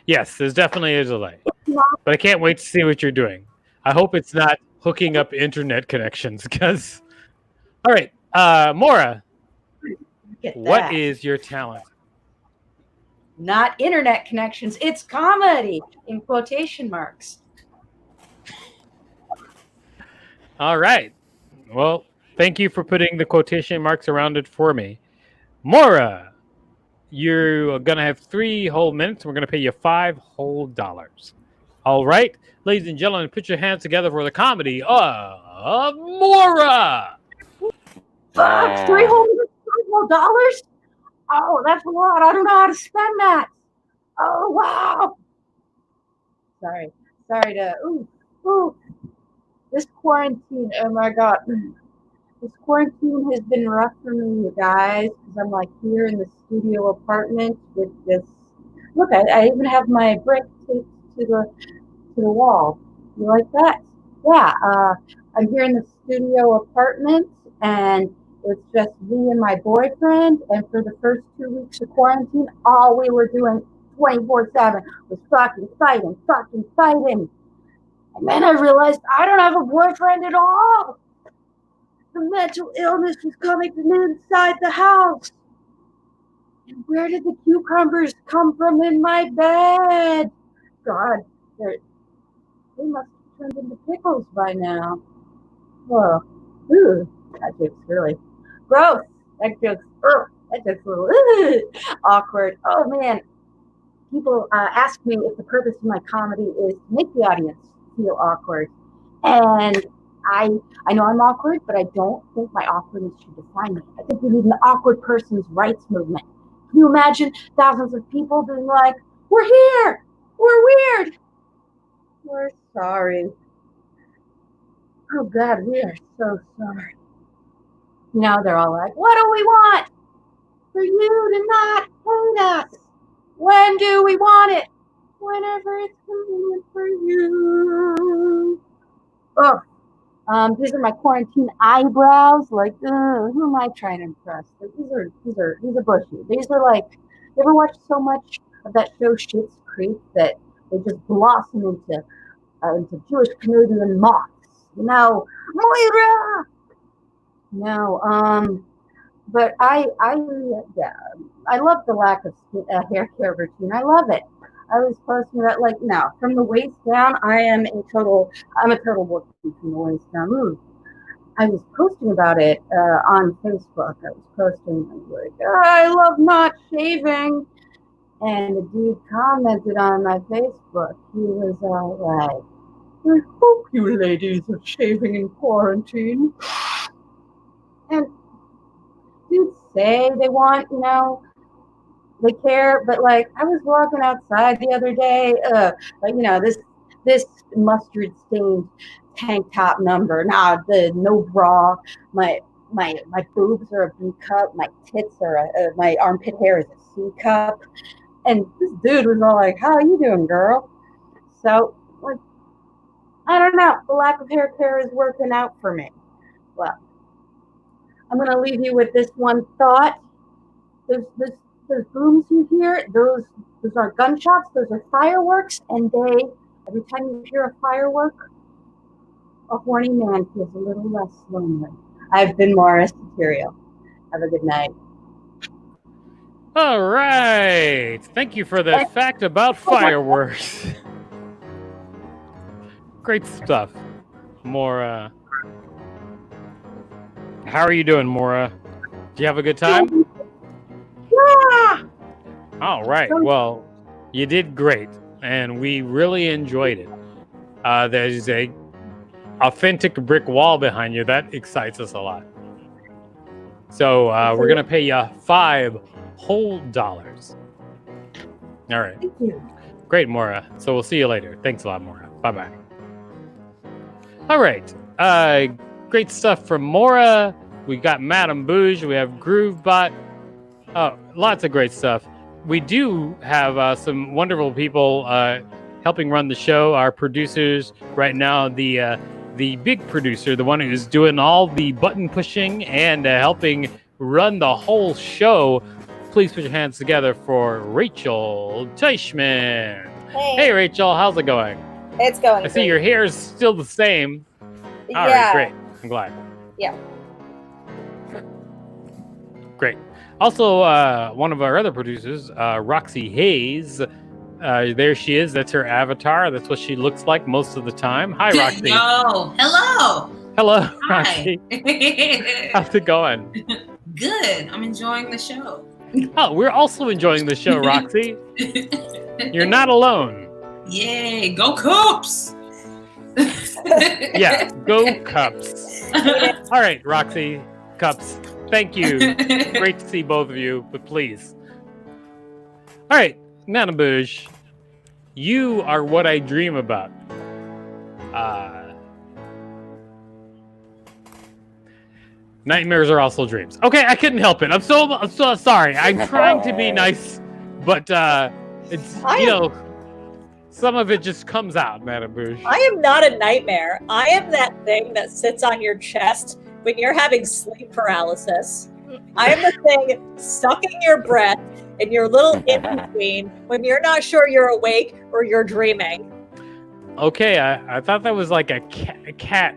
Yes, there's definitely a delay. But I can't wait to see what you're doing. I hope it's not hooking up internet connections because... All right, Mora, Get what that. is your talent? Not internet connections. It's comedy in quotation marks. All right. Well, thank you for putting the quotation marks around it for me. Mora, you're going to have 3 whole minutes. We're going to pay you $5 whole. All right. Ladies and gentlemen, put your hands together for the comedy of Mora. Fuck, $300? Oh, that's a lot. I don't know how to spend that. Oh, wow. Sorry to, ooh. This quarantine, oh my God. This quarantine has been rough for me, you guys, because I'm like here in the studio apartment with this. Look, I even have my brick taped to the wall. You like that? Yeah. I'm here in the studio apartment, and it's just me and my boyfriend. And for the first 2 weeks of quarantine, all we were doing 24/7 was fucking fighting. And then I realized I don't have a boyfriend at all. The mental illness was coming from inside the house. And where did the cucumbers come from in my bed? God, they must have turned into pickles by now. Whoa. Ooh, that joke's really gross. That joke's a little awkward. Oh man. People ask me if the purpose of my comedy is to make the audience feel awkward. And I know I'm awkward, but I don't think my awkwardness should define me. I think we need an awkward person's rights movement. Can you imagine thousands of people being like, we're here, we're weird, we're sorry. Oh God, we are so sorry. Now they're all like, what do we want? For you to not hate us. When do we want it? Whenever it's convenient for you. These are my quarantine eyebrows. Like, who am I trying to impress? Like, these are bushy. These are like, you ever watch so much of that show Schitt's Creek that they just blossom into Jewish Canadian moths? You know, Moira. No, but I love the lack of hair care routine. I love it. I was posting about from the waist down, I'm a total whoopsie from the waist down. I was posting about it on Facebook. I was posting like, I love not shaving, and the dude commented on my Facebook. He was all like, I hope you ladies are shaving in quarantine. And dudes say they want, they care, but like I was walking outside the other day, this mustard stained tank top number. The no bra, my boobs are a B cup, my tits are my armpit hair is a C cup, and this dude was all like, "How you doing, girl?" So like, I don't know, the lack of hair care is working out for me. Well, I'm gonna leave you with this one thought. Those booms you hear, those are gunshots, those are fireworks, and every time you hear a firework, a horny man feels a little less lonely. I've been Mara Soterio. Have a good night. All right. Thank you for the fact about fireworks. Great stuff, Mora. How are you doing, Mora? Do you have a good time? Yeah. All right. Well, you did great, and we really enjoyed it. There's a authentic brick wall behind you that excites us a lot. So we're gonna pay you $5 whole. All right. Thank you. Great, Mora. So we'll see you later. Thanks a lot, Mora. Bye-bye. All right. Great stuff from Mora. We got Madame Bouge. We have Groovebot. Oh, lots of great stuff. We do have some wonderful people helping run the show. Our producers right now, the big producer, the one who's doing all the button pushing and helping run the whole show. Please put your hands together for Rachel Teichman. Hey, Rachel, how's it going? It's going. I see your hair is still the same. All Yeah. right, great. I'm glad. Yeah. Great. Also, one of our other producers, Roxy Hayes. There she is. That's her avatar. That's what she looks like most of the time. Hi, Roxy. Yo, hello. Hello, Hi. Roxy. How's it going? Good. I'm enjoying the show. Oh, we're also enjoying the show, Roxy. You're not alone. Yay, go Coops! Yeah, go Cups. All right, Roxy, Cups. Thank you. Great to see both of you, but please. All right, Madame Bouge, you are what I dream about. Nightmares are also dreams. Okay, I couldn't help it. I'm so sorry. I'm trying to be nice, but it's some of it just comes out, Madame Bouge. I am not a nightmare. I am that thing that sits on your chest when you're having sleep paralysis. I am the thing sucking your breath in your little in-between when you're not sure you're awake or you're dreaming. Okay, I thought that was like a cat.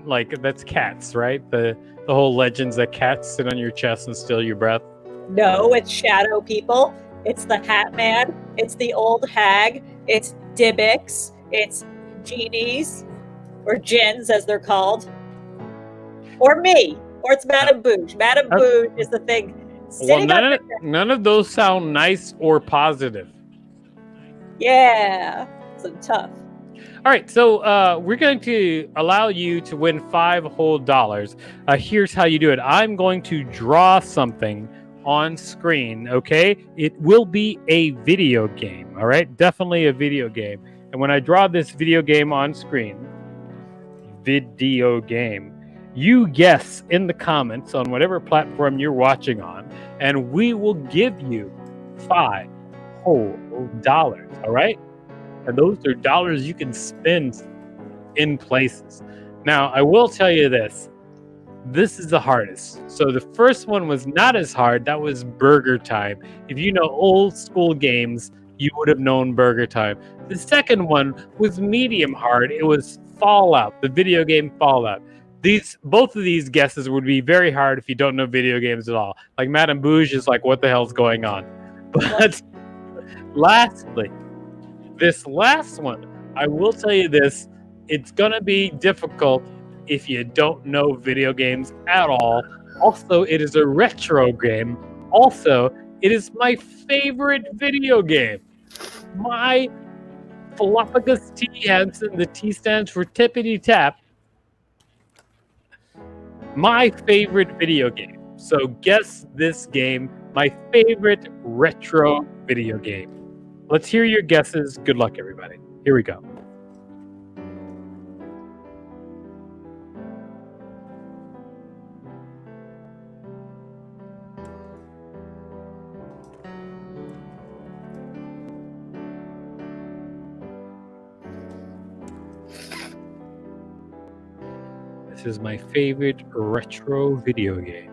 Like, that's cats, right? The whole legends that cats sit on your chest and steal your breath. No, it's shadow people. It's the Hat Man. It's the old hag. It's Dybbuk's. It's genies, or djinns as they're called. Or me. Or it's Madame Bouge. Madame Bouge is the thing. Well, none of those sound nice or positive. Yeah. So tough. All right, so we're going to allow you to win $5 whole. Here's how you do it. I'm going to draw something on screen, okay? It will be a video game, all right? Definitely a video game. And when I draw this video game on screen, video game, you guess in the comments on whatever platform you're watching on, and we will give you $5 whole, all right? And those are dollars you can spend in places. Now, I will tell you this. This is the hardest. So the first one was not as hard. That was Burger Time. If you know old school games, you would have known Burger Time. The second one was medium hard. It was Fallout, the video game Fallout. Both of these guesses would be very hard if you don't know video games at all. Like Madame Bouge is like, what the hell's going on? But lastly, this last one, I will tell you this, it's going to be difficult if you don't know video games at all. Also, it is a retro game. Also, it is my favorite video game. My Philophagus T. Hansen, the T stands for Tippity Tap. My favorite video game. So guess this game, my favorite retro video game. Let's hear your guesses. Good luck, everybody. Here we go. This is my favorite retro video game.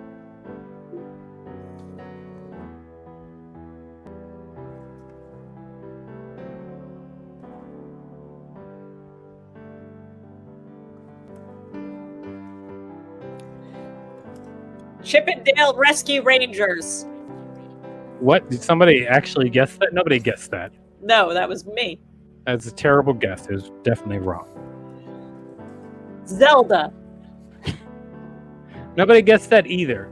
Chip and Dale Rescue Rangers. What? Did somebody actually guess that? Nobody guessed that. No, that was me. That's a terrible guess. It was definitely wrong. Zelda. Nobody guessed that either.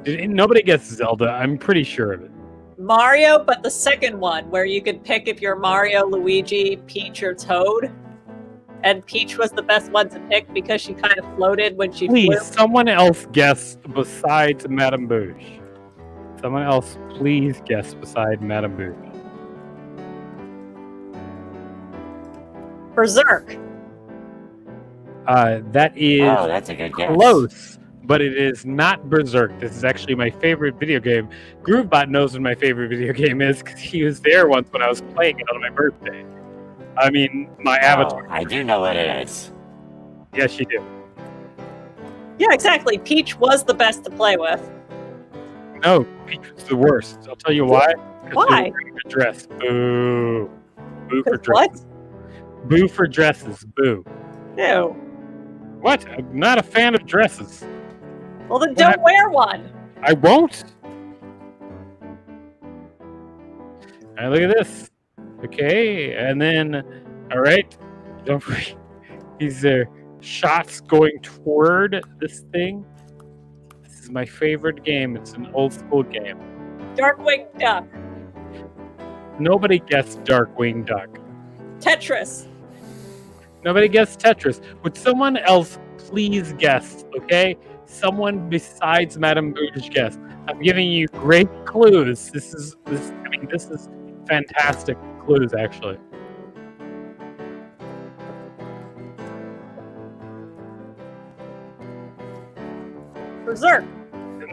Nobody guessed Zelda. I'm pretty sure of it. Mario, but the second one, where you could pick if you're Mario, Luigi, Peach, or Toad. And Peach was the best one to pick because she kind of floated when she flew. Please, someone else guess besides Madame Bouge. Someone else, please guess beside Madame Bouge. Berserk. That is that's a good guess. Close, but it is not Berserk. This is actually my favorite video game. Groovebot knows what my favorite video game is because he was there once when I was playing it on my birthday. I mean, my avatar. I do know what it is. Yes, you do. Yeah, exactly. Peach was the best to play with. No, Peach was the worst. I'll tell you why. Why? A dress. Boo. Boo for dresses. What? Boo for dresses. Boo. Ew. What? I'm not a fan of dresses. Well, then don't wear one. I won't. All right, look at this. Okay, and then, all right. Don't worry. He's there. shots going toward this thing. This is my favorite game. It's an old school game. Darkwing Duck. Nobody guessed Darkwing Duck. Tetris. Nobody guessed Tetris. Would someone else please guess, okay? Someone besides Madame Bouge guess. I'm giving you great clues. This is fantastic clues, actually. Berserk.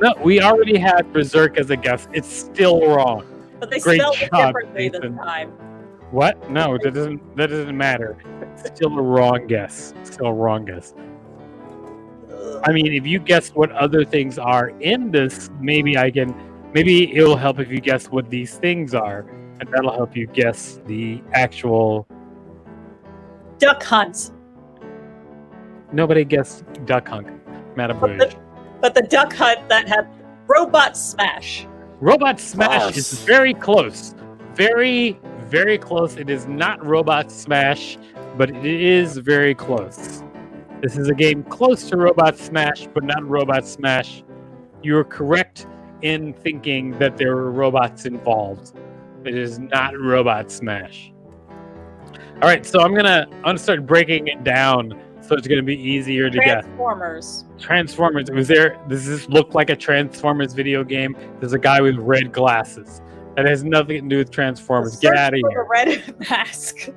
No, we already had Berserk as a guess. It's still wrong. But they Great spelled it job, differently Nathan. this time. What? No, that doesn't matter. It's still a wrong guess. Still a wrong guess. I mean, if you guess what other things are in this, maybe it'll help if you guess what these things are, and that'll help you guess the actual Duck Hunt. Nobody guessed Duck Hunt, Madame Bouge. But the Duck Hunt that had Robot Smash. Robot Smash is very close. Very, very close. It is not Robot Smash, but it is very close. This is a game close to Robot Smash, but not Robot Smash. You are correct in thinking that there were robots involved. It is not Robot Smash. All right, so I'm gonna start breaking it down, so it's gonna be easier to guess. Transformers. Does this look like a Transformers video game? There's a guy with red glasses. That has nothing to do with Transformers. Get out of here. The red mask.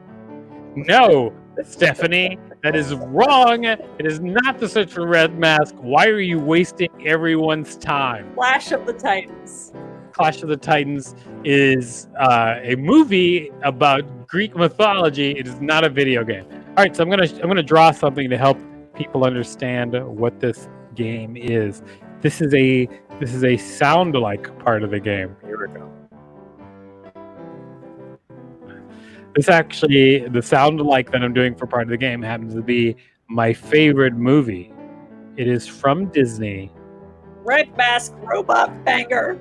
No, Stephanie, that is wrong. It is not the Search for Red Mask. Why are you wasting everyone's time? Clash of the Titans. Clash of the Titans is a movie about Greek mythology. It is not a video game. All right, so I'm gonna draw something to help people understand what this game is. This is a sound-alike part of the game. Here we go. This actually, the sound-alike that I'm doing for part of the game happens to be my favorite movie. It is from Disney. Red Mask Robot Banger.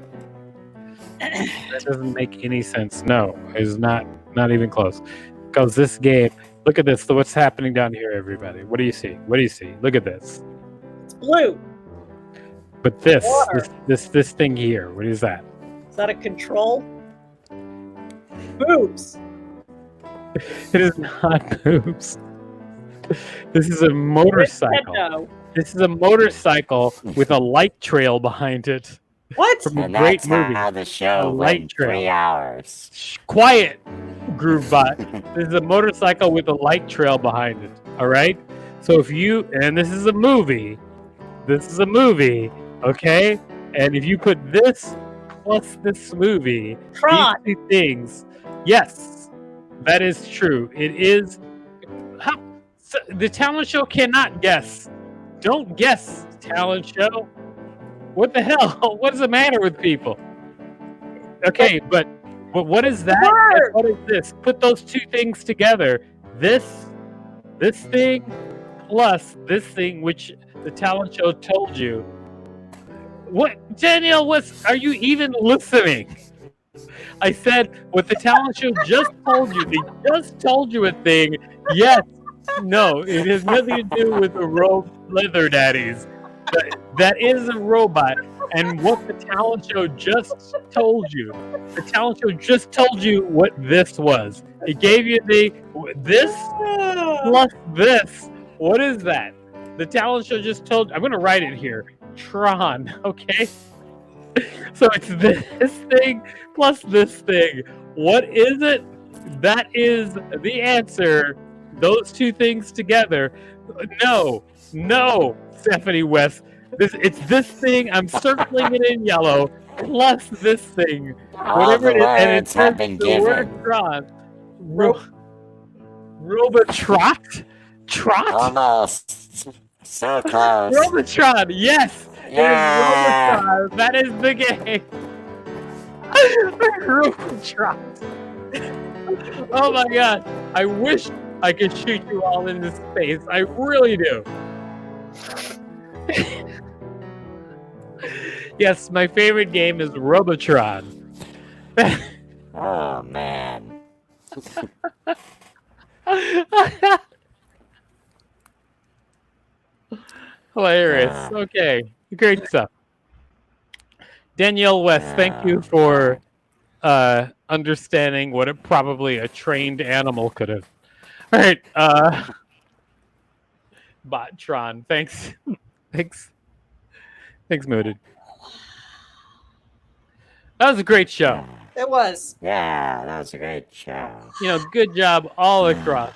That doesn't make any sense. No, it's not even close. Because this game, look at this. So what's happening down here, everybody? What do you see? What do you see? Look at this. It's blue. But this thing here, what is that? Is that a control? Boobs. It is not boobs. This is a motorcycle. Nintendo. This is a motorcycle with a light trail behind it. What? From a And great that's movie. how the show A light went trail. 3 hours. Quiet, Groovebot. This is a motorcycle with a light trail behind it. All right. So and this is a movie. This is a movie. Okay. And if you put this plus this movie, Tron. these two things, yes. That is true. It is. The talent show cannot guess. Don't guess, talent show. What the hell? What is the matter with people? Okay, but what is that? And what is this? Put those two things together. This thing plus this thing, which the talent show told you. What, Danielle? Are you even listening? I said what the talent show just told you. They just told you a thing. Yes. No, it has nothing to do with the leather daddies. That is a robot. And what the talent show just told you. The talent show just told you what this was. It gave you this plus this. What is that? The talent show just told. I'm going to write it here. Tron. Okay. So it's this thing plus this thing. What is it? That is the answer. Those two things together. No, Stephanie West. It's this thing. I'm circling it in yellow plus this thing. Whatever it is, and it have been the word given. Tron. Robotrot? Trot? Almost. So close. Robotron, yes! Yeah. It is Robotron. That is the game. Robotron. Oh my god. I wish I could shoot you all into space. I really do. Yes, my favorite game is Robotron. Oh, man. Hilarious. Okay. Great stuff. Danielle West, thank you for understanding what probably a trained animal could have. All right. Bottron, thanks. Thanks, Mooted. That was a great show. It was. Yeah, that was a great show. Good job all across.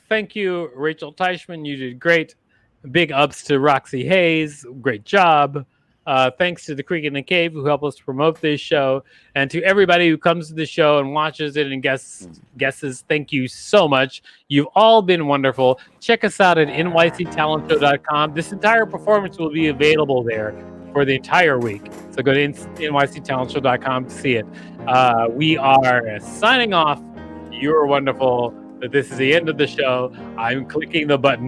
Thank you, Rachel Teichman. You did great. Big ups to Roxy Hayes. Great job. Thanks to the Creek and the Cave who help us promote this show, and to everybody who comes to the show and watches it and guesses. Thank you so much. You've all been wonderful. Check us out at nyctalentshow.com. This entire performance will be available there for the entire week. So go to nyctalentshow.com to see it. We are signing off. You're wonderful. This is the end of the show. I'm clicking the button